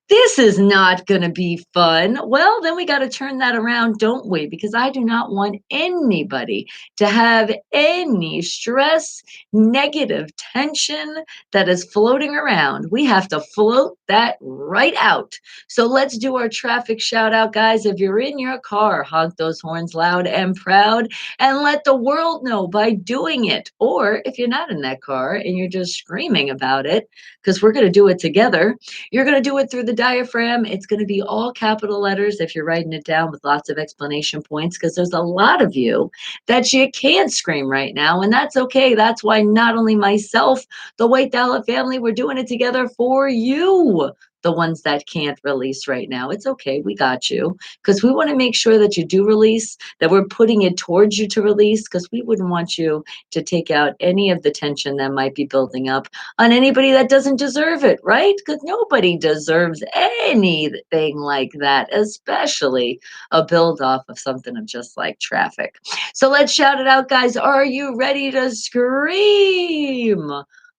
this is not going to be fun. Well, then we got to turn that around, don't we? Because I do not want anybody to have any stress, negative tension that is floating around. We have to float that right out. So let's do our traffic shout out, guys. If you're in your car, honk those horns loud and proud and let the world know by doing it. Or if you're not in that car and you're just screaming about it, because we're going to do it together, you're going to do it through the diaphragm. It's going to be all capital letters if you're writing it down with lots of explanation points, because there's a lot of you that you can't scream right now. And that's okay. That's why not only myself, the White Dalla family, we're doing it together for you. The ones that can't release right now. It's okay. We got you. Because we want to make sure that you do release, that we're putting it towards you to release, because we wouldn't want you to take out any of the tension that might be building up on anybody that doesn't deserve it, right? Because nobody deserves anything like that, especially a build off of something of just like traffic. So let's shout it out, guys. Are you ready to scream?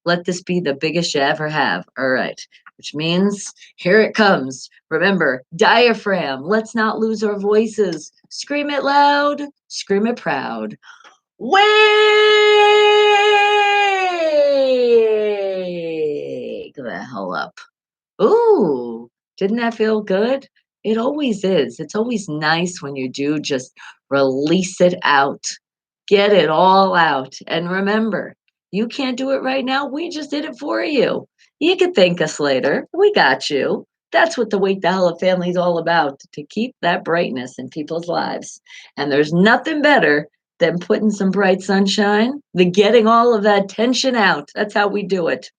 Let this be the biggest you ever have. All right. Which means here it comes. Remember, diaphragm. Let's not lose our voices. Scream it loud, scream it proud. Wake the hell up. Ooh, didn't that feel good? It always is. It's always nice when you do just release it out. Get it all out. And remember, you can't do it right now. We just did it for you. You can thank us later. We got you. That's what the Wake the Hell Up family is all about, to keep that brightness in people's lives. And there's nothing better than putting some bright sunshine, the getting all of that tension out. That's how we do it.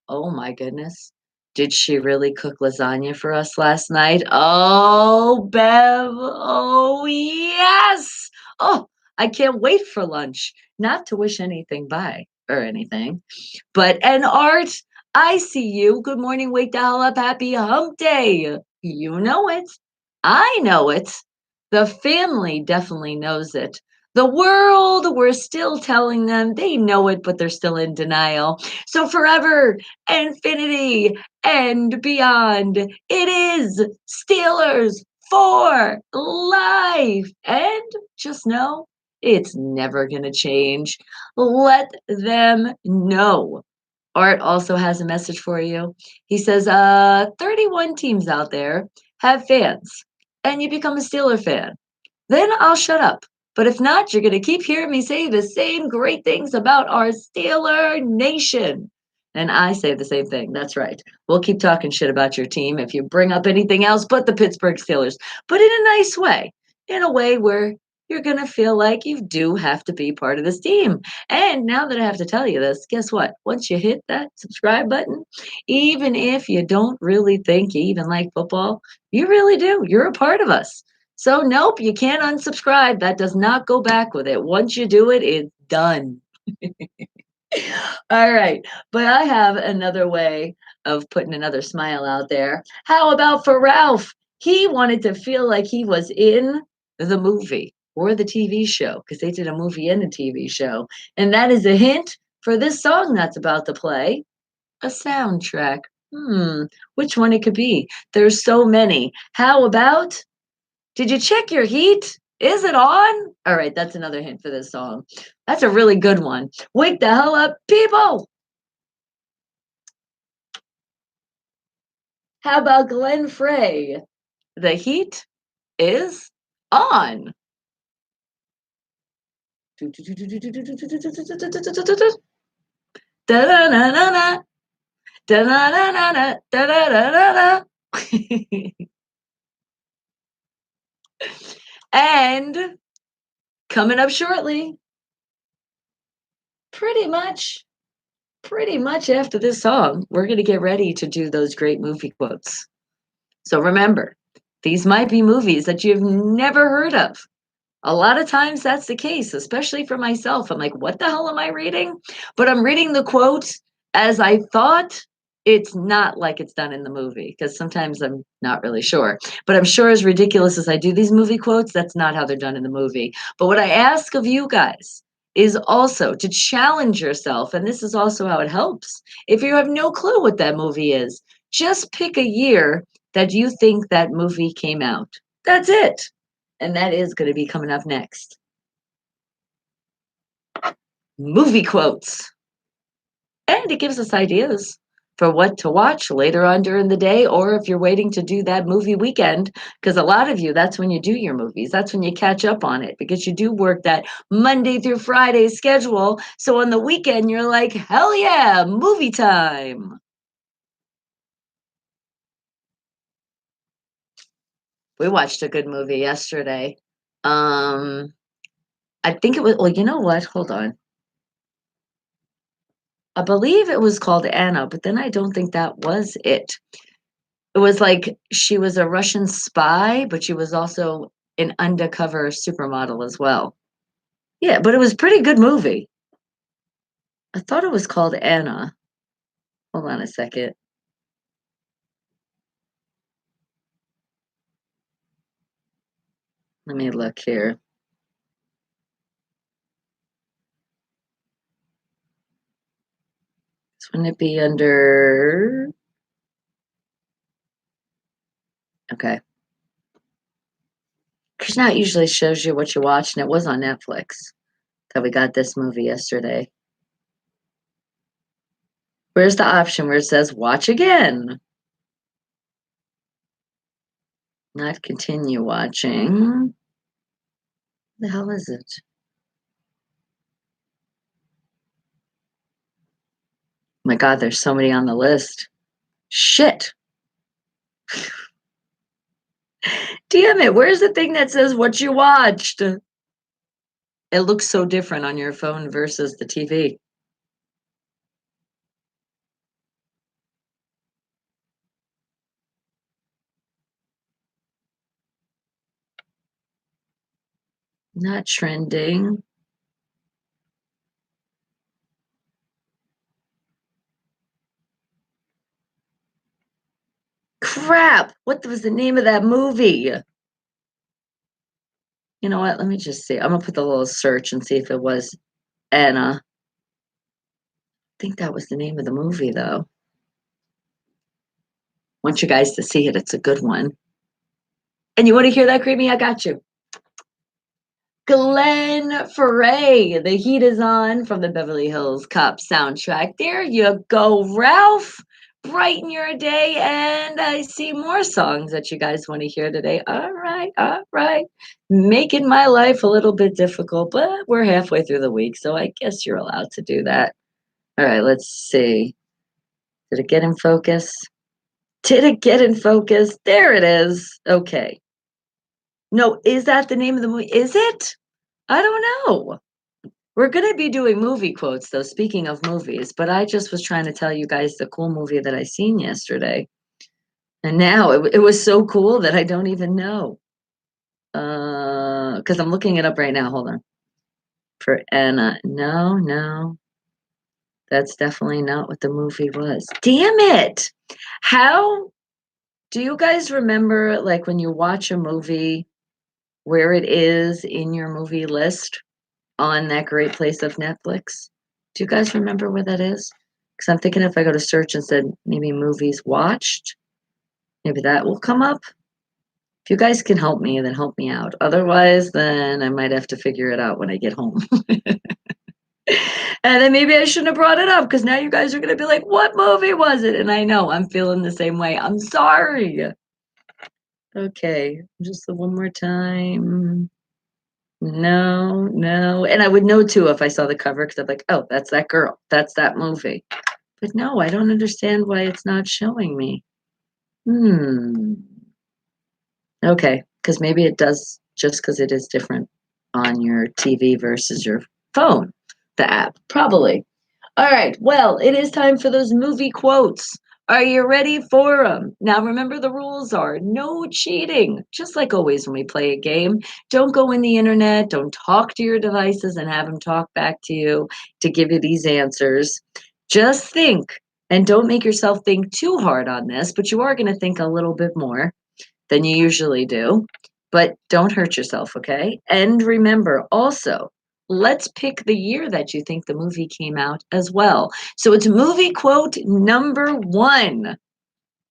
Oh my goodness. Did she really cook lasagna for us last night? Oh, Bev. Oh, yes. Oh, I can't wait for lunch. Not to wish anything by or anything, but and Art, I see you. Good morning. Wake the hell up. Happy hump day. You know it. I know it. The family definitely knows it. The world, we're still telling them they know it, but they're still in denial. So forever, infinity, and beyond, it is Steelers for life. And just know it's never going to change. Let them know. Art also has a message for you. He says, 31 teams out there have fans, and you become a Steeler fan. Then I'll shut up. But if not, you're going to keep hearing me say the same great things about our Steeler Nation. And I say the same thing. That's right. We'll keep talking shit about your team if you bring up anything else but the Pittsburgh Steelers, but in a nice way, in a way where you're going to feel like you do have to be part of this team. And now that I have to tell you this, guess what? Once you hit that subscribe button, even if you don't really think you even like football, you really do. You're a part of us. So nope, you can't unsubscribe. That does not go back with it. Once you do it, it's done. All right. But I have another way of putting another smile out there. How about for Ralph? He wanted to feel like he was in the movie or the TV show because they did a movie and a TV show. And that is a hint for this song that's about to play, a soundtrack. Which one it could be? There's so many. How about, did you check your heat? Is it on? All right, that's another hint for this song. That's a really good one. Wake the hell up, people! How about Glenn Frey? The heat is on. Da-da-na-na-na, da-na-na-na-na, da-da-da-da-da. And coming up shortly, pretty much after this song, we're going to get ready to do those great movie quotes. So remember, these might be movies that you've never heard of. A lot of times that's the case, especially for myself. I'm like, "What the hell am I reading?" But I'm reading the quote as I thought. It's not like it's done in the movie because sometimes I'm not really sure. But I'm sure as ridiculous as I do these movie quotes, that's not how they're done in the movie. But what I ask of you guys is also to challenge yourself, and this is also how it helps. If you have no clue what that movie is, just pick a year that you think that movie came out. That's it. And that is going to be coming up next. Movie quotes. And it gives us ideas for what to watch later on during the day, or if you're waiting to do that movie weekend, because a lot of you, that's when you do your movies. That's when you catch up on it because you do work that Monday through Friday schedule. So on the weekend, you're like, hell yeah, movie time. We watched a good movie yesterday. Um, I think it was, well, you know what? Hold on. I believe it was called Anna, but then I don't think that was it. It was like she was a Russian spy, but she was also an undercover supermodel as well. Yeah, but it was a pretty good movie. I thought it was called Anna. Hold on a second. Let me look here. Wouldn't it be under? Okay. Because now it usually shows you what you watched, and it was on Netflix that we got this movie yesterday. Where's the option where it says watch again? Not continue watching. The hell is it? Oh my God, there's so many on the list. Shit. Damn it. Where's the thing that says what you watched? It looks so different on your phone versus the TV. Not trending. Crap. What was the name of that movie? You know what? Let me just see. I'm going to put the little search and see if it was Anna. I think that was the name of the movie, though. Want you guys to see it. It's a good one. And you want to hear that, Creamy? I got you. Glenn Foray, The Heat Is On from the Beverly Hills Cop soundtrack. There you go, Ralph. Brighten your day, and I see more songs that you guys want to hear today. All right, all right. Making my life a little bit difficult, but we're halfway through the week, so I guess you're allowed to do that. All right, let's see. Did it get in focus? Did it get in focus? There it is. Okay. No, is that the name of the movie? Is it? I don't know. We're going to be doing movie quotes, though, speaking of movies, but I just was trying to tell you guys the cool movie that I seen yesterday. And now it was so cool that I don't even know. Because I'm looking it up right now. Hold on. For Anna. No, no. That's definitely not what the movie was. Damn it. How do you guys remember, like, when you watch a movie, where it is in your movie list on that great place of Netflix? Do you guys remember where that is? Because I'm thinking if I go to search and said maybe movies watched, maybe that will come up. If you guys can help me, then help me out. Otherwise, then I might have to figure it out when I get home. And then maybe I shouldn't have brought it up because now you guys are going to be like, what movie was it? And I know I'm feeling the same way. I'm sorry. Okay, just one more time. No, no. And I would know too if I saw the cover because I'm like, oh, that's that girl. That's that movie. But no, I don't understand why it's not showing me. Hmm. Okay, because maybe it does just because it is different on your TV versus your phone, the app. Probably. All right. Well, it is time for those movie quotes Are you ready for them? Now, remember the rules are no cheating. Just like always when we play a game, don't go in the internet, don't talk to your devices and have them talk back to you to give you these answers. Just think and don't make yourself think too hard on this, but you are going to think a little bit more than you usually do. But don't hurt yourself, okay? And remember also, let's pick the year that you think the movie came out as well. So it's movie quote number one.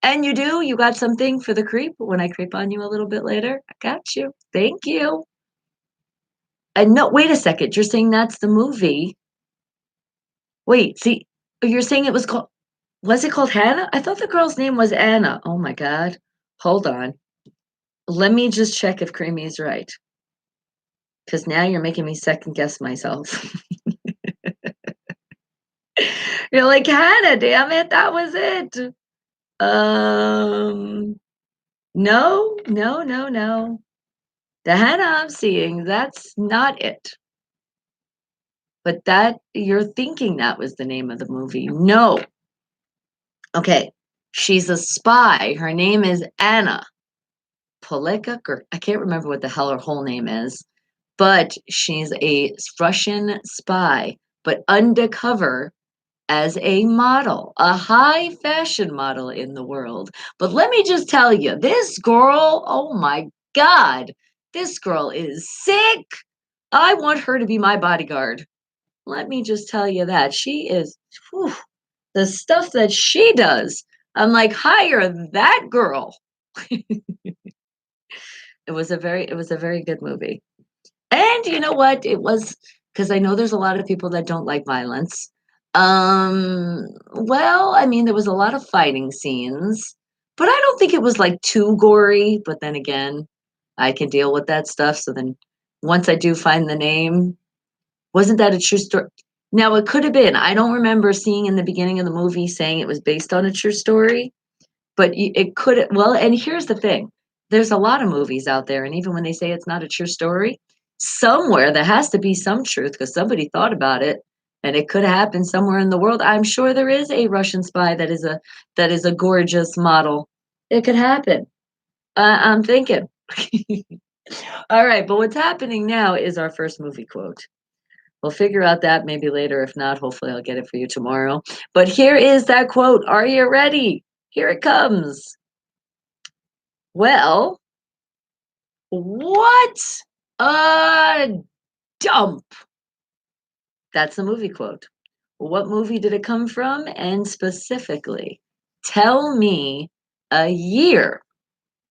And you do? You got something for the creep when I creep on you a little bit later? I got you. Thank you. And no, wait a second. You're saying that's the movie. Wait, see, you're saying it was it called Hannah? I thought the girl's name was Anna. Oh my God. Hold on. Let me just check if Creamy's right. Because now you're making me second guess myself. You're like, Hannah, damn it, that was it. No, no, no, no. The Hannah I'm seeing, that's not it. But that you're thinking that was the name of the movie. No. Okay. She's a spy. Her name is Anna Poleka, or I can't remember what the hell her whole name is, but she's a Russian spy, but undercover as a model, a high fashion model in the world. But let me just tell you, this girl, oh my God, this girl is sick. I want her to be my bodyguard. Let me just tell you that. She is, whew, the stuff that she does. I'm like, hire that girl. It was a very good movie. And you know what? It was because I know there's a lot of people that don't like violence. Well, I mean, there was a lot of fighting scenes, but I don't think it was like too gory. But then again, I can deal with that stuff. So then once I do find the name, wasn't that a true story? Now it could have been. I don't remember seeing in the beginning of the movie saying it was based on a true story. But it could well, and here's the thing. There's a lot of movies out there, and even when they say it's not a true story, somewhere there has to be some truth because somebody thought about it, and it could happen somewhere in the world. I'm sure there is a Russian spy that is a gorgeous model. It could happen. I'm thinking. All right, but what's happening now is our first movie quote. We'll figure out that maybe later. If not, hopefully I'll get it for you tomorrow. But here is that quote. Are you ready? Here it comes. Well, what a dump. That's the movie quote. What movie did it come from? And specifically, tell me a year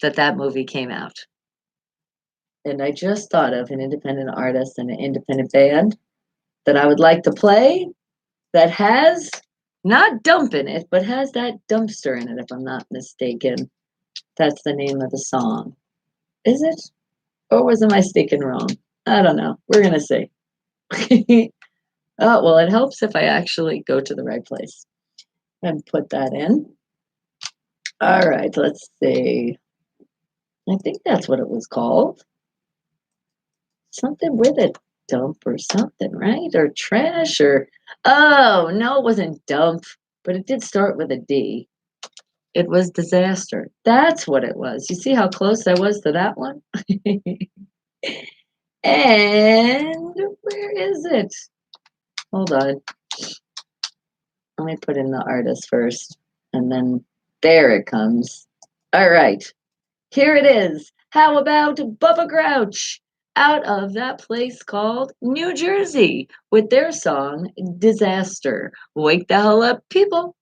that movie came out. And I just thought of an independent artist and an independent band that I would like to play that has not dump in it, but has that dumpster in it, if I'm not mistaken. That's the name of the song. Is it? Or was I mistaken wrong? I don't know. We're going to see. Oh, well, it helps if I actually go to the right place and put that in. All right, let's see. I think that's what it was called. Something with a dump or something, right? Or trash or, oh, no, it wasn't dump, but it did start with a D. It was disaster. That's what it was. You see how close I was to that one? And where is it? Hold on. Let me put in the artist first. And then there it comes. All right. Here it is. How about Bubba Grouch out of that place called New Jersey with their song Disaster? Wake the hell up, people.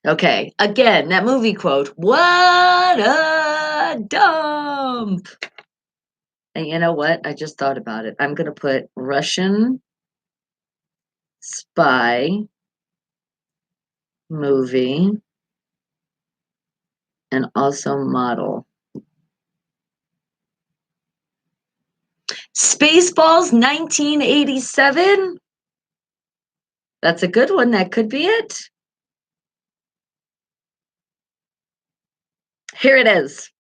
Okay, again, that movie quote, what a dump. And you know what? I just thought about it. I'm going to put Russian spy movie and also model. Spaceballs 1987. That's a good one. That could be it. Here it is.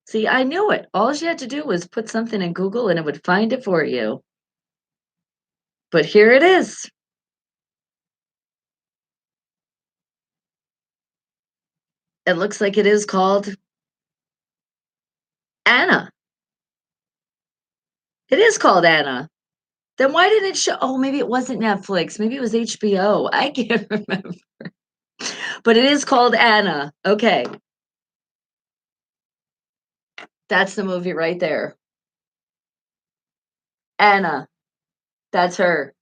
See, I knew it. All she had to do was put something in Google and it would find it for you. But here it is. It looks like it is called Anna. It is called Anna. Then why didn't it show? Oh, maybe it wasn't Netflix. Maybe it was HBO. I can't remember. But it is called Anna. Okay. That's the movie right there. Anna. That's her.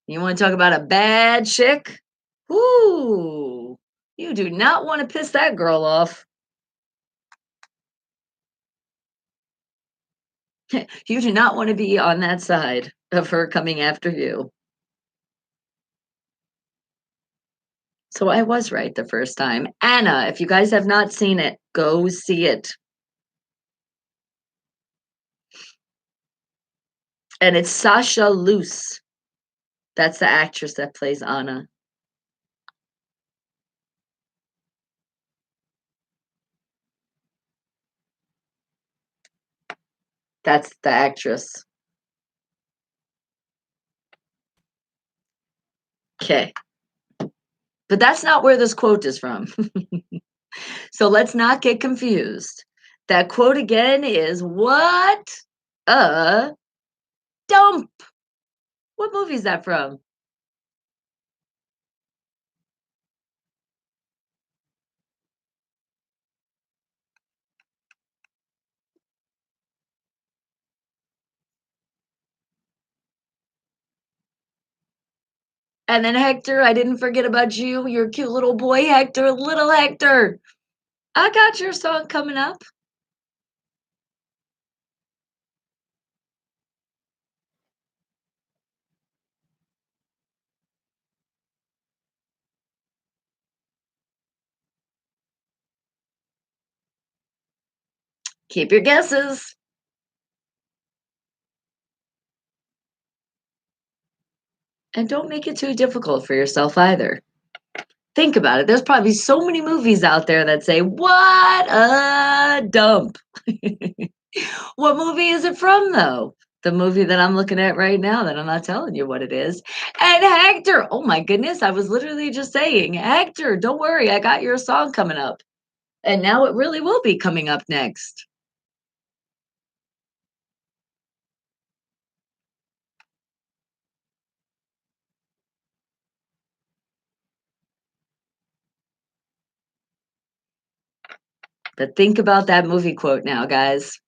You want to talk about a bad chick? Ooh. You do not want to piss that girl off. You do not want to be on that side of her coming after you. So I was right the first time. Anna, if you guys have not seen it, go see it. And it's Sasha Luce. That's the actress that plays Anna. That's the actress. Okay. But that's not where this quote is from. So let's not get confused. That quote again is what a dump. What movie is that from? And then Hector, I didn't forget about you. Your cute little boy, Hector, little Hector. I got your song coming up. Keep your guesses. And don't make it too difficult for yourself either. Think about it. There's probably so many movies out there that say, what a dump. What movie is it from, though? The movie that I'm looking at right now that I'm not telling you what it is. And Hector, oh my goodness, I was literally just saying, Hector, don't worry, I got your song coming up. And now it really will be coming up next. But think about that movie quote now, guys.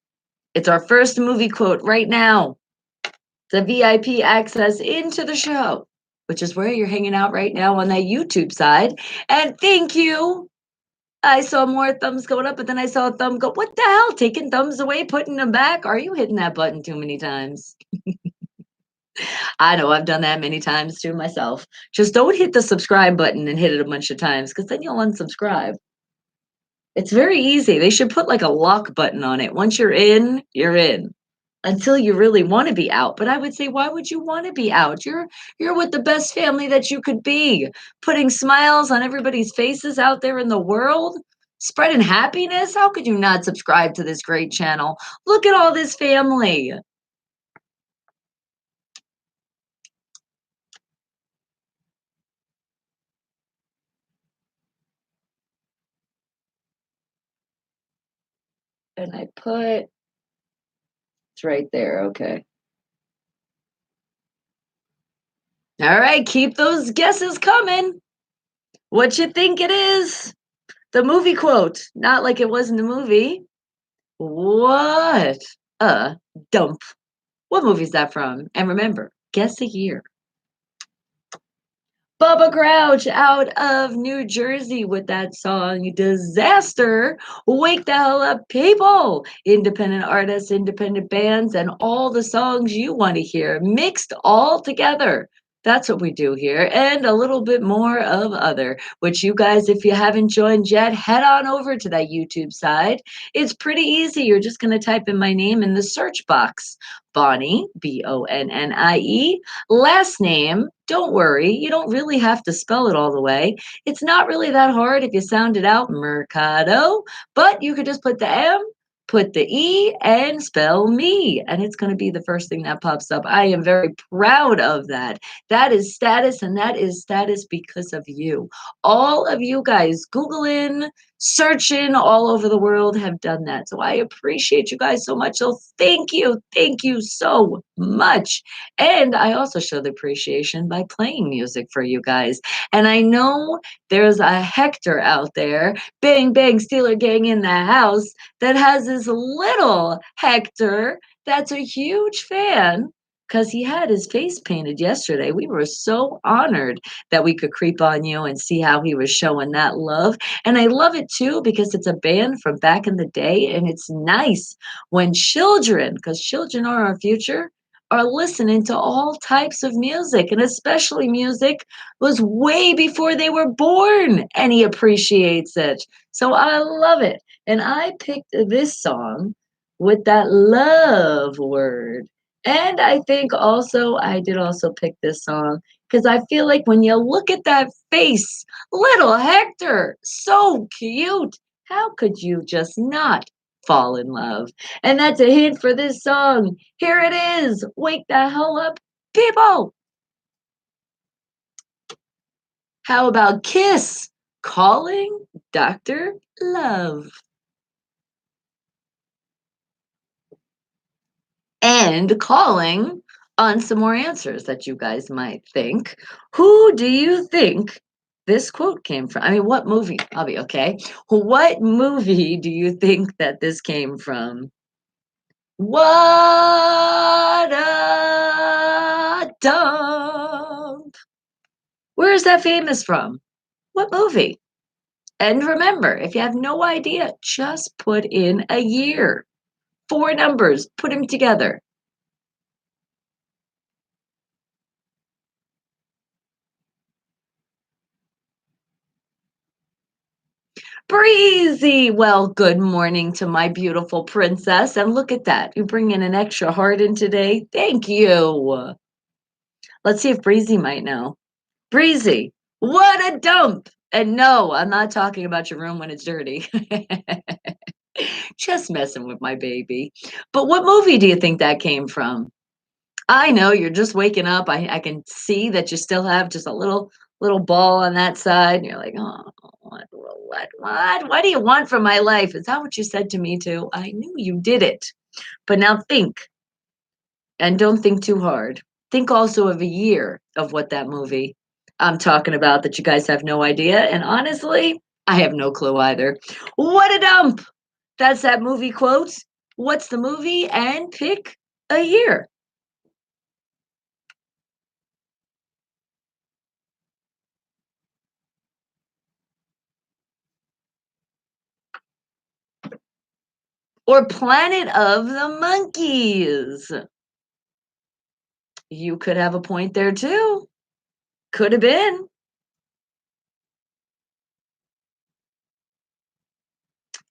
It's our first movie quote right now. The VIP access into the show, which is where you're hanging out right now on that YouTube side. And thank you. I saw more thumbs going up, but then I saw a thumb go, what the hell? Taking thumbs away, putting them back? Are you hitting that button too many times? I know I've done that many times too myself. Just don't hit the subscribe button and hit it a bunch of times because then you'll unsubscribe. It's very easy. They should put like a lock button on it. Once you're in, you're in. Until you really want to be out. But I would say, why would you want to be out? You're with the best family that you could be, putting smiles on everybody's faces out there in the world, spreading happiness. How could you not subscribe to this great channel? Look at all this family. And I put it's right there. Okay. All right, keep those guesses coming. What you think it is? The movie quote, not like it was in the movie. What a dump. What movie is that from? And remember, guess the year. Bubba Crouch out of New Jersey with that song Disaster. Wake the hell up, people! Independent artists, independent bands, and all the songs you want to hear mixed all together. That's what we do here, and a little bit more of other, which you guys, if you haven't joined yet, head on over to that YouTube side. It's pretty easy. You're just going to type in my name in the search box. Bonnie, Bonnie. Last name, don't worry, you don't really have to spell it all the way. It's not really that hard if you sound it out, Mercado, but you could just put the M, put the E and spell me. And it's going to be the first thing that pops up. I am very proud of that. That is status, and that is status because of you. All of you guys, Googling, searching all over the world have done that. So I appreciate you guys so much. So thank you. Thank you so much. And I also show the appreciation by playing music for you guys. And I know there's a Hector out there, bang, bang, Steeler gang in the house, that has this little Hector that's a huge fan because he had his face painted yesterday. We were so honored that we could creep on you and see how he was showing that love. And I love it too because it's a band from back in the day. And it's nice when children, because children are our future, are listening to all types of music, and especially music was way before they were born, and he appreciates it. So I love it. And I picked this song with that love word. And I think also I did also pick this song because I feel like when you look at that face, little Hector, so cute. How could you just not fall in love? And that's a hint for this song. Here it is. Wake the hell up, people. How about Kiss calling Dr. Love? And calling on some more answers that you guys might think. Who do you think this quote came from? I mean, what movie? I'll be okay. What movie do you think that this came from? What a dump. Where is that famous from? What movie? And remember, if you have no idea, just put in a year. Four numbers, put them together. Breezy. Well, good morning to my beautiful princess. And look at that. You bring in an extra heart in today. Thank you. Let's see if Breezy might know. Breezy, what a dump. And no, I'm not talking about your room when it's dirty. Just messing with my baby. But what movie do you think that came from? I know you're just waking up. I can see that you still have just a little ball on that side. And you're like, oh, what do you want from my life? Is that what you said to me too? I knew you did it. But now think, and don't think too hard. Think also of a year of what that movie I'm talking about that you guys have no idea. And honestly, I have no clue either. What a dump! That's that movie quote. What's the movie? And pick a year. Or Planet of the Monkeys. You could have a point there too. Could have been.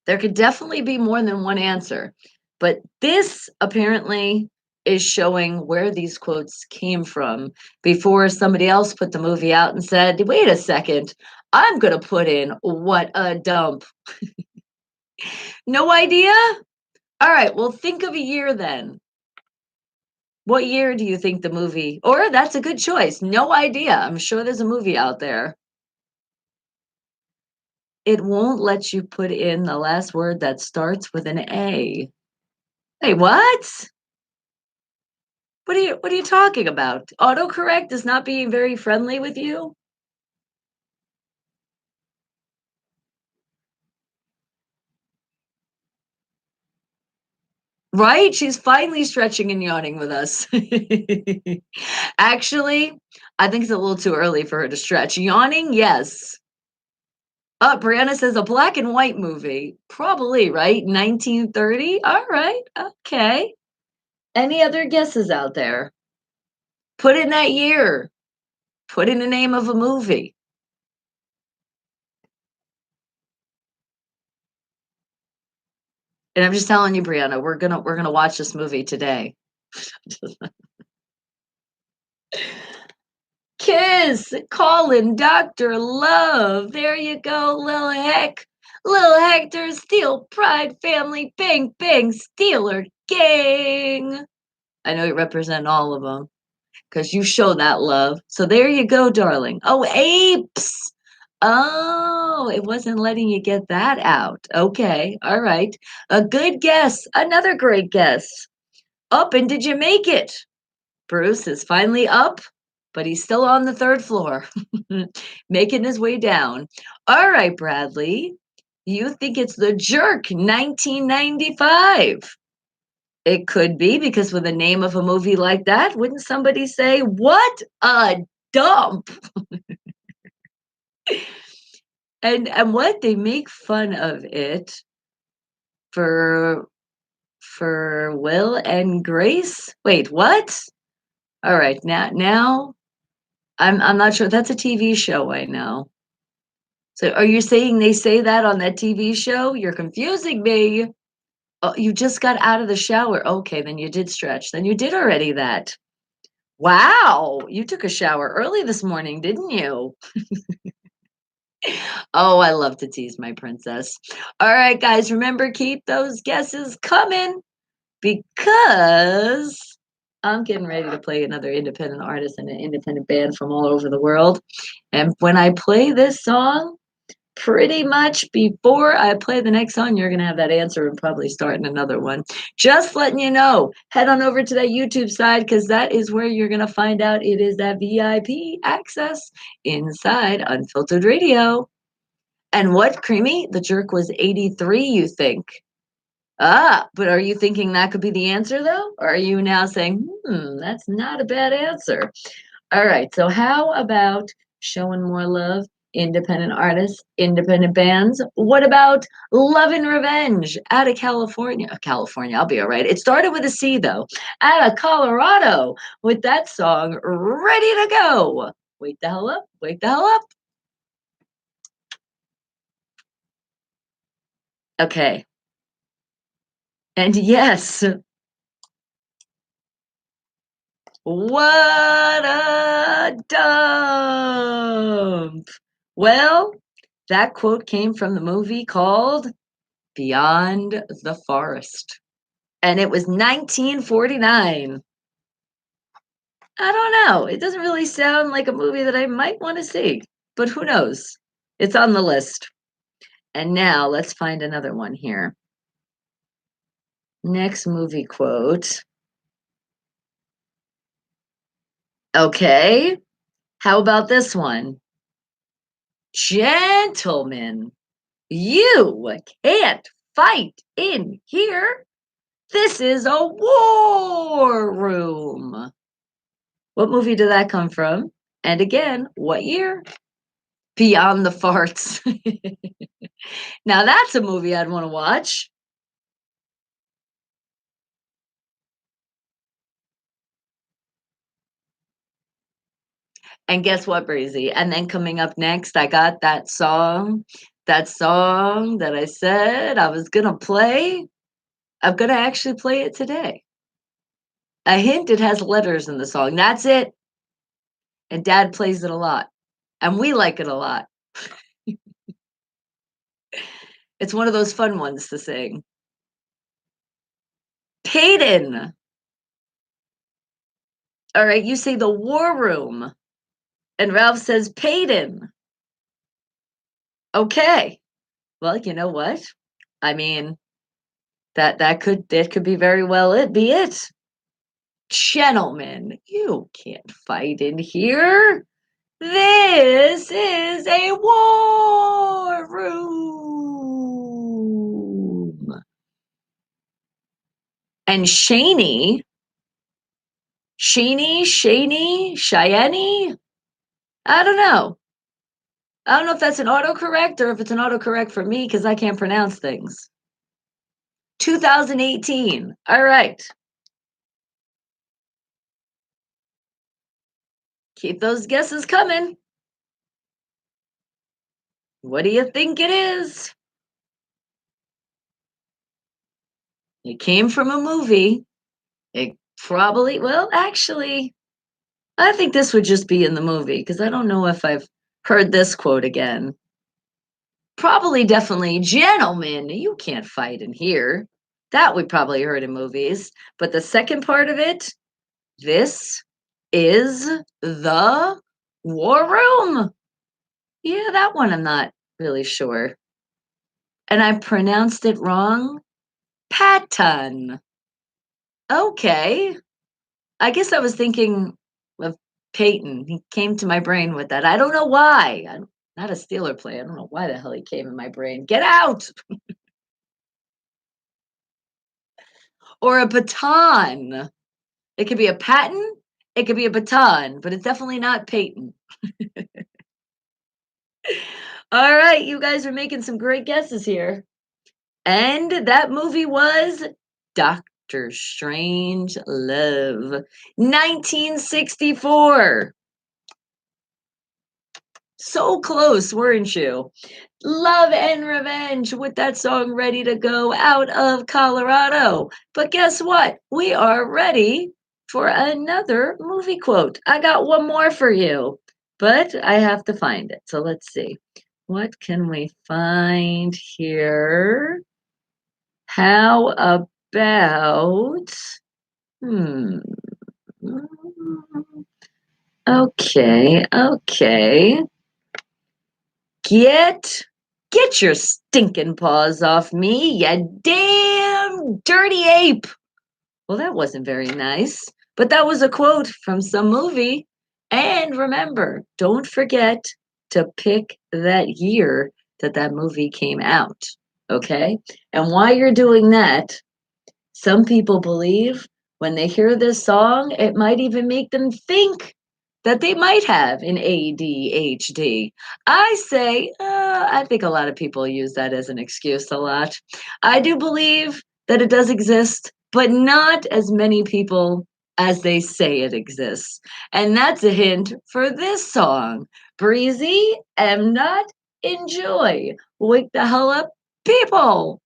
There could definitely be more than one answer. But this apparently is showing where these quotes came from before somebody else put the movie out and said, wait a second, I'm going to put in what a dump. No idea? All right, well, think of a year then. What year do you think the movie, or that's a good choice. No idea. I'm sure there's a movie out there. It won't let you put in the last word that starts with an A. Hey, what? What are you talking about? Autocorrect is not being very friendly with you? Right? She's finally stretching and yawning with us. Actually, I think it's a little too early for her to stretch. Yawning, yes. Oh, Brianna says a black and white movie. Probably, right? 1930? All right. Okay. Any other guesses out there? Put in that year. Put in the name of a movie. And I'm just telling you, Brianna, we're gonna watch this movie today. Kiss, Colin, Dr. Love. There you go, little heck. Little Hector, Steel Pride family, bang, bang, Steeler gang. I know you represent all of them because you show that love. So there you go, darling. Oh, apes. Oh, it wasn't letting you get that out. Okay, all right. A good guess. Another great guess. Up, and did you make it? Bruce is finally up, but he's still on the third floor, making his way down. All right, Bradley, you think it's The Jerk 1995? It could be because with the name of a movie like that, wouldn't somebody say, "What a dump?" And what they make fun of it for Will and Grace? Wait, what? All right, now I'm not sure. That's a TV show, I know. So are you saying they say that on that TV show? You're confusing me. Oh, you just got out of the shower. Okay, then you did stretch. Then you did already that. Wow, you took a shower early this morning, didn't you? Oh, I love to tease my princess. All right, guys, remember, keep those guesses coming because I'm getting ready to play another independent artist and an independent band from all over the world. And when I play this song, pretty much before I play the next song, you're going to have that answer and probably starting another one. Just letting you know, head on over to that YouTube side because that is where you're going to find out it is that VIP access inside Unfiltered Radio. And what, Creamy? The Jerk was 83, you think? Ah, but are you thinking that could be the answer, though? Or are you now saying, that's not a bad answer? All right, so how about showing more love, independent artists, independent bands? What about Love and Revenge out of California? California, I'll be all right. It started with a C, though. Out of Colorado with that song ready to go. Wake the hell up, wake the hell up. Okay. And yes, what a dump. Well, that quote came from the movie called Beyond the Forest. And it was 1949. I don't know. It doesn't really sound like a movie that I might want to see, but who knows? It's on the list. And now let's find another one here. Next movie quote. Okay. How about this one? Gentlemen, you can't fight in here. This is a war room. What movie did that come from? And again, what year? Beyond the Farts. Now that's a movie I'd want to watch. And guess what, Breezy? And then coming up next, I got that song that I said I was gonna play. I'm gonna actually play it today. A hint, it has letters in the song. That's it. And Dad plays it a lot. And we like it a lot. It's one of those fun ones to sing. Payton. All right, you say the war room. And Ralph says Payton. Okay. Well, you know what? I mean, that could be very well it be it. Gentlemen, you can't fight in here. This is a war room. And Cheyenne, I don't know. I don't know if that's an autocorrect or if it's an autocorrect for me because I can't pronounce things. 2018. All right. Keep those guesses coming. What do you think it is? It came from a movie. It probably, well, actually, I think this would just be in the movie because I don't know if I've heard this quote again. Probably, definitely, gentlemen, you can't fight in here. That we probably heard in movies. But the second part of it, this is the war room. Yeah, that one I'm not really sure. And I pronounced it wrong. Patton. Okay. I guess I was thinking of Peyton. He came to my brain with that. I don't know why. I'm not a Steeler player. I don't know why the hell he came in my brain. Get out! Or a baton. It could be a Patton. It could be a baton, but it's definitely not Peyton. All right, you guys are making some great guesses here. And that movie was Doctor Strange Love, 1964. So close, weren't you? Love and Revenge with that song ready to go out of Colorado. But guess what? We are ready for another movie quote. I got one more for you, but I have to find it. So let's see. What can we find here? How about, hmm, okay. Get get your stinking paws off me, you damn dirty ape. Well, that wasn't very nice, but that was a quote from some movie. And remember, don't forget to pick that year that that movie came out, okay? And while you're doing that, some people believe when they hear this song, it might even make them think that they might have an ADHD. I say, I think a lot of people use that as an excuse a lot. I do believe that it does exist, but not as many people as they say it exists. And that's a hint for this song. Breezy, am not enjoy. Wake the hell up, people.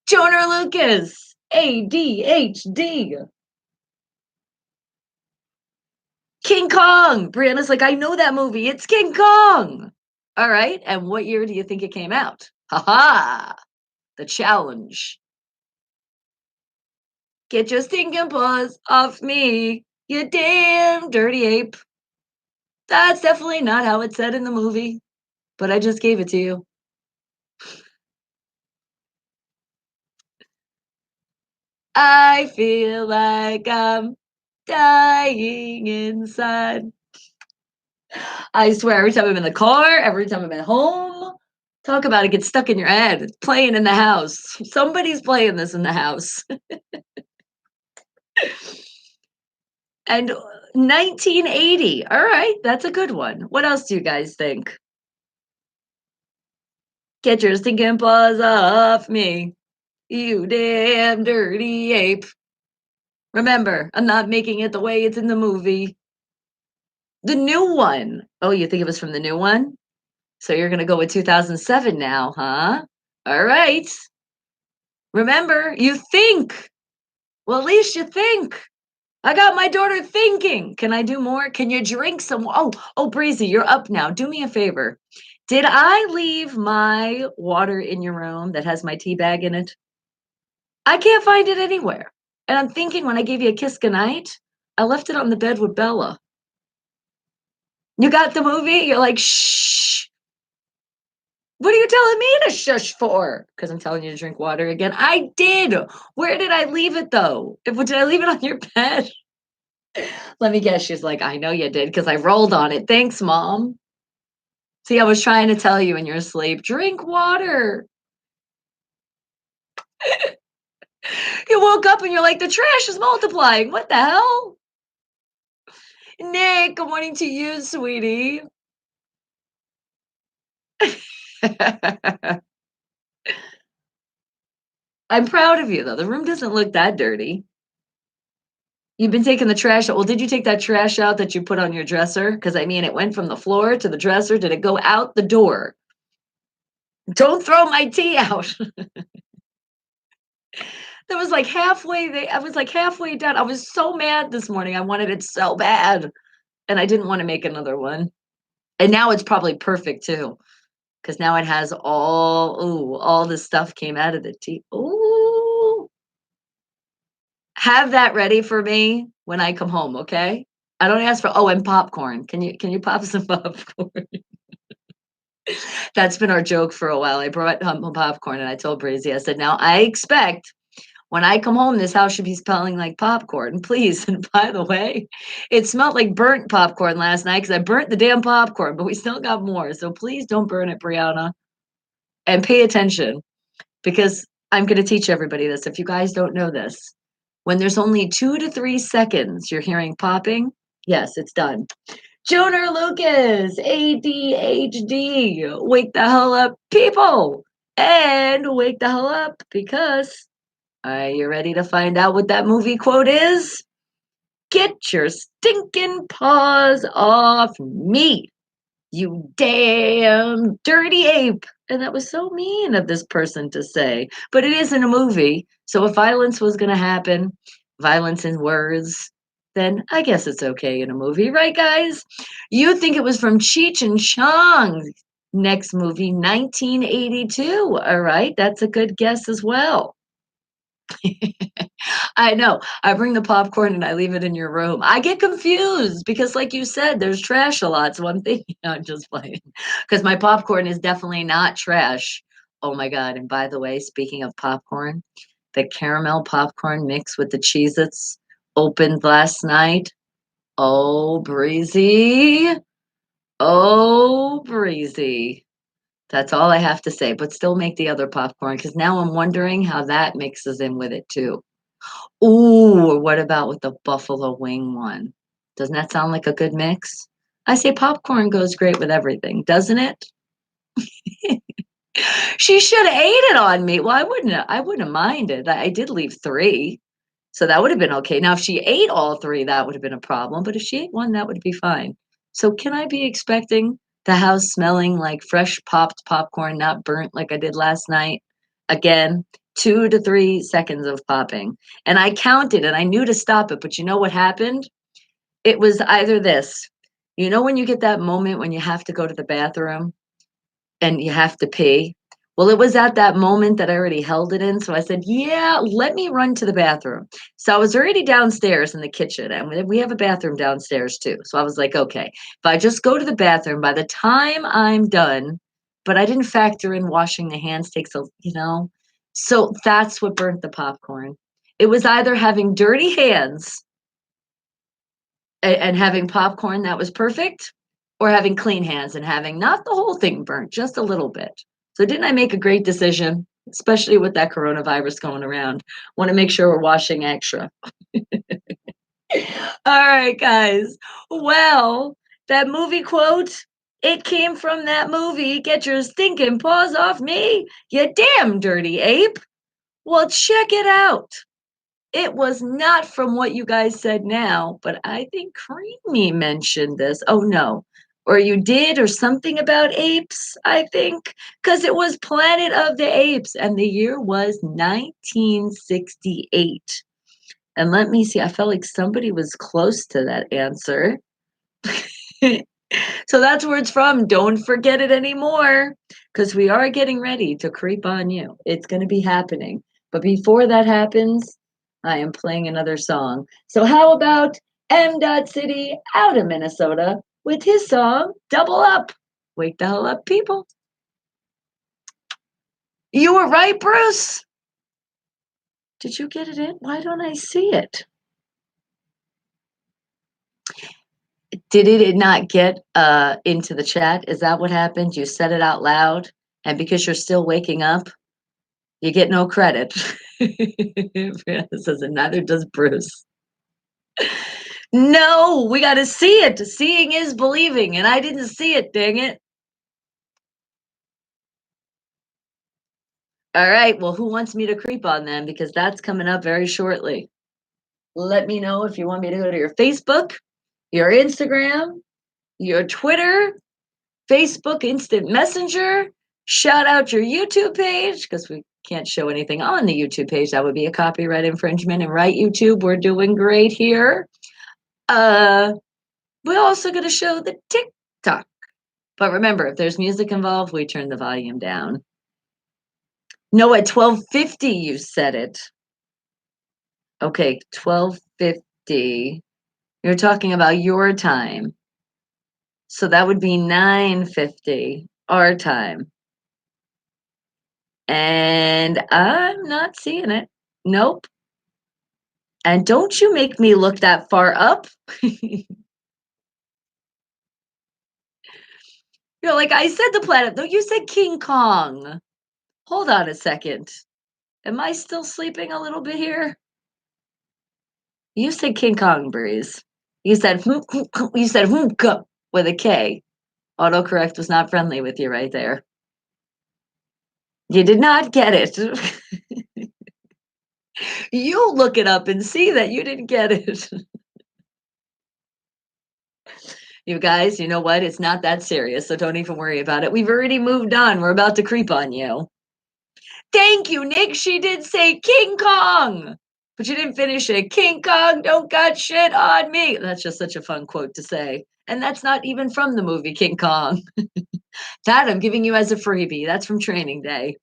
Joner Lucas, ADHD. King Kong. Brianna's like, I know that movie. It's King Kong. All right. And what year do you think it came out? Ha ha. The challenge. Get your stinking paws off me, you damn dirty ape. That's definitely not how it's said in the movie, but I just gave it to you. I feel like I'm dying inside. I swear, every time I'm in the car, every time I'm at home, talk about it gets stuck in your head. It's playing in the house. Somebody's playing this in the house. And 1980. All right, that's a good one. What else do you guys think? Get your stinking paws off me, you damn dirty ape. Remember, I'm not making it the way it's in the movie. The new one. Oh, you think it was from the new one? So you're going to go with 2007 now, huh? All right. Remember, you think. Well, at least you think. I got my daughter thinking. Can I do more? Can you drink some? Oh, Breezy, you're up now. Do me a favor. Did I leave my water in your room that has my tea bag in it? I can't find it anywhere. And I'm thinking when I gave you a kiss goodnight, I left it on the bed with Bella. You got the movie? You're like, shh. What are you telling me to shush for? Because I'm telling you to drink water again. I did. Where did I leave it though? Did I leave it on your bed? Let me guess. She's like, I know you did because I rolled on it. Thanks, Mom. See, I was trying to tell you in your sleep, drink water. You woke up and you're like, the trash is multiplying. What the hell? Nick, good morning to you, sweetie. I'm proud of you, though. The room doesn't look that dirty. You've been taking the trash out. Well, did you take that trash out that you put on your dresser? Because I mean, it went from the floor to the dresser. Did it go out the door? Don't throw my tea out. That was like halfway I was like halfway done. I was so mad this morning. I wanted it so bad. And I didn't want to make another one. And now it's probably perfect too, because now it has all the stuff came out of the tea. Ooh, have that ready for me when I come home, okay? I don't ask for and popcorn. Can you pop some popcorn? That's been our joke for a while. I brought popcorn and I told Breezy, I said, now I expect when I come home, this house should be smelling like popcorn, please. And by the way, it smelled like burnt popcorn last night because I burnt the damn popcorn, but we still got more. So please don't burn it, Brianna. And pay attention because I'm going to teach everybody this. If you guys don't know this, when there's only 2 to 3 seconds you're hearing popping, yes, it's done. Joner Lucas, ADHD, wake the hell up, people, and wake the hell up because are you ready to find out what that movie quote is? Get your stinking paws off me, you damn dirty ape. And that was so mean of this person to say. But it is in a movie. So if violence was going to happen, violence in words, then I guess it's okay in a movie, right, guys? You think it was from Cheech and Chong's next movie, 1982. All right, that's a good guess as well. I know. I bring the popcorn and I leave it in your room. I get confused because, like you said, there's trash a lot. So I'm thinking, I'm just playing because my popcorn is definitely not trash. Oh my God. And by the way, speaking of popcorn, the caramel popcorn mix with the Cheez Its opened last night. Oh, breezy. Oh, breezy. That's all I have to say, but still make the other popcorn because now I'm wondering how that mixes in with it too. Ooh, or what about with the buffalo wing one? Doesn't that sound like a good mix? I say popcorn goes great with everything, doesn't it? She should have ate it on me. Well, I wouldn't have minded. I did leave three, so that would have been okay. Now, if she ate all three, that would have been a problem. But if she ate one, that would be fine. So, can I be expecting the house smelling like fresh popped popcorn, not burnt like I did last night? Again, 2 to 3 seconds of popping. And I counted and I knew to stop it. But you know what happened? It was either this. You know, when you get that moment when you have to go to the bathroom and you have to pee. Well, it was at that moment that I already held it in. So I said, yeah, let me run to the bathroom. So I was already downstairs in the kitchen and we have a bathroom downstairs too. So I was like, okay, if I just go to the bathroom, by the time I'm done, but I didn't factor in washing the hands takes a. So that's what burnt the popcorn. It was either having dirty hands and having popcorn that was perfect, or having clean hands and having not the whole thing burnt, just a little bit. So didn't I make a great decision, especially with that coronavirus going around? Want to make sure we're washing extra. All right, guys. Well, that movie quote, it came from that movie. Get your stinking paws off me, you damn dirty ape. Well, check it out. It was not from what you guys said now, but I think Creamy mentioned this. Oh no. Or you did, or something about apes, I think, because it was Planet of the Apes, and the year was 1968. And let me see, I felt like somebody was close to that answer. So that's where it's from. Don't forget it anymore because we are getting ready to creep on you. It's going to be happening. But before that happens, I am playing another song. So, how about M. City out of Minnesota with his song Double Up? Wake the hell up, people. You were right, Bruce. Did you get it in? Why don't I see it? Did it not get into the chat? Is that what happened? You said it out loud, and because you're still waking up, you get no credit. Brianna says, and neither does Bruce. No, we got to see it. Seeing is believing, and I didn't see it, dang it. All right, well, who wants me to creep on them? Because that's coming up very shortly. Let me know if you want me to go to your Facebook, your Instagram, your Twitter, Facebook Instant Messenger. Shout out your YouTube page because we can't show anything on the YouTube page. That would be a copyright infringement. And right, YouTube, we're doing great here. We're also going to show the TikTok. But remember, if there's music involved, we turn the volume down. No, at 12:50 you said it. Okay, 12:50. You're talking about your time. So that would be 9:50 our time. And I'm not seeing it. Nope. And don't you make me look that far up. You're like, I said the planet. No, you said King Kong. Hold on a second. Am I still sleeping a little bit here? You said King Kong, Breeze. You said you said with a K. Autocorrect was not friendly with you right there. You did not get it. You look it up and see that you didn't get it. You guys, you know what? It's not that serious, so don't even worry about it. We've already moved on. We're about to creep on you. Thank you, Nick. She did say King Kong, but you didn't finish it. King Kong don't got shit on me. That's just such a fun quote to say. And that's not even from the movie King Kong. That I'm giving you as a freebie. That's from Training Day.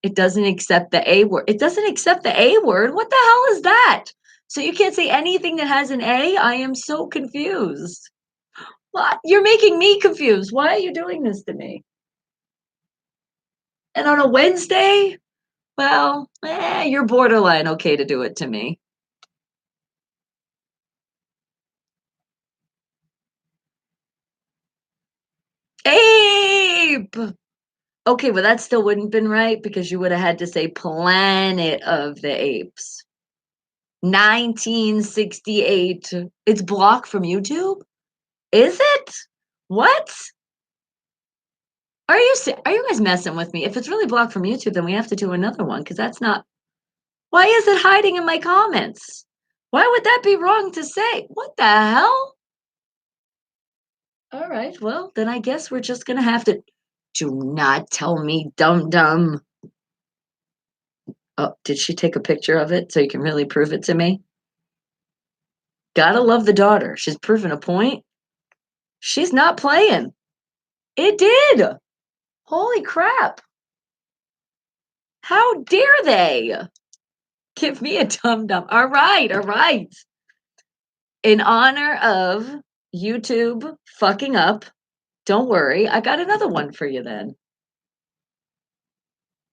It doesn't accept the A word. It doesn't accept the A word. What the hell is that? So you can't say anything that has an A? I am so confused. What? You're making me confused. Why are you doing this to me? And on a Wednesday? Well, you're borderline okay to do it to me. Ape! Okay, well, that still wouldn't have been right because you would have had to say Planet of the Apes. 1968. It's blocked from YouTube? Is it? What? Are you guys messing with me? If it's really blocked from YouTube, then we have to do another one because that's not. Why is it hiding in my comments? Why would that be wrong to say? What the hell? All right, well, then I guess we're just gonna have to. Do not tell me, dum dum. Oh, did she take a picture of it so you can really prove it to me? Gotta love the daughter. She's proving a point. She's not playing. It did. Holy crap. How dare they? Give me a dum dum. All right, all right. In honor of YouTube fucking up, don't worry. I got another one for you then.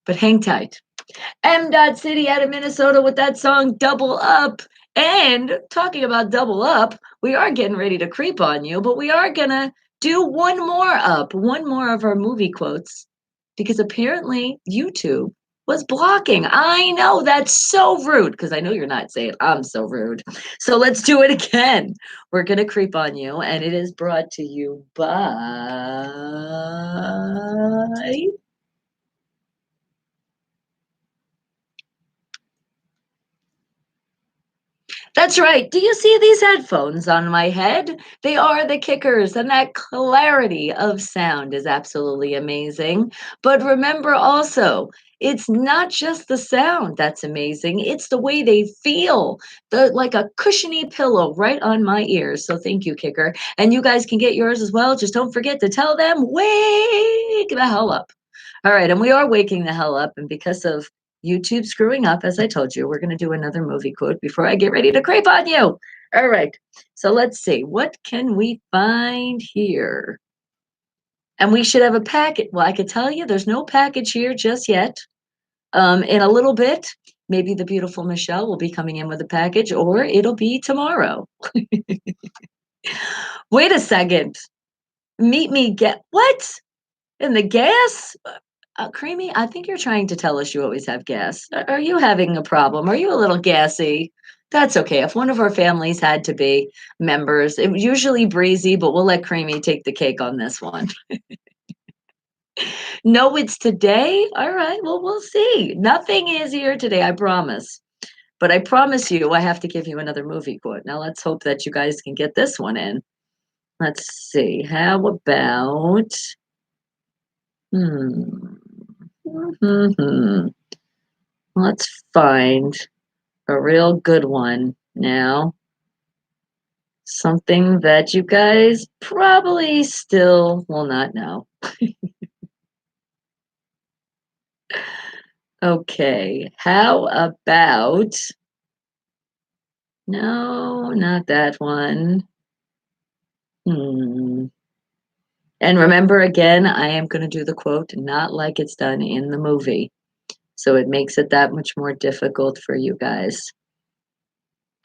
But hang tight. M. City out of Minnesota with that song Double Up. And talking about Double Up, we are getting ready to creep on you, but we are going to do one more of our movie quotes, because apparently YouTube was blocking. I know that's so rude because I know you're not saying I'm so rude. So let's do it again. We're going to creep on you, and it is brought to you by. That's right. Do you see these headphones on my head? They are the kickers, and that clarity of sound is absolutely amazing. But remember also, it's not just the sound that's amazing, it's the way they feel. The like a cushiony pillow right on my ears. So thank you, kicker. And you guys can get yours as well. Just don't forget to tell them, wake the hell up. All right, and we are waking the hell up, and because of YouTube screwing up, as I told you, we're going to do another movie quote before I get ready to creep on you. All right, so let's see. What can we find here? And we should have a packet. Well, I could tell you there's no package here just yet. In a little bit, maybe the beautiful Michelle will be coming in with a package, or it'll be tomorrow. Wait a second. Meet me get what? In the gas? Creamy, I think you're trying to tell us you always have gas. Are you having a problem? Are you a little gassy? That's okay. If one of our families had to be members, it was usually Breezy, but we'll let Creamy take the cake on this one. No, it's today? All right, well, we'll see. Nothing is here today, I promise. But I promise you, I have to give you another movie quote. Now, let's hope that you guys can get this one in. Let's see. How about. Hmm. Let's find a real good one now. Something that you guys probably still will not know. Okay, how about no, not that one. Hmm. And remember again, I am going to do the quote not like it's done in the movie. So it makes it that much more difficult for you guys.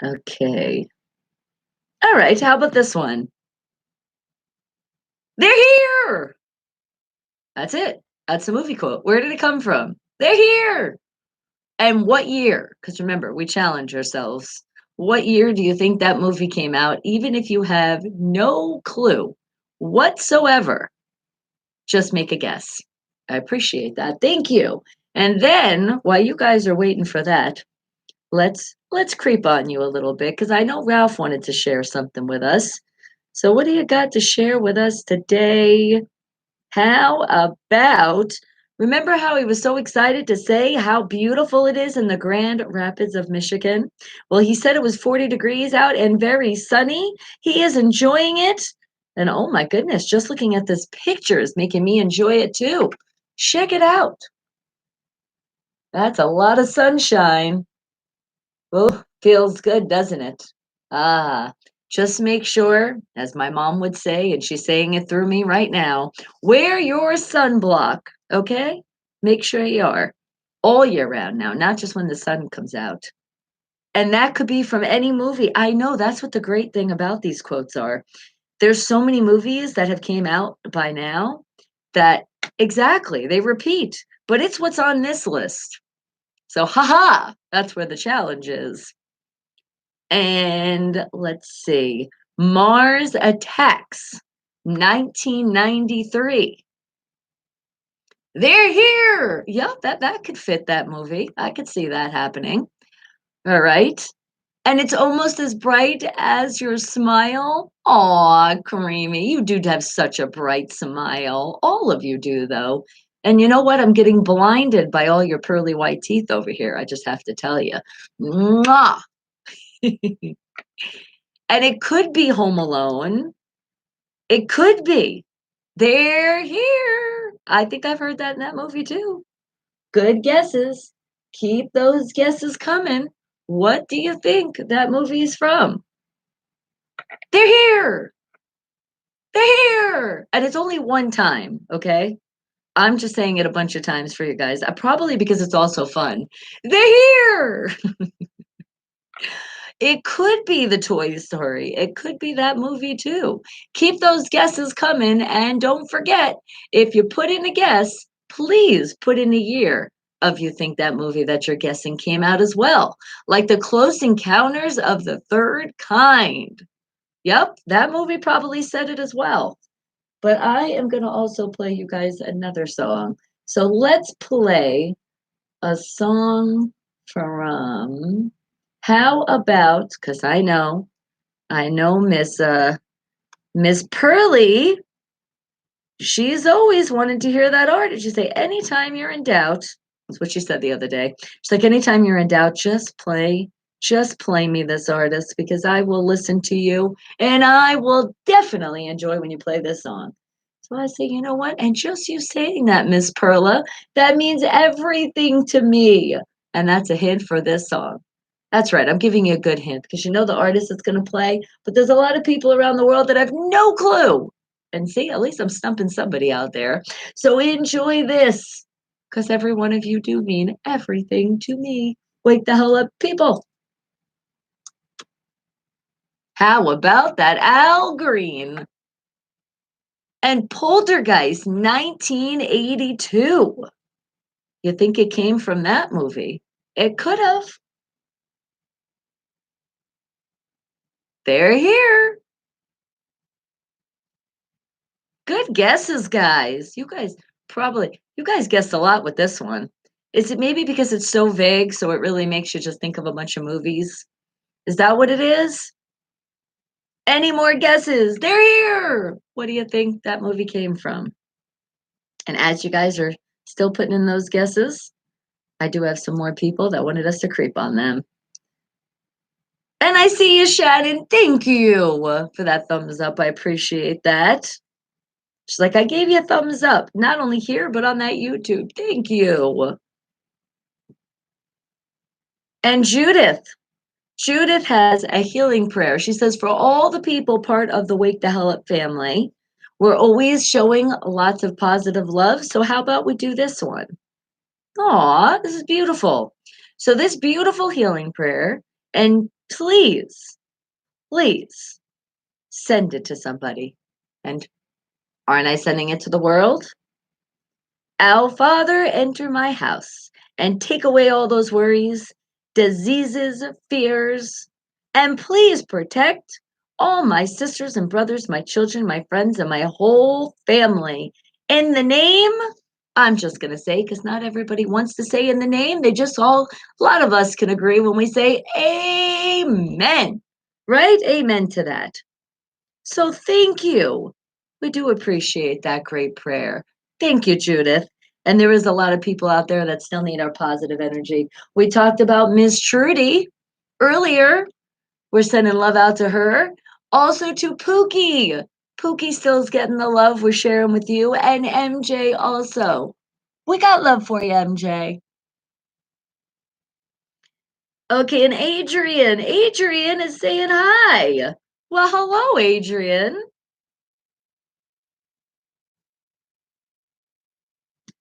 Okay. All right, how about this one? They're here. That's it. That's the movie quote. Where did it come from? They're here. And what year? Because remember, we challenge ourselves. What year do you think that movie came out, even if you have no clue whatsoever? Just make a guess. I appreciate that. Thank you. And then while you guys are waiting for that, let's creep on you a little bit because I know Ralph wanted to share something with us. So what do you got to share with us today? How about remember how he was so excited to say how beautiful it is in the Grand Rapids of Michigan? Well, he said it was 40 degrees out and very sunny. He is enjoying it. And oh my goodness, just looking at this picture is making me enjoy it too. Check it out. That's a lot of sunshine. Oh, feels good, doesn't it? Ah, just make sure, as my mom would say, and she's saying it through me right now, wear your sunblock, okay? Make sure you are all year round now, not just when the sun comes out. And that could be from any movie. I know that's what the great thing about these quotes are. There's so many movies that have came out by now that exactly they repeat, but it's what's on this list. So, haha, that's where the challenge is. And let's see. Mars Attacks, 1993. They're here. Yep, that could fit that movie. I could see that happening. All right. And it's almost as bright as your smile. Aw, Creamy, you do have such a bright smile. All of you do, though. And you know what? I'm getting blinded by all your pearly white teeth over here. I just have to tell you. Mwah! And it could be Home Alone. It could be. They're here. I think I've heard that in that movie too. Good guesses. Keep those guesses coming. What do you think that movie's from? They're here. They're here. And it's only one time, okay? I'm just saying it a bunch of times for you guys. Probably because it's also fun. They're here. It could be the Toy Story. It could be that movie too. Keep those guesses coming. And don't forget, if you put in a guess, please put in a year of you think that movie that you're guessing came out as well. Like The Close Encounters of the Third Kind. Yep, that movie probably said it as well. But I am going to also play you guys another song. So let's play a song from how about because I know Miss Pearly, she's always wanted to hear that artist. She say, anytime you're in doubt, that's what she said the other day. She's like, anytime you're in doubt, just play me this artist because I will listen to you and I will definitely enjoy when you play this song. So I say, you know what? And just you saying that, Miss Perla, that means everything to me. And that's a hint for this song. That's right. I'm giving you a good hint because you know the artist that's going to play, but there's a lot of people around the world that have no clue. And see, at least I'm stumping somebody out there. So enjoy this because every one of you do mean everything to me. Wake the hell up, people. How about that Al Green? And Poltergeist 1982. You think it came from that movie? It could have. They're here. Good guesses, guys. You guys guessed a lot with this one. Is it maybe because it's so vague, so it really makes you just think of a bunch of movies? Is that what it is? Any more guesses? They're here. What do you think that movie came from? And as you guys are still putting in those guesses, I do have some more people that wanted us to creep on them. And I see you, Shannon. Thank you for that thumbs up. I appreciate that. She's like, I gave you a thumbs up, not only here, but on that YouTube. Thank you. And Judith has a healing prayer. She says, for all the people part of the Wake the Hell Up family, we're always showing lots of positive love. So how about we do this one? Aw, this is beautiful. So this beautiful healing prayer, and please send it to somebody. And aren't I sending it to the world? Our Father, enter my house and take away all those worries, diseases, fears, and please protect all my sisters and brothers, my children, my friends, and my whole family. In the name, I'm just going to say, because not everybody wants to say in the name, a lot of us can agree when we say amen, right? Amen to that. So thank you. We do appreciate that great prayer. Thank you, Judith. And there is a lot of people out there that still need our positive energy. We talked about Miss Trudy earlier. We're sending love out to her. Also to Pookie. Pookie still's getting the love we're sharing with you. And MJ also. We got love for you, MJ. Okay, and Adrian. Adrian is saying hi. Well, hello, Adrian.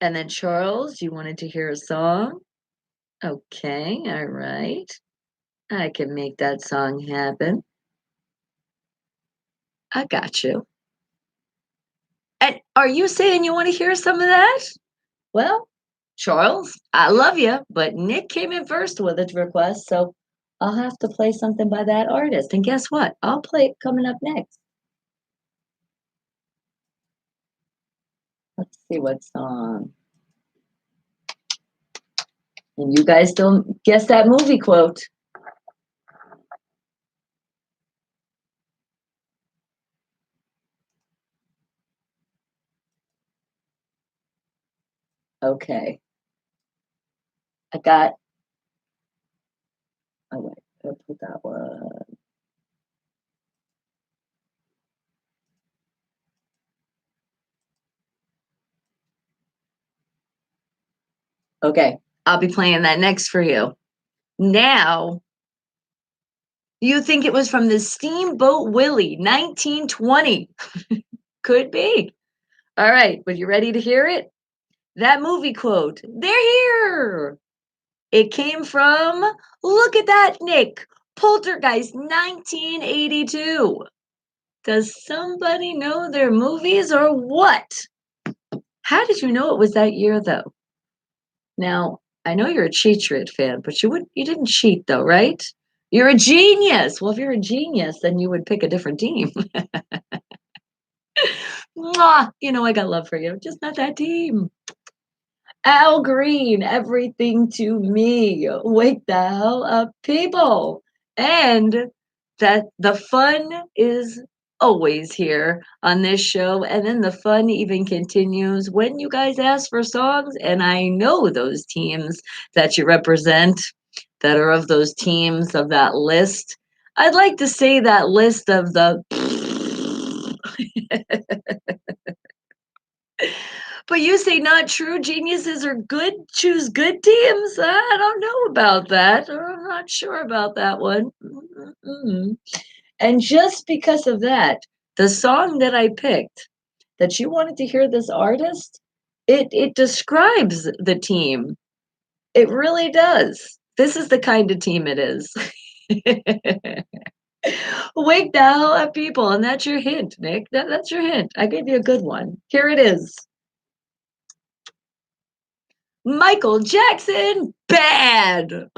And then Charles, you wanted to hear a song? Okay, all right. I can make that song happen. I got you. And are you saying you want to hear some of that? Well, Charles, I love you, but Nick came in first with a request, so I'll have to play something by that artist. And guess what? I'll play it coming up next. Let's see what song. And you guys don't guess that movie quote. Okay. I got, oh wait, I'll put that one. Okay, I'll be playing that next for you. Now, you think it was from the Steamboat Willie, 1920. Could be. All right, but you ready to hear it? That movie quote, they're here. It came from, look at that, Nick, Poltergeist, 1982. Does somebody know their movies or what? How did you know it was that year, though? Now, I know you're a Cheat fan, but you didn't cheat though, right? You're a genius. Well, if you're a genius, then you would pick a different team. Mwah! You know I got love for you, just not that team. Al Green, everything to me. Wake the hell up, people. And that the fun is always here on this show. And then the fun even continues when you guys ask for songs. And I know those teams that you represent that are of those teams of that list. I'd like to say that list of the but you say not true. Geniuses are good. Choose good teams. I don't know about that. I'm not sure about that one. Mm-mm. And just because of that, the song that I picked, that you wanted to hear this artist, it describes the team. It really does. This is the kind of team it is. Wake the hell up, people, and that's your hint, Nick. That's your hint. I gave you a good one. Here it is. Michael Jackson, bad.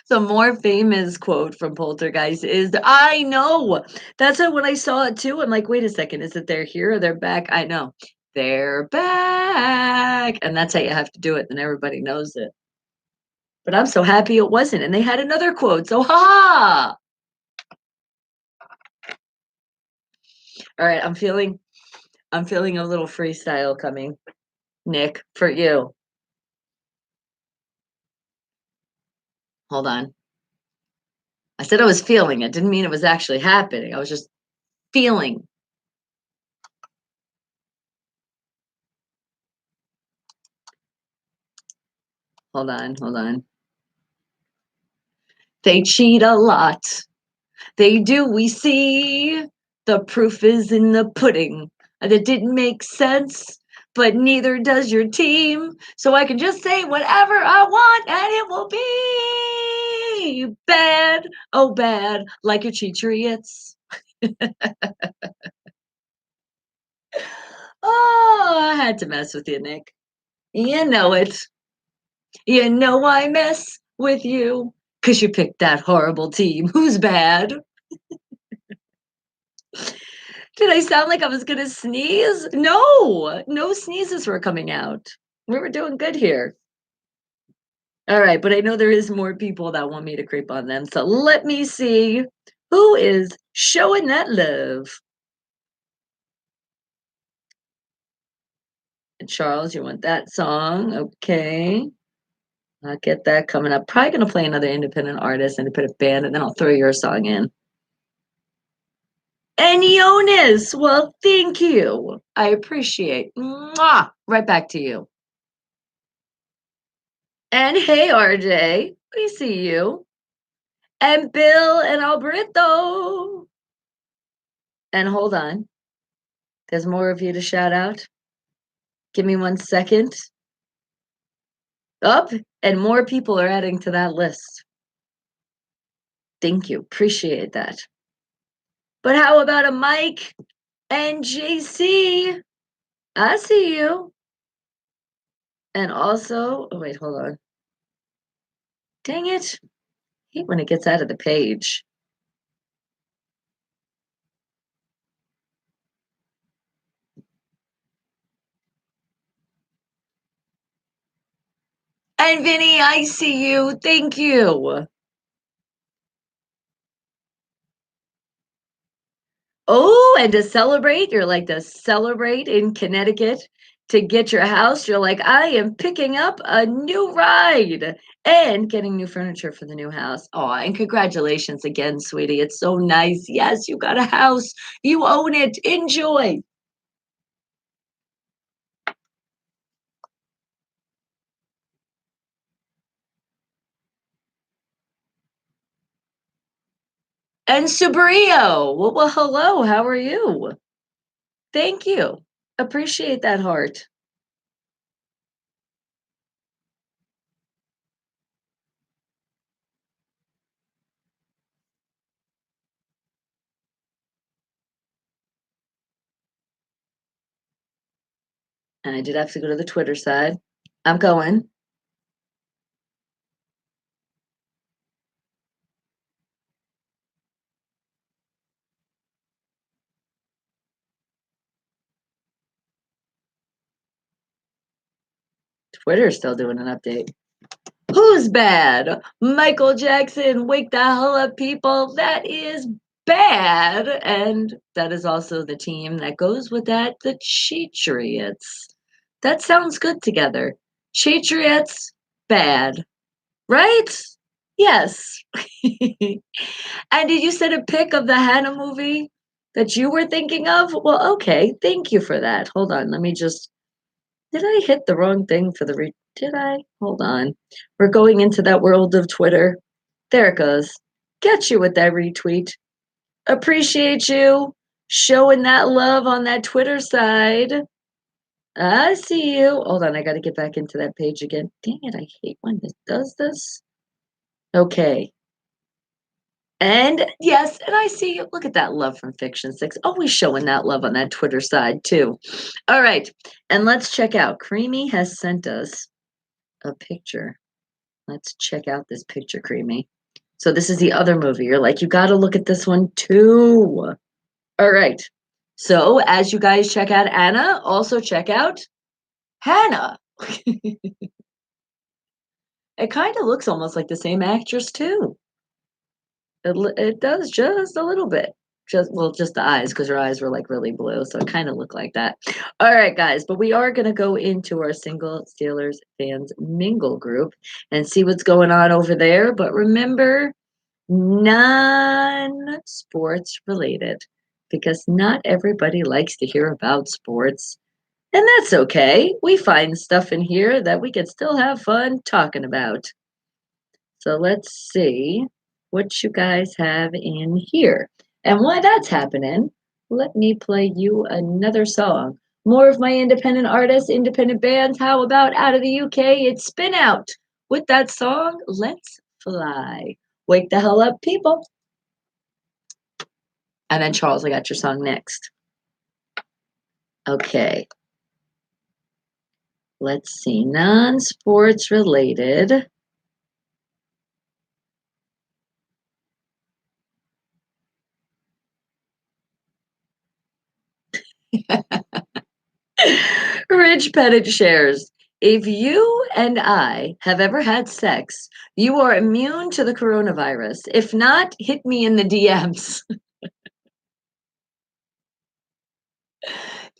The more famous quote from Poltergeist is, I know. That's why when I saw it too, I'm like, wait a second, is it they're here or they're back? I know. They're back. And that's how you have to do it. And everybody knows it. But I'm so happy it wasn't. And they had another quote. So, ha! All right, I'm feeling a little freestyle coming, Nick, for you. Hold on. I said I was feeling it. Didn't mean it was actually happening. I was just feeling. Hold on, hold on. They cheat a lot. They do, we see. The proof is in the pudding. That didn't make sense, but neither does your team. So I can just say whatever I want and it will be bad. Oh, bad. Like your Cheatriots. Oh, I had to mess with you, Nick. You know it. You know I mess with you because you picked that horrible team. Who's bad? Did I sound like I was going to sneeze? No, no sneezes were coming out. We were doing good here. All right, but I know there is more people that want me to creep on them. So let me see who is showing that love. And Charles, you want that song? Okay. I'll get that coming up. Probably going to play another independent artist, independent band, and then I'll throw your song in. And Jonas, well, thank you. I appreciate. Mwah! Right back to you. And hey, RJ, we see you. And Bill and Alberto. And hold on, there's more of you to shout out. Give me 1 second. Up, and more people are adding to that list. Thank you. Appreciate that. But how about a Mike and JC? I see you. And also, oh, wait, hold on. Dang it. I hate when it gets out of the page. And Vinny, I see you. Thank you. Oh, and to celebrate, you're like to celebrate in Connecticut to get your house. You're like, I am picking up a new ride and getting new furniture for the new house. Oh, and congratulations again, sweetie. It's so nice. Yes, you got a house. You own it. Enjoy. And Subrio, well, hello. How are you? Thank you. Appreciate that heart. And I did have to go to the Twitter side. I'm going. Twitter's still doing an update. Who's bad? Michael Jackson, wake the hell up, people. That is bad. And that is also the team that goes with that, the Cheatriots. That sounds good together. Cheatriots, bad. Right? Yes. And did you send a pic of the Hannah movie that you were thinking of? Well, okay. Thank you for that. Hold on. Let me just. Did I hit the wrong thing for the did I? Hold on. We're going into that world of Twitter. There it goes. Get you with that retweet. Appreciate you showing that love on that Twitter side. I see you. Hold on, I got to get back into that page again. Dang it, I hate when this does this. Okay. And yes, and I see you. Look at that love from Fiction 6. Always showing that love on that Twitter side, too. All right. And let's check out. Creamy has sent us a picture. Let's check out this picture, Creamy. So this is the other movie. You're like, you got to look at this one too. All right. So as you guys check out Anna, also check out Hannah. It kind of looks almost like the same actress too. It does just a little bit. Just the eyes, because her eyes were like really blue, so it kind of looked like that. All right, guys, but we are gonna go into our single Steelers fans mingle group and see what's going on over there. But remember, non-sports related, because not everybody likes to hear about sports, and that's okay. We find stuff in here that we can still have fun talking about. So let's see what you guys have in here. And while that's happening, let me play you another song. More of my independent artists, independent bands. How about out of the UK? It's Spin Out with that song, Let's Fly. Wake the hell up, people. And then, Charles, I got your song next. Okay. Let's see. Non sports related. Rich Pettit shares, if you and I have ever had sex, you are immune to the coronavirus. If not, hit me in the DMs.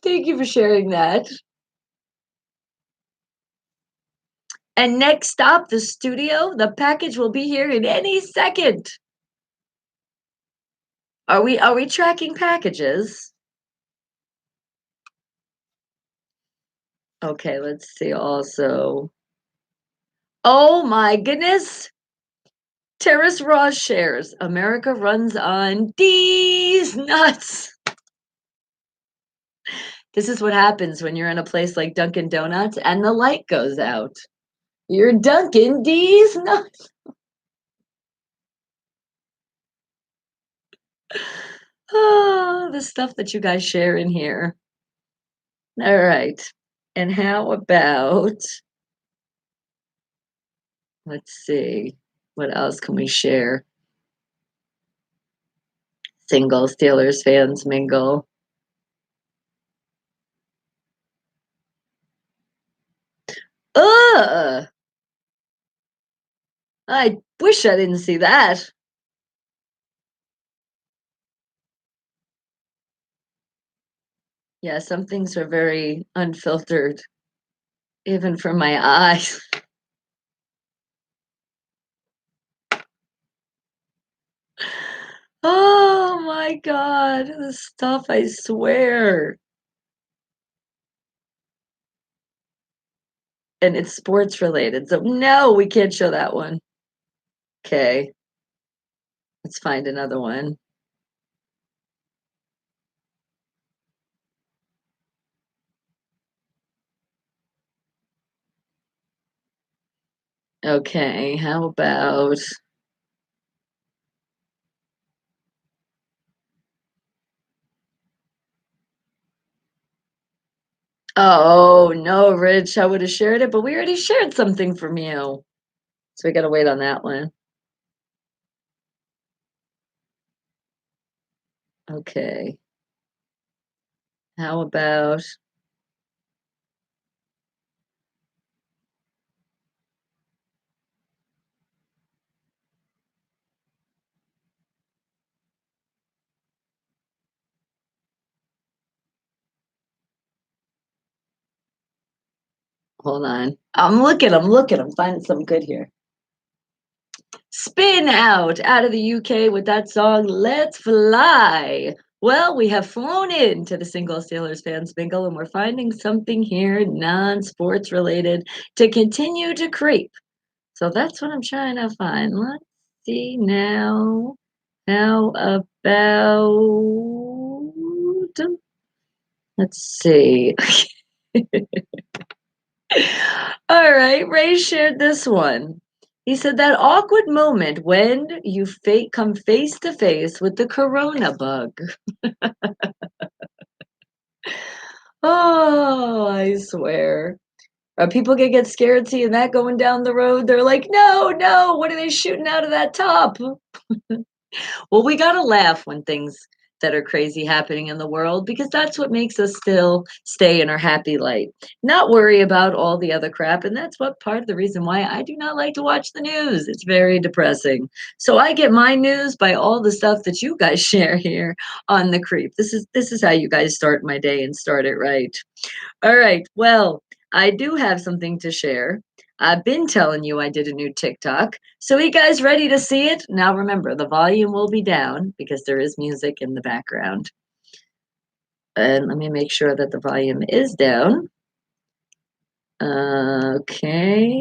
Thank you for sharing that. And next stop, the studio. The package will be here in any second. Are we tracking packages? Okay, let's see also. Oh my goodness. Terrace Ross shares, America runs on these nuts. This is what happens when you're in a place like Dunkin' Donuts and the light goes out. You're dunking these nuts. Oh, the stuff that you guys share in here. All right. And how about, let's see, what else can we share? Single Steelers fans mingle. Ugh! I wish I didn't see that. Yeah, some things are very unfiltered, even for my eyes. Oh my God, this stuff, I swear. And it's sports related. So no, we can't show that one. Okay, let's find another one. Okay, how about, oh no, Rich, I would have shared it, but we already shared something from you. So we gotta wait on that one. Okay. How about, hold on. I'm finding something good here. Spin out of the UK with that song, Let's Fly. Well, we have flown into the Single Steelers fans bingo, and we're finding something here non-sports related to continue to creep. So that's what I'm trying to find. Let's see now. How about, let's see. All right, Ray shared this one. He said that awkward moment when you come face to face with the corona bug. Oh, I swear. People can get scared seeing that going down the road. They're like, no, no, what are they shooting out of that top? Well, we gotta laugh when things that are crazy happening in the world because that's what makes us still stay in our happy light. Not worry about all the other crap. And that's what part of the reason why I do not like to watch the news. It's very depressing. So I get my news by all the stuff that you guys share here on the creep. This is how you guys start my day and start it right. All right. Well, I do have something to share. I've been telling you I did a new TikTok. So, are you guys ready to see it? Now, remember, the volume will be down because there is music in the background. And let me make sure that the volume is down. Okay.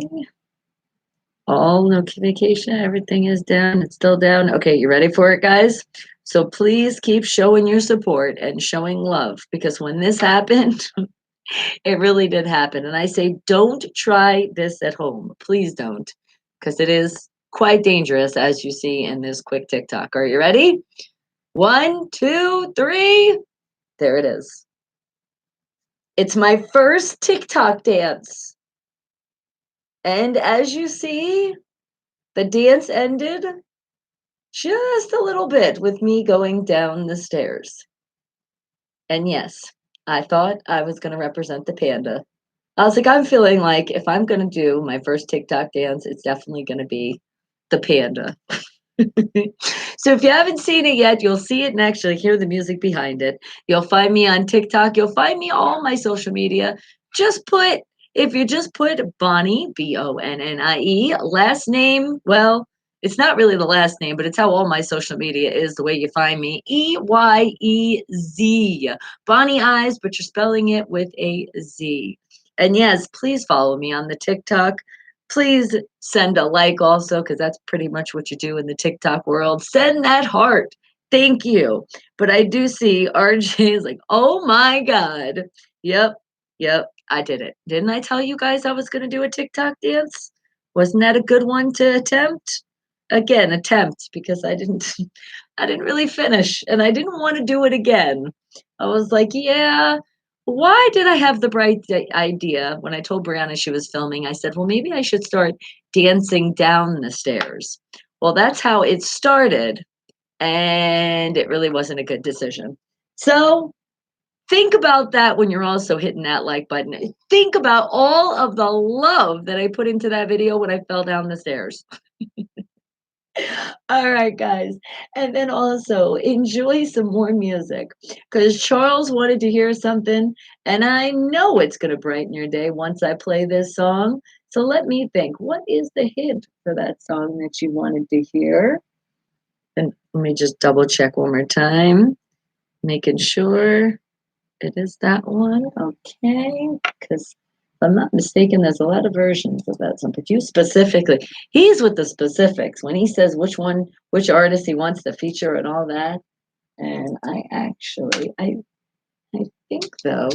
All notification, everything is down. It's still down. Okay, you ready for it, guys? So, please keep showing your support and showing love because when this happened, it really did happen. And I say, don't try this at home. Please don't, because it is quite dangerous, as you see in this quick TikTok. Are you ready? 1, 2, 3. There it is. It's my first TikTok dance. And as you see, the dance ended just a little bit with me going down the stairs. And yes, I thought I was going to represent the panda. I was like, I'm feeling like if I'm gonna do my first TikTok dance, it's definitely gonna be the panda. So if you haven't seen it yet, you'll see it and actually hear the music behind it. You'll find me on TikTok. You'll find me all my social media. Just put if you just put Bonnie, Bonnie, last name, well, it's not really the last name, but it's how all my social media is the way you find me. Eyez. Bonnie Eyes, but you're spelling it with a Z. And yes, please follow me on the TikTok. Please send a like also, because that's pretty much what you do in the TikTok world. Send that heart. Thank you. But I do see RJ is like, oh my God. Yep. Yep. I did it. Didn't I tell you guys I was going to do a TikTok dance? Wasn't that a good one to attempt? Again, attempt because I didn't I didn't really finish and I didn't want to do it again. I was like, yeah, why did I have the bright idea when I told Brianna she was filming? I said, well, maybe I should start dancing down the stairs. Well, that's how it started, and it really wasn't a good decision. So think about that when you're also hitting that like button. Think about all of the love that I put into that video when I fell down the stairs. All right, guys. And then also enjoy some more music because Charles wanted to hear something, and I know it's going to brighten your day once I play this song. So let me think. What is the hint for that song that you wanted to hear? And let me just double check one more time, making sure it is that one. Okay. Because if I'm not mistaken, there's a lot of versions of that song, but you specifically, he's with the specifics when he says which one, which artist he wants to feature and all that. And I think though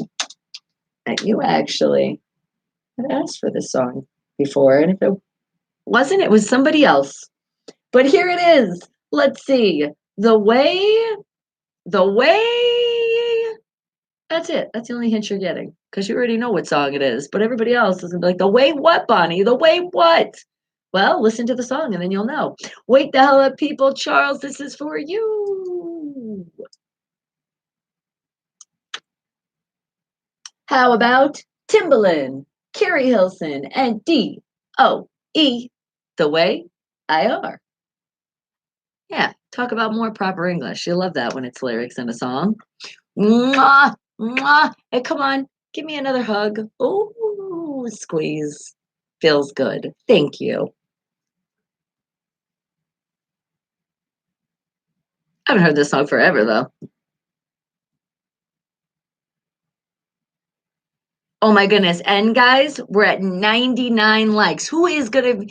that you actually had asked for this song before, and if it wasn't, it was somebody else. But here it is. Let's see. The way. That's it. That's the only hint you're getting because you already know what song it is. But everybody else is gonna be like, the way what, Bonnie? The way what? Well, listen to the song and then you'll know. Wake the hell up, people. Charles, this is for you. How about Timbaland, Carrie Hilson, and D.O.E. The way I are. Yeah, talk about more proper English. You love that when it's lyrics in a song. Mwah, mwah. Hey, come on, give me another hug. Oh, squeeze. Feels good. Thank you. I haven't heard this song forever though. Oh my goodness. And guys, we're at 99 likes. Who is gonna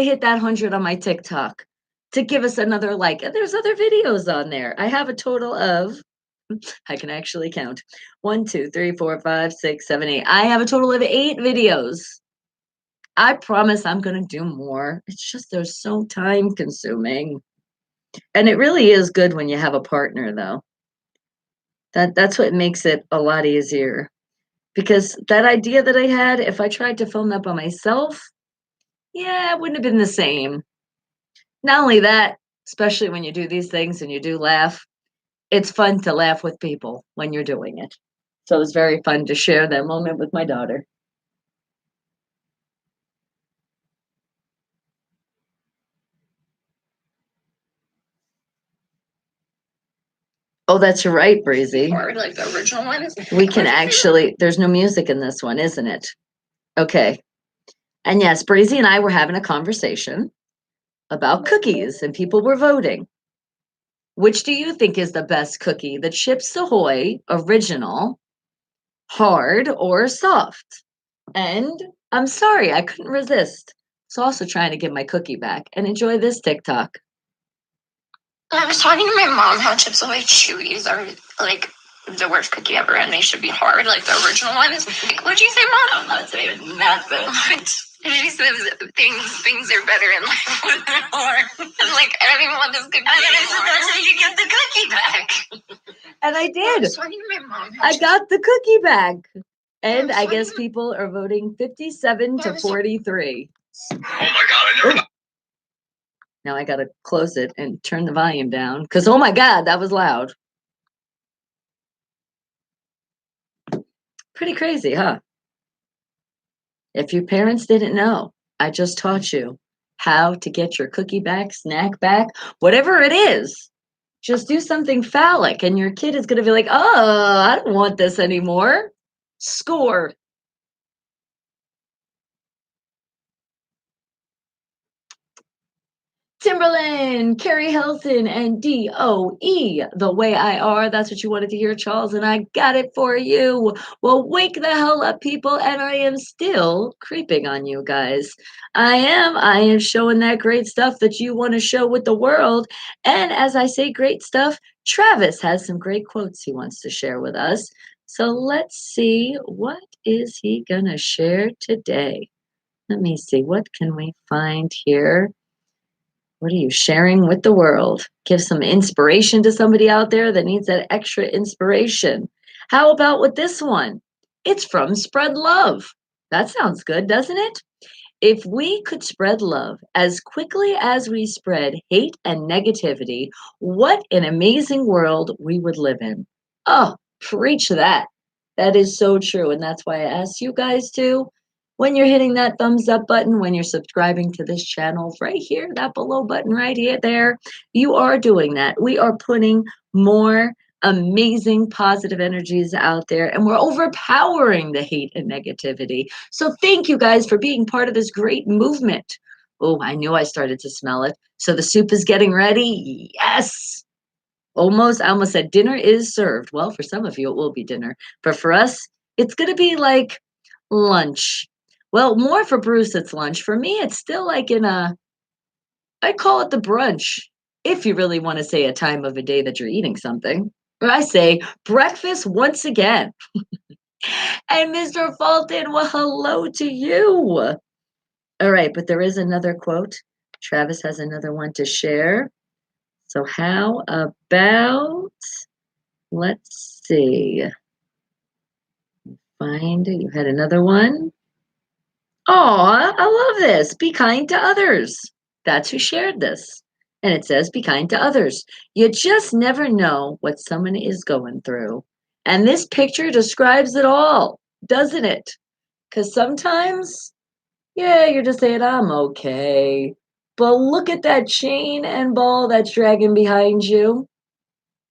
hit that 100 on my TikTok to give us another like? And there's other videos on there. I have a total of I can actually count. 1, 2, 3, 4, 5, 6, 7, 8. I have a total of 8 videos. I promise I'm going to do more. It's just they're so time consuming. And it really is good when you have a partner though. That's what makes it a lot easier. Because that idea that I had, if I tried to film that by myself, yeah, it wouldn't have been the same. Not only that, especially when you do these things and you do laugh, It's fun to laugh with people when you're doing it. So it's very fun to share that moment with my daughter. Oh, that's right, Breezy. Hard, like the original one. We can actually, there's no music in this one, isn't it? Okay. And yes, Breezy and I were having a conversation about cookies and people were voting. Which do you think is the best cookie? The Chips Ahoy original, hard, or soft? And I'm sorry, I couldn't resist. So also trying to get my cookie back and enjoy this TikTok. I was talking to my mom how Chips Ahoy Chewies are like the worst cookie ever, and they should be hard, like the original ones. What'd you say, Mom? I'm not saying nothing. She says things are better in life when they're hard. I'm like, I don't even want this cookie. That's how you get the cookie back. And I did. I was talking to my mom. I got the cookie back. And I guess people are voting 57 to 43. Oh my God, I never. Now I got to close it and turn the volume down because, oh my God, that was loud. Pretty crazy, huh? If your parents didn't know, I just taught you how to get your cookie back, snack back, whatever it is. Just do something phallic, and your kid is going to be like, oh, I don't want this anymore. Score. Timberland, Carrie Hilton, and DOE, the way I are. That's what you wanted to hear, Charles, and I got it for you. Well, wake the hell up, people, and I am still creeping on you guys. I am showing that great stuff that you want to show with the world. And as I say great stuff, Travis has some great quotes he wants to share with us. So let's see, what is he going to share today? Let me see, what can we find here? What are you sharing with the world? Give some inspiration to somebody out there that needs that extra inspiration. How about with this one? It's from Spread Love. That sounds good, doesn't it? If we could spread love as quickly as we spread hate and negativity, what an amazing world we would live in. Oh, preach that. That is so true. And that's why I asked you guys to, when you're hitting that thumbs up button, when you're subscribing to this channel, right here, that below button right here, there, you are doing that. We are putting more amazing positive energies out there and we're overpowering the hate and negativity. So thank you guys for being part of this great movement. Oh, I knew I started to smell it. So the soup is getting ready. Yes. I almost said dinner is served. Well, for some of you, it will be dinner. But for us, it's going to be like lunch. Well, more for Bruce, it's lunch. For me, it's still like I call it the brunch. If you really want to say a time of a day that you're eating something. Or I say breakfast once again. And Mr. Fulton, well, hello to you. All right, but there is another quote. Travis has another one to share. So how about, let's see, find, you had another one? Oh, I love this. Be kind to others. That's who shared this. And it says, be kind to others. You just never know what someone is going through. And this picture describes it all, doesn't it? Because sometimes, yeah, you're just saying, I'm okay. But look at that chain and ball that's dragging behind you.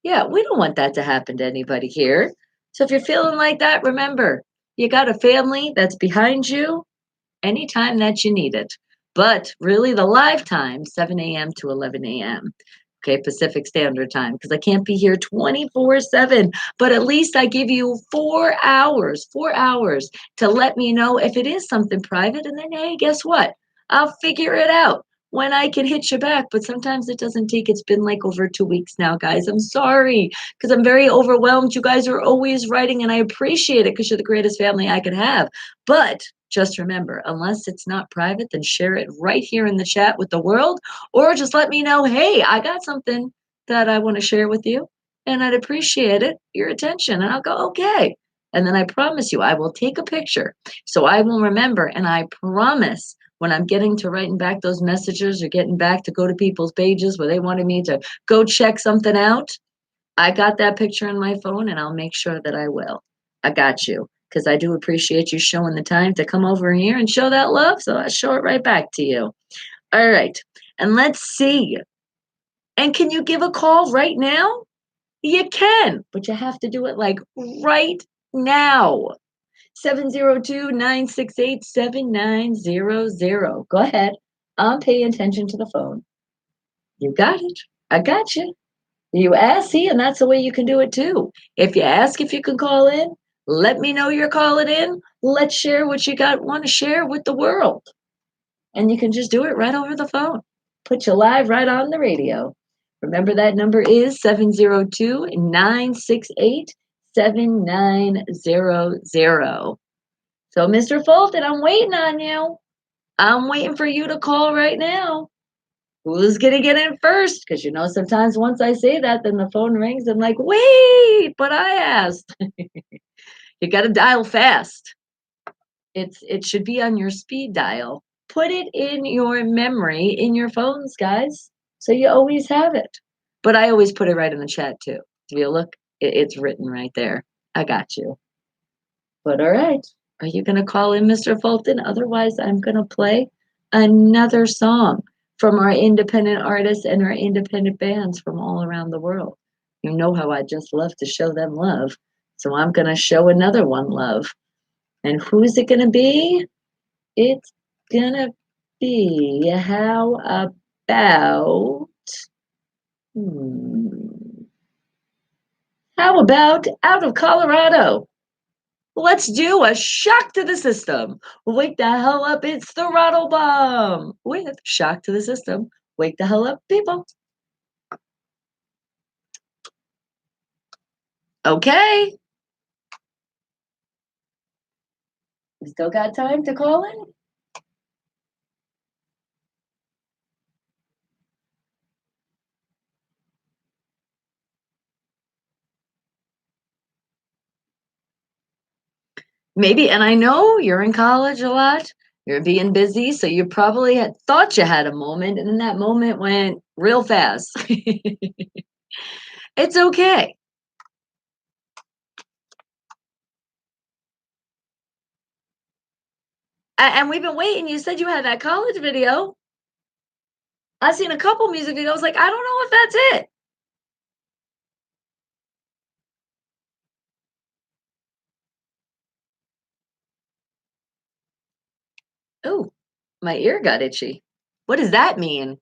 Yeah, we don't want that to happen to anybody here. So if you're feeling like that, remember, you got a family that's behind you anytime that you need it. But really, the live time, 7 a.m. to 11 a.m. Okay, Pacific Standard Time, because I can't be here 24/7. But at least I give you 4 hours to let me know if it is something private. And then, hey, guess what? I'll figure it out when I can hit you back. But sometimes it doesn't take. It's been like over 2 weeks now, guys. I'm sorry because I'm very overwhelmed. You guys are always writing, and I appreciate it because you're the greatest family I could have. But just remember, unless it's not private, then share it right here in the chat with the world, or just let me know, hey, I got something that I want to share with you, and I'd appreciate it, your attention. And I'll go, okay. And then I promise you, I will take a picture. So I will remember, and I promise when I'm getting to writing back those messages or getting back to go to people's pages where they wanted me to go check something out, I got that picture on my phone, and I'll make sure that I will. I got you, because I do appreciate you showing the time to come over here and show that love, so I show it right back to you. All right, and let's see. And can you give a call right now? You can, but you have to do it like right now. 702-968-7900. Go ahead. I'm paying attention to the phone. You got it. I got you. You ask, see, and that's the way you can do it too. If you ask if you can call in, let me know you're calling in. Let's share what you got want to share with the world. And you can just do it right over the phone. Put you live right on the radio. Remember that number is 702-968-7900. So, Mr. Fulton, I'm waiting on you. I'm waiting for you to call right now. Who's gonna get in first? Because sometimes once I say that, then the phone rings. I'm like, wait, but I asked. You gotta dial fast. It should be on your speed dial. Put it in your memory in your phones, guys, so you always have it. But I always put it right in the chat too. Do you look? It's written right there. I got you. But all right, are you gonna call in, Mr. Fulton? Otherwise, I'm gonna play another song from our independent artists and our independent bands from all around the world. You know how I just love to show them love. So I'm gonna show another one love. And who's it gonna be? It's gonna be how about hmm, how about out of Colorado? Let's do a shock to the system. Wake the hell up, it's the Rattle Bomb with shock to the system. Wake the hell up, people. Okay. We still got time to call in? Maybe, and I know you're in college a lot. You're being busy, so you probably had thought you had a moment, and then that moment went real fast. It's okay. And we've been waiting. You said you had that college video. I've seen a couple music videos. Like, I don't know if that's it. Oh, my ear got itchy. What does that mean?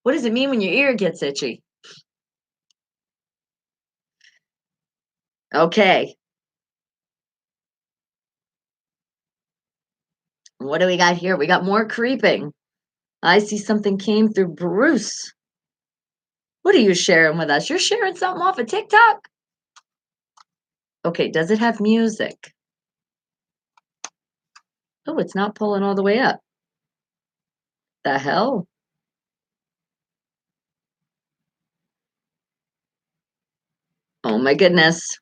What does it mean when your ear gets itchy? Okay. What do we got here? We got more creeping. I see something came through Bruce. What are you sharing with us? You're sharing something off of TikTok? Okay, does it have music? Oh, it's not pulling all the way up. The hell? Oh my goodness.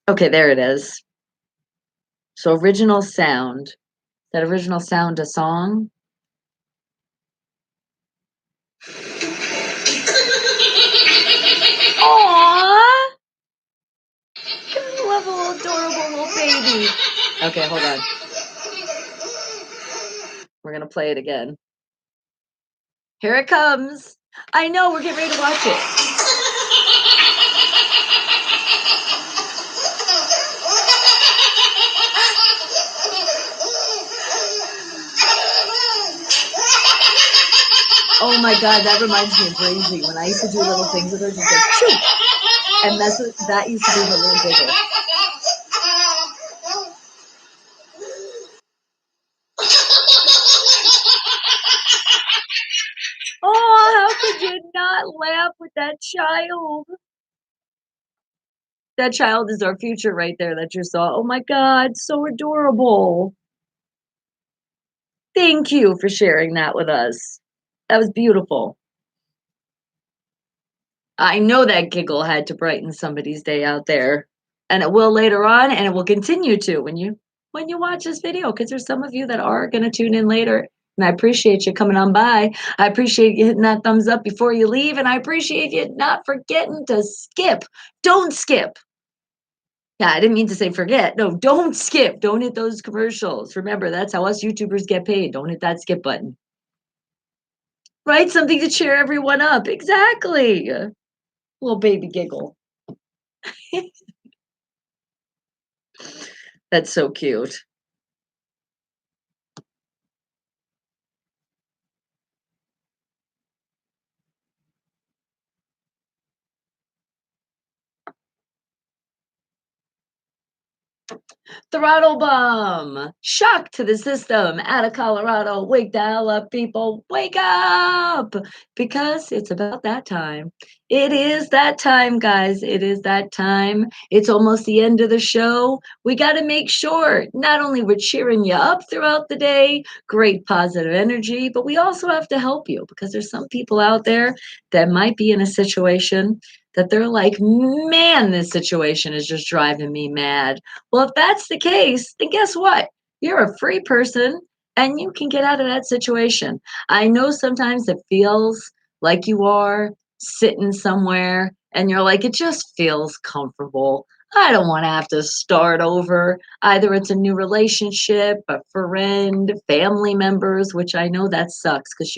Okay, there it is. So original sound. That original sound a song? Aww! I love a little adorable little baby. Okay, hold on. We're gonna play it again. Here it comes. I know, we're getting ready to watch it. Oh my god, that reminds me of Breezy. When I used to do little things with her, just like, shoo! And that used to be her little giggle. Oh, how could you not laugh with that child? That child is our future right there that you saw. Oh my god, so adorable. Thank you for sharing that with us. That was beautiful. I know that giggle had to brighten somebody's day out there. And it will later on, and it will continue to when you watch this video, because there's some of you that are gonna tune in later And I appreciate you coming on by. I appreciate you hitting that thumbs up before you leave. And I appreciate you not forgetting to skip. Don't skip. Yeah, I didn't mean to say forget. No, don't skip. Don't hit those commercials. Remember, that's how us YouTubers get paid. Don't hit that skip button. Right? Something to cheer everyone up. Exactly. Little baby giggle. That's so cute. Throttle bomb. Shock to the system out of Colorado. Wake the hell up, people. Wake up. Because it's about that time. It is that time, guys. It is that time. It's almost the end of the show. We got to make sure not only we're cheering you up throughout the day, great positive energy, but we also have to help you because there's some people out there that might be in a situation that they're like, man, this situation is just driving me mad. Well, if that's the case, then guess what? You're a free person and you can get out of that situation. I know sometimes it feels like you are sitting somewhere and you're like, it just feels comfortable. I don't want to have to start over. Either it's a new relationship, a friend, family members, which I know that sucks because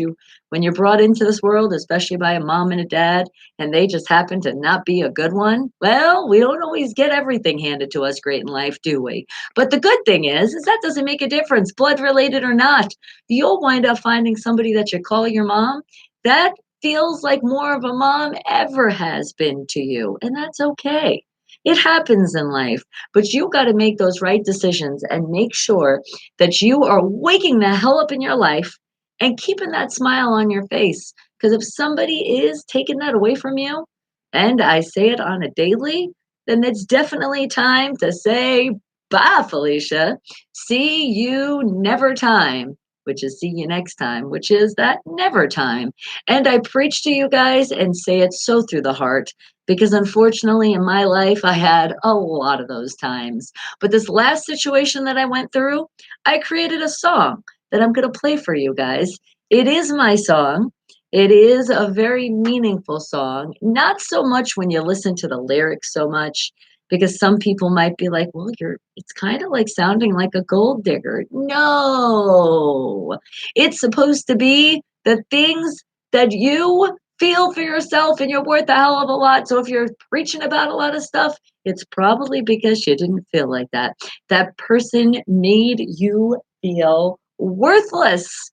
when you're brought into this world, especially by a mom and a dad, and they just happen to not be a good one, well, we don't always get everything handed to us great in life, do we? But the good thing is that doesn't make a difference, blood related or not. You'll wind up finding somebody that you call your mom that feels like more of a mom ever has been to you, and that's okay. It happens in life, but you got to make those right decisions and make sure that you are waking the hell up in your life and keeping that smile on your face. Because if somebody is taking that away from you, and I say it on a daily, then it's definitely time to say, bye, Felicia. See you never time, which is see you next time, which is that never time. And I preach to you guys and say it so through the heart because unfortunately in my life, I had a lot of those times. But this last situation that I went through, I created a song that I'm going to play for you guys. It is my song. It is a very meaningful song. Not so much when you listen to the lyrics so much, because some people might be like, well, it's kind of like sounding like a gold digger. No, it's supposed to be the things that you feel for yourself and you're worth a hell of a lot. So if you're preaching about a lot of stuff, it's probably because you didn't feel like that. That person made you feel worthless.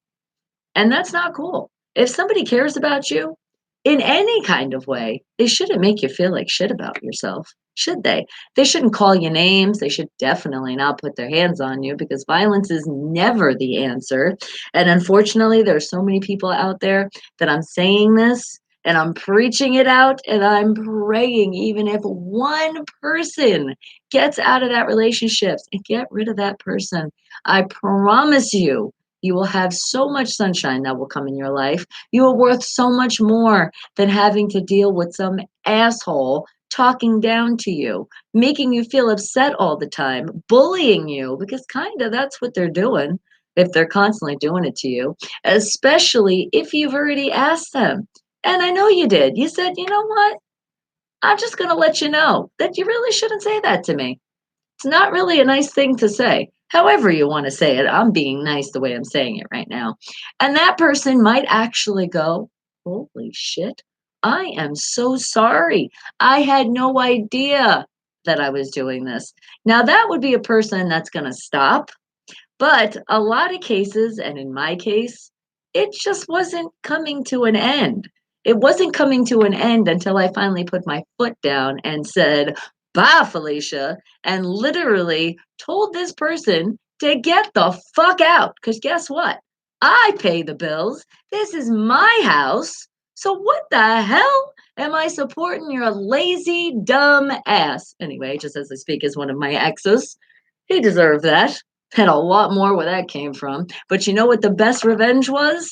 And that's not cool. If somebody cares about you in any kind of way, they shouldn't make you feel like shit about yourself, should they? They shouldn't call you names. They should definitely not put their hands on you because violence is never the answer. And unfortunately, there are so many people out there that I'm saying this and I'm preaching it out and I'm praying, even if one person gets out of that relationship and get rid of that person, I promise you will have so much sunshine that will come in your life. You are worth so much more than having to deal with some asshole talking down to you, making you feel upset all the time, bullying you, because kind of that's what they're doing if they're constantly doing it to you, especially if you've already asked them. And I know you did. You said, you know what? I'm just going to let you know that you really shouldn't say that to me. It's not really a nice thing to say. However, you want to say it, I'm being nice the way I'm saying it right now. And that person might actually go, holy shit, I am so sorry. I had no idea that I was doing this. Now, that would be a person that's going to stop, but a lot of cases, and in my case, it just wasn't coming to an end. It wasn't coming to an end until I finally put my foot down and said, bye, Felicia, and literally told this person to get the fuck out. Because guess what? I pay the bills. This is my house. So what the hell am I supporting your lazy, dumb ass? Anyway, just as I speak as one of my exes, he deserved that and a lot more where that came from. But you know what the best revenge was?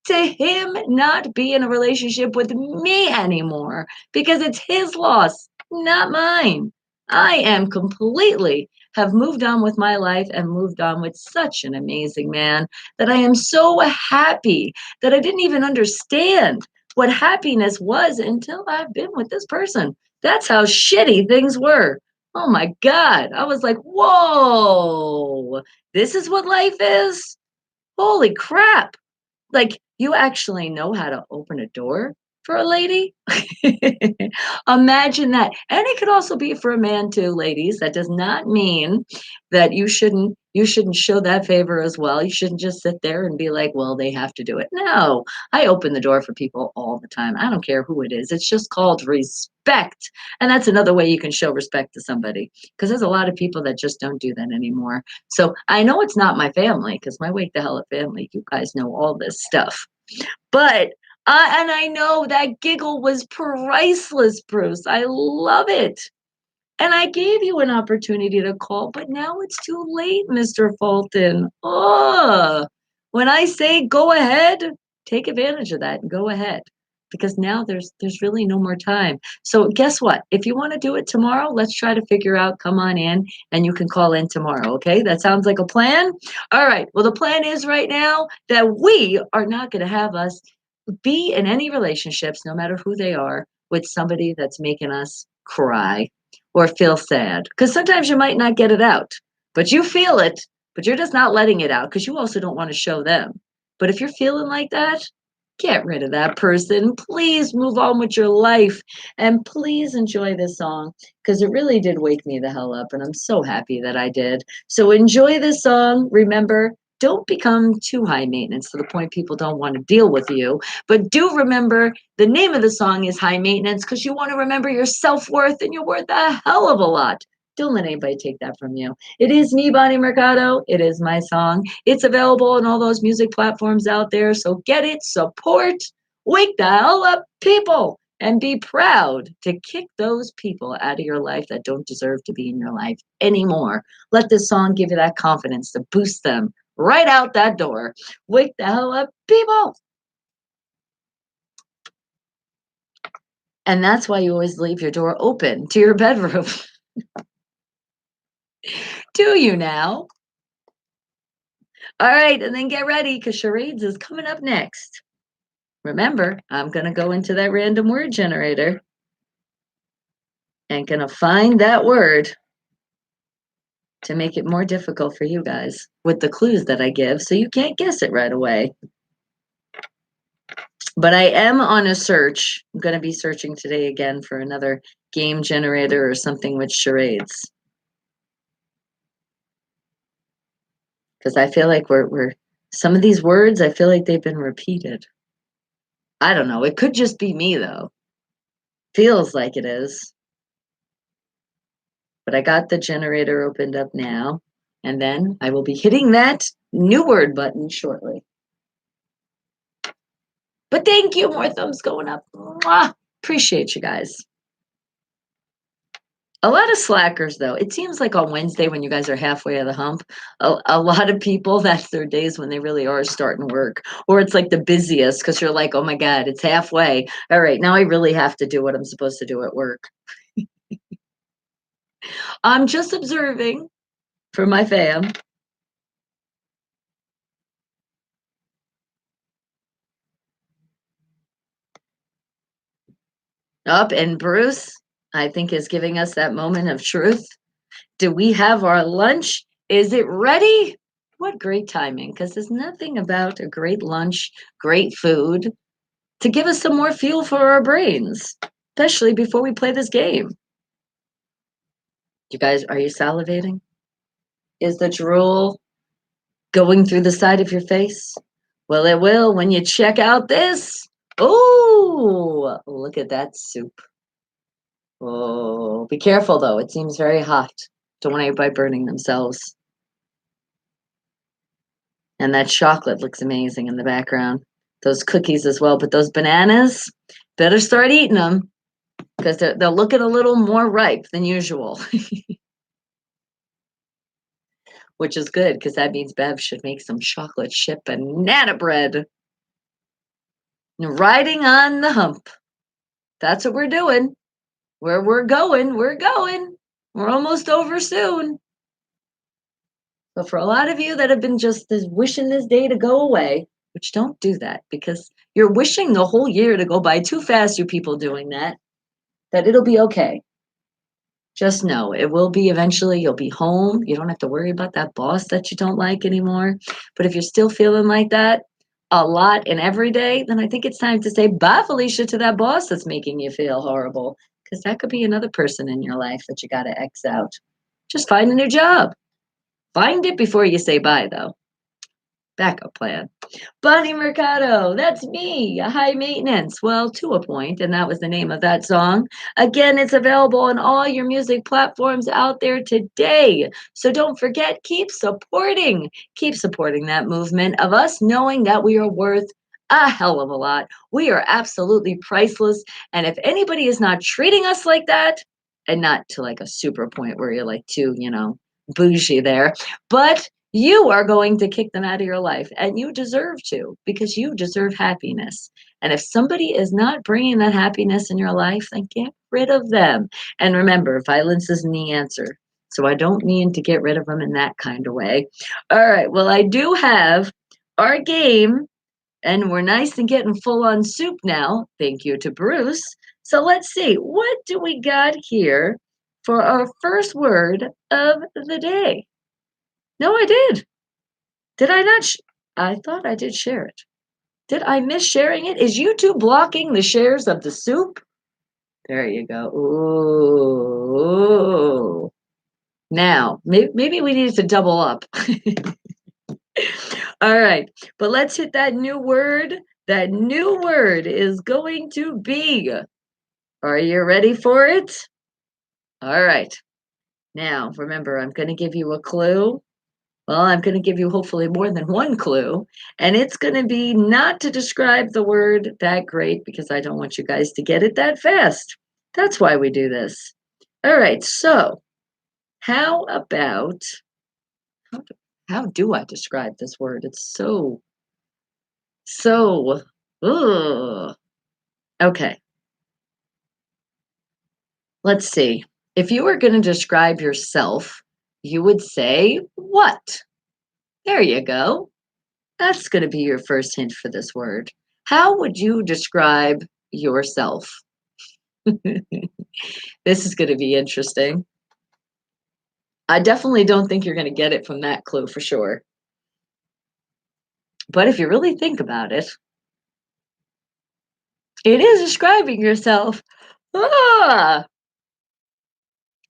To him not be in a relationship with me anymore because it's his loss, not mine. I am completely have moved on with my life and moved on with such an amazing man that I am so happy that I didn't even understand what happiness was until I've been with this person. That's how shitty things were. Oh my God. I was like, whoa, this is what life is? Holy crap. Like, you actually know how to open a door for a lady? Imagine that. And it could also be for a man too, ladies. That does not mean that you shouldn't show that favor as well. You shouldn't just sit there and be like, well, they have to do it. No. I open the door for people all the time. I don't care who it is. It's just called respect. And that's another way you can show respect to somebody because there's a lot of people that just don't do that anymore. So I know it's not my family because my wake the hell up family, you guys know all this stuff. But and I know that giggle was priceless, Bruce. I love it. And I gave you an opportunity to call, but now it's too late, Mr. Fulton. Oh, when I say go ahead, take advantage of that and go ahead. Because now there's really no more time. So guess what? If you want to do it tomorrow, let's try to figure out, come on in and you can call in tomorrow. Okay. That sounds like a plan. All right. Well, the plan is right now that we are not going to have us be in any relationships, no matter who they are, with somebody that's making us cry or feel sad. Because sometimes you might not get it out, but you feel it, but you're just not letting it out because you also don't want to show them. But if you're feeling like that, get rid of that person. Please move on with your life and please enjoy this song because it really did wake me the hell up. And I'm so happy that I did. So enjoy this song. Remember, don't become too high maintenance to the point people don't want to deal with you. But do remember the name of the song is High Maintenance because you want to remember your self worth and you're worth a hell of a lot. Don't let anybody take that from you. It is me, Bonnie Mercado. It is my song. It's available on all those music platforms out there. So get it, support, wake the hell up, people, and be proud to kick those people out of your life that don't deserve to be in your life anymore. Let this song give you that confidence to boost them right out that door. Wake the hell up, people. And that's why you always leave your door open to your bedroom. Do you now? All right, and then get ready because charades is coming up next. Remember, I'm going to go into that random word generator and going to find that word to make it more difficult for you guys with the clues that I give so you can't guess it right away. But I am on a search. I'm going to be searching today again for another game generator or something with charades. Because I feel like we're some of these words, I feel like they've been repeated. I don't know. It could just be me though. Feels like it is. But I got the generator opened up now, and then I will be hitting that new word button shortly. But thank you, more thumbs going up. Mwah. Appreciate you guys. A lot of slackers, though. It seems like on Wednesday when you guys are halfway of the hump, a lot of people, that's their days when they really are starting work. Or it's like the busiest because you're like, oh my God, it's halfway. All right, now I really have to do what I'm supposed to do at work. I'm just observing for my fam. Up and Bruce, I think, is giving us that moment of truth. Do we have our lunch? Is it ready? What great timing, because there's nothing about a great lunch, great food to give us some more fuel for our brains, especially before we play this game. You guys, are you salivating? Is the drool going through the side of your face? Well, it will when you check out this. Oh, look at that soup. Oh, be careful though. It seems very hot. Don't want anybody burning themselves. And that chocolate looks amazing in the background. Those cookies as well, but those bananas, better start eating them because they're looking a little more ripe than usual. Which is good because that means Bev should make some chocolate chip banana bread. Riding on the hump. That's what we're doing. Where we're going, we're going. We're almost over soon. But for a lot of you that have been just wishing this day to go away, which don't do that because you're wishing the whole year to go by too fast, you people doing that it'll be okay. Just know it will be eventually. You'll be home. You don't have to worry about that boss that you don't like anymore. But if you're still feeling like that a lot and every day, then I think it's time to say bye, Felicia, to that boss that's making you feel horrible. Because that could be another person in your life that you got to X out. Just find a new job. Find it before you say bye, though. Backup plan. Bonnie Mercado, that's me, a high maintenance. Well, to a point, and that was the name of that song. Again, it's available on all your music platforms out there today. So don't forget, keep supporting that movement of us knowing that we are worth a hell of a lot. We are absolutely priceless. And if anybody is not treating us like that, and not to like a super point where you're like too, bougie there, but you are going to kick them out of your life, and you deserve to because you deserve happiness. And if somebody is not bringing that happiness in your life, then get rid of them. And remember, violence isn't the answer. So I don't mean to get rid of them in that kind of way. All right. Well, I do have our game, and we're nice and getting full on soup now. Thank you to Bruce. So let's see. What do we got here for our first word of the day? No, I did. Did I not? I thought I did share it. Did I miss sharing it? Is YouTube blocking the shares of the soup? There you go. Ooh. Now, maybe we needed to double up. All right, but let's hit that new word. That new word is going to be. Are you ready for it? All right. Now, remember, I'm going to give you a clue. Well, I'm going to give you hopefully more than one clue, and it's going to be not to describe the word that great because I don't want you guys to get it that fast. That's why we do this. All right, so how about how do I describe this word? It's so ugh. Okay. Let's see. If you were going to describe yourself, you would say what? There you go. That's going to be your first hint for this word. How would you describe yourself? This is going to be interesting. I definitely don't think you're going to get it from that clue for sure. But if you really think about it, it is describing yourself. Ah!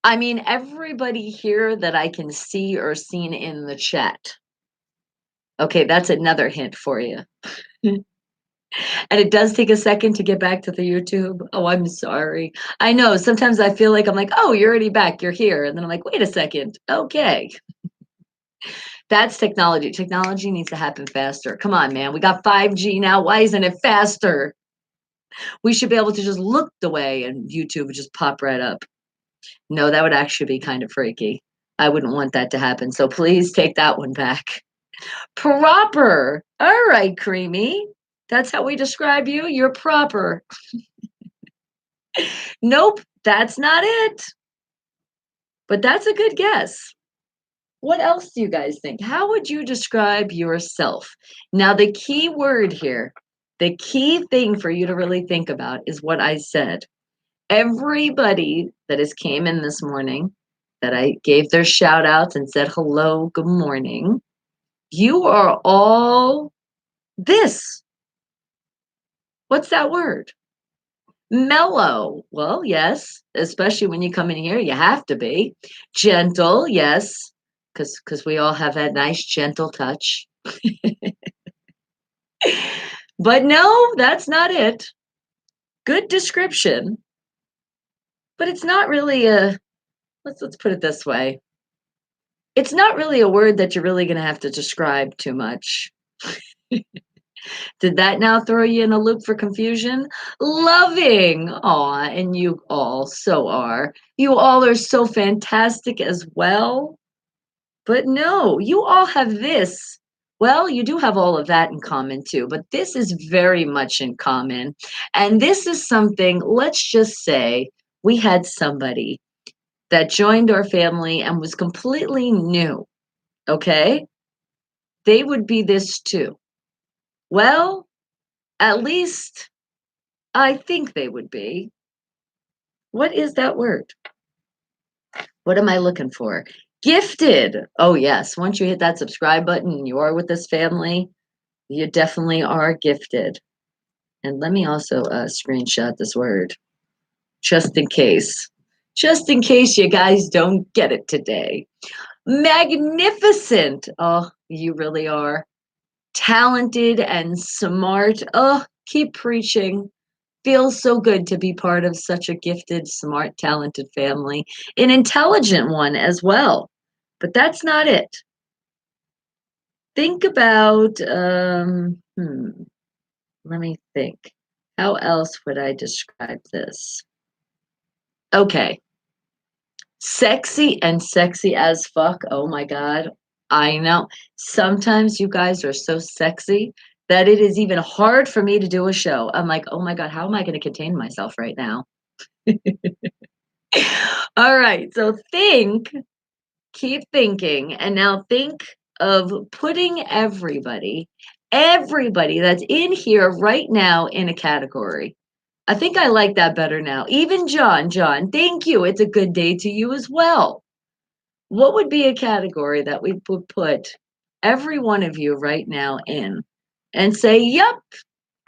I mean, everybody here that I can see or seen in the chat. Okay, that's another hint for you. And it does take a second to get back to the YouTube. Oh, I'm sorry. I know sometimes I feel like I'm like, oh, you're already back. You're here. And then I'm like, wait a second. Okay. That's technology. Technology needs to happen faster. Come on, man. We got 5G now. Why isn't it faster? We should be able to just look the way and YouTube would just pop right up. No, that would actually be kind of freaky. I wouldn't want that to happen. So please take that one back. Proper. All right, Creamy. That's how we describe you. You're proper. Nope, that's not it. But that's a good guess. What else do you guys think? How would you describe yourself? Now, the key word here, the key thing for you to really think about is what I said. Everybody that has came in this morning, that I gave their shout outs and said hello, good morning, you are all this. What's that word? Mellow. Well, yes, especially when you come in here, you have to be. Gentle, yes, because we all have that nice gentle touch. But no, that's not it. Good description, but it's not really a let's put it this way. It's not really a word that you're really going to have to describe too much. Did that now throw you in a loop for confusion? Loving. Aw, and you all so are. You all are so fantastic as well. But no, you all have this. Well, you do have all of that in common too, but this is very much in common. And this is something, let's just say we had somebody that joined our family and was completely new. Okay? They would be this too. Well, at least I think they would be. What is that word? What am I looking for? Gifted. Oh, yes. Once you hit that subscribe button and you are with this family, you definitely are gifted. And let me also screenshot this word just in case. Just in case you guys don't get it today. Magnificent. Oh, you really are. Talented and smart. Oh, keep preaching. Feels so good to be part of such a gifted, smart, talented family. An intelligent one as well. But that's not it. Think about, let me think. How else would I describe this? Okay. Sexy and sexy as fuck. Oh my God. I know. Sometimes you guys are so sexy that it is even hard for me to do a show. I'm like, oh my God, how am I going to contain myself right now? All right. So keep thinking, and now think of putting everybody that's in here right now in a category. I think I like that better now. Even John, thank you. It's a good day to you as well. What would be a category that we would put every one of you right now in and say, yep,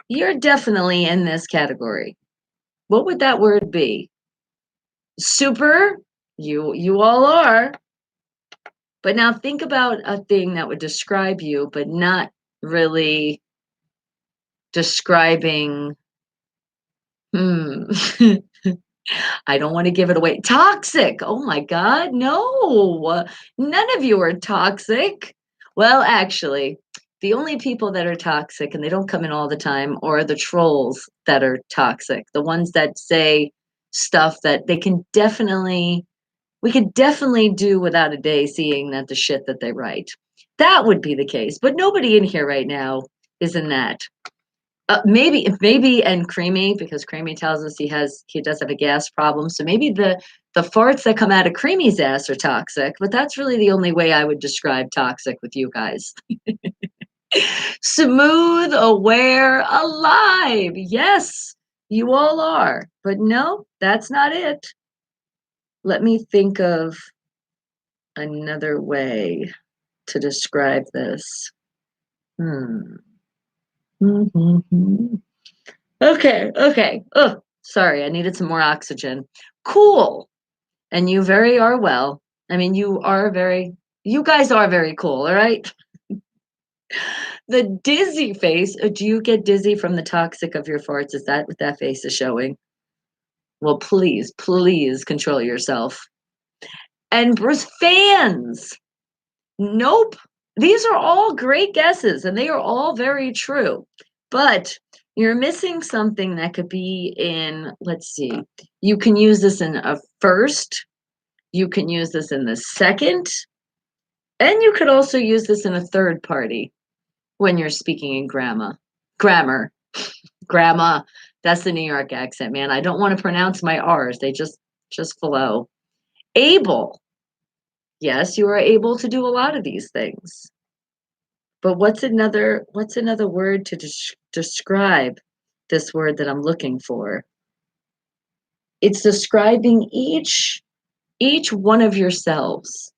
you're definitely in this category? What would that word be? Super, you all are. But now think about a thing that would describe you, but not really describing, hmm, I don't want to give it away. Toxic. Oh my God. No, none of you are toxic. Well, actually, the only people that are toxic, and they don't come in all the time, are the trolls that are toxic. The ones that say stuff that we could definitely do without a day seeing that the shit that they write. That would be the case. But nobody in here right now is in that. Maybe, and Creamy, because Creamy tells us he does have a gas problem. So maybe the farts that come out of Creamy's ass are toxic, but that's really the only way I would describe toxic with you guys. Smooth, aware, alive. Yes, you all are. But no, that's not it. Let me think of another way to describe this. Hmm. Okay. Oh, sorry, I needed some more oxygen. Cool. And you very are well. I mean, you guys are very cool, all right? The dizzy face. Do you get dizzy from the toxic of your farts? Is that what that face is showing? Well, please control yourself. And Bruce fans. Nope. These are all great guesses and they are all very true. But you're missing something that could be in, let's see, you can use this in a first, you can use this in the second, and you could also use this in a third party when you're speaking in grammar. Grammar. That's the New York accent, man. I don't want to pronounce my R's. They just flow. Able. Yes, you are able to do a lot of these things. But what's another word to describe this word that I'm looking for? It's describing each one of yourselves.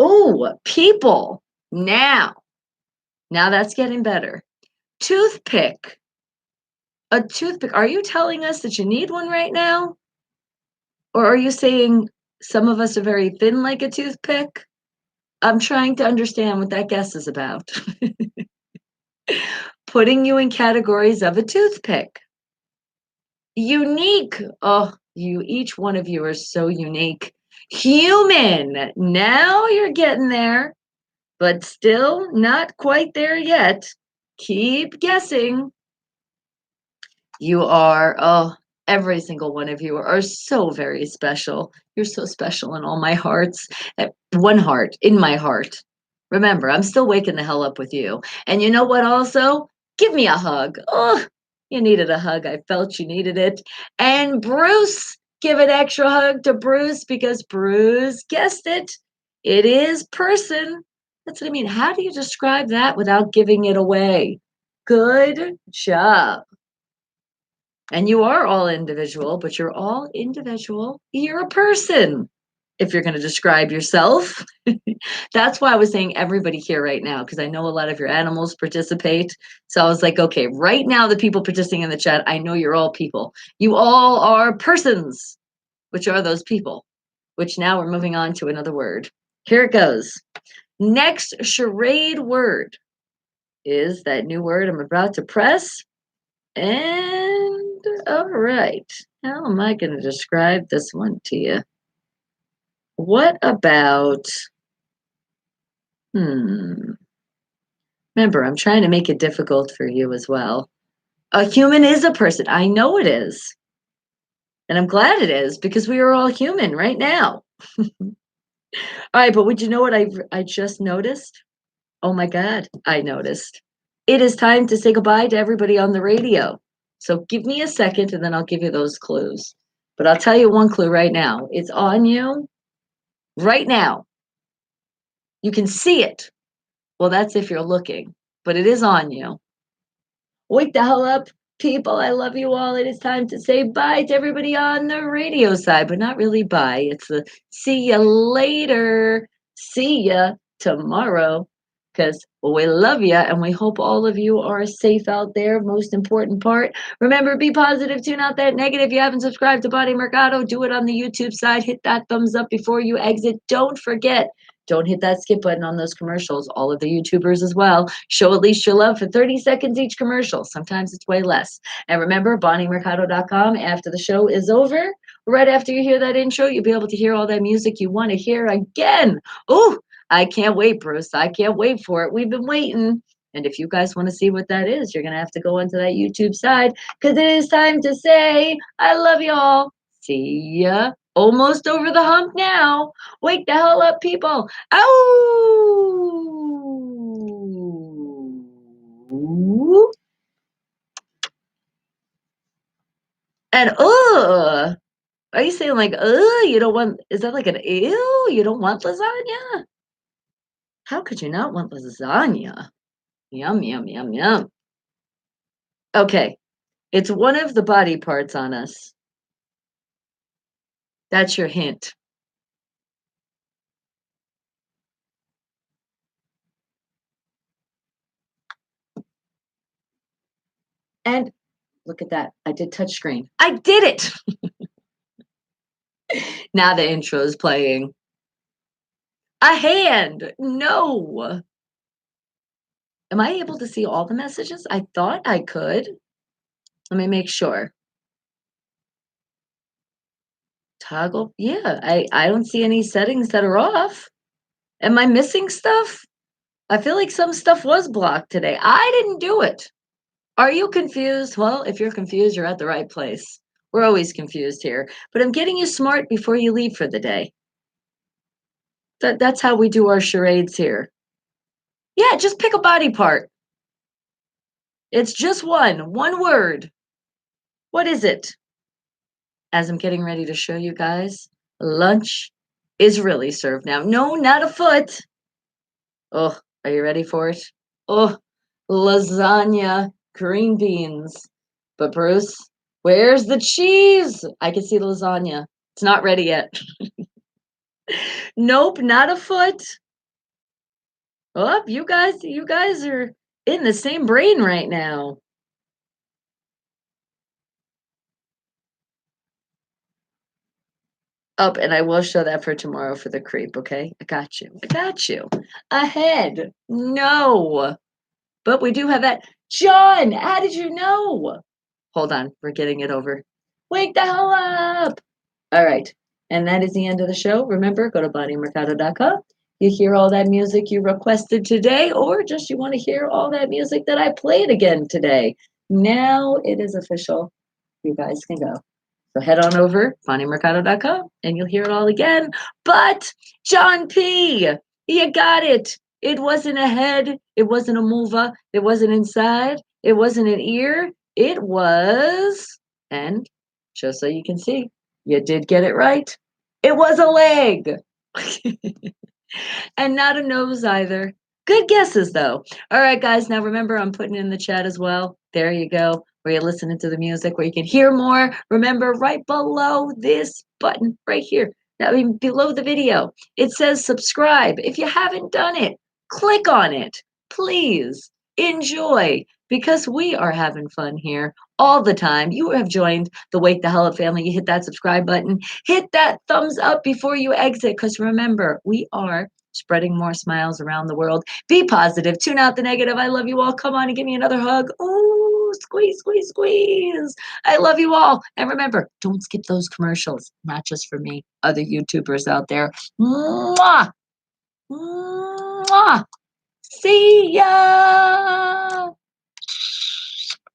Oh, people. Now that's getting better. Toothpick. A toothpick. Are you telling us that you need one right now? Or are you saying some of us are very thin like a toothpick? I'm trying to understand what that guess is about. Putting you in categories of a toothpick. Unique. Oh, each one of you are so unique. Human. Now you're getting there, but still not quite there yet. Keep guessing. You are, oh, every single one of you are so very special. You're so special in all my hearts. One heart, in my heart. Remember, I'm still waking the hell up with you. And you know what also? Give me a hug. Oh, you needed a hug. I felt you needed it. And Bruce, give an extra hug to Bruce because Bruce guessed it. It is person. That's what I mean. How do you describe that without giving it away? Good job. And you are all individual, but you're all individual. You're a person. If you're going to describe yourself, that's why I was saying everybody here right now, because I know a lot of your animals participate. So I was like, okay, right now, the people participating in the chat, I know you're all people. You all are persons, which are those people, which now we're moving on to another word. Here it goes. Next charade word is that new word I'm about to press. And all right, how am I going to describe this one to you? What about, remember, I'm trying to make it difficult for you as well. A human is a person. I know it is. And I'm glad it is because we are all human right now. All right, but would you know what I just noticed? Oh my God, I noticed. It is time to say goodbye to everybody on the radio. So give me a second and then I'll give you those clues. But I'll tell you one clue right now. It's on you right now. You can see it. Well, that's if you're looking, but it is on you. Wake the hell up, people. I love you all. It is time to say bye to everybody on the radio side, but not really bye. It's a see you later. See ya tomorrow. Because we love you and we hope all of you are safe out there. Most important part. Remember, be positive, tune out that negative. If you haven't subscribed to Body Mercado, do it on the YouTube side. Hit that thumbs up before you exit. Don't forget, don't hit that skip button on those commercials. All of the YouTubers as well. Show at least your love for 30 seconds each commercial. Sometimes it's way less. And remember, BonnieMercado.com after the show is over. Right after you hear that intro, you'll be able to hear all that music you want to hear again. Oh, I can't wait, Bruce. I can't wait for it. We've been waiting. And if you guys want to see what that is, you're going to have to go onto that YouTube side because it is time to say, I love y'all. See ya. Almost over the hump now. Wake the hell up, people. Ow! And are you saying like, you don't want, is that like an ew? You don't want lasagna? How could you not want lasagna? Yum, yum, yum, yum. Okay, it's one of the body parts on us. That's your hint. And look at that. I did touch screen. I did it. Now the intro is playing. A hand. No. Am I able to see all the messages? I thought I could. Let me make sure. Toggle. Yeah, I don't see any settings that are off. Am I missing stuff? I feel like some stuff was blocked today. I didn't do it. Are you confused? Well, if you're confused, you're at the right place. We're always confused here. But I'm getting you smart before you leave for the day. That's how we do our charades here. Yeah, just pick a body part. It's just one word. What is it? As I'm getting ready to show you guys, lunch is really served now. No, not a foot. Oh, are you ready for it? Oh, lasagna, green beans. But Bruce, where's the cheese? I can see the lasagna. It's not ready yet. Nope, not a foot. Oh, you guys are in the same brain right now. Oh, and I will show that for tomorrow for the creep, okay? I got you. I got you. Ahead. No. But we do have that. John, how did you know? Hold on, we're getting it over. Wake the hell up. All right. And that is the end of the show. Remember, go to BonnieMercado.com. You hear all that music you requested today, or just you want to hear all that music that I played again today. Now it is official. You guys can go. So head on over, BonnieMercado.com, and you'll hear it all again. But John P., you got it. It wasn't a head. It wasn't a mover. It wasn't inside. It wasn't an ear. It was, and just so you can see, you did get it right. It was a leg. And not a nose either. Good guesses, though. All right, guys. Now remember, I'm putting in the chat as well. There you go. Where you're listening to the music, where you can hear more. Remember, right below this button, right here. I mean, below the video, it says subscribe. If you haven't done it, click on it. Please enjoy because we are having fun here all the time. You have joined the Wake the Hell Up family. You hit that subscribe button, hit that thumbs up before you exit because remember, we are spreading more smiles around the world. Be positive. Tune out the negative. I love you all. Come on and give me another hug. Oh, squeeze, squeeze, squeeze. I love you all. And remember, don't skip those commercials. Not just for me, other YouTubers out there. Mwah! Mwah! See ya!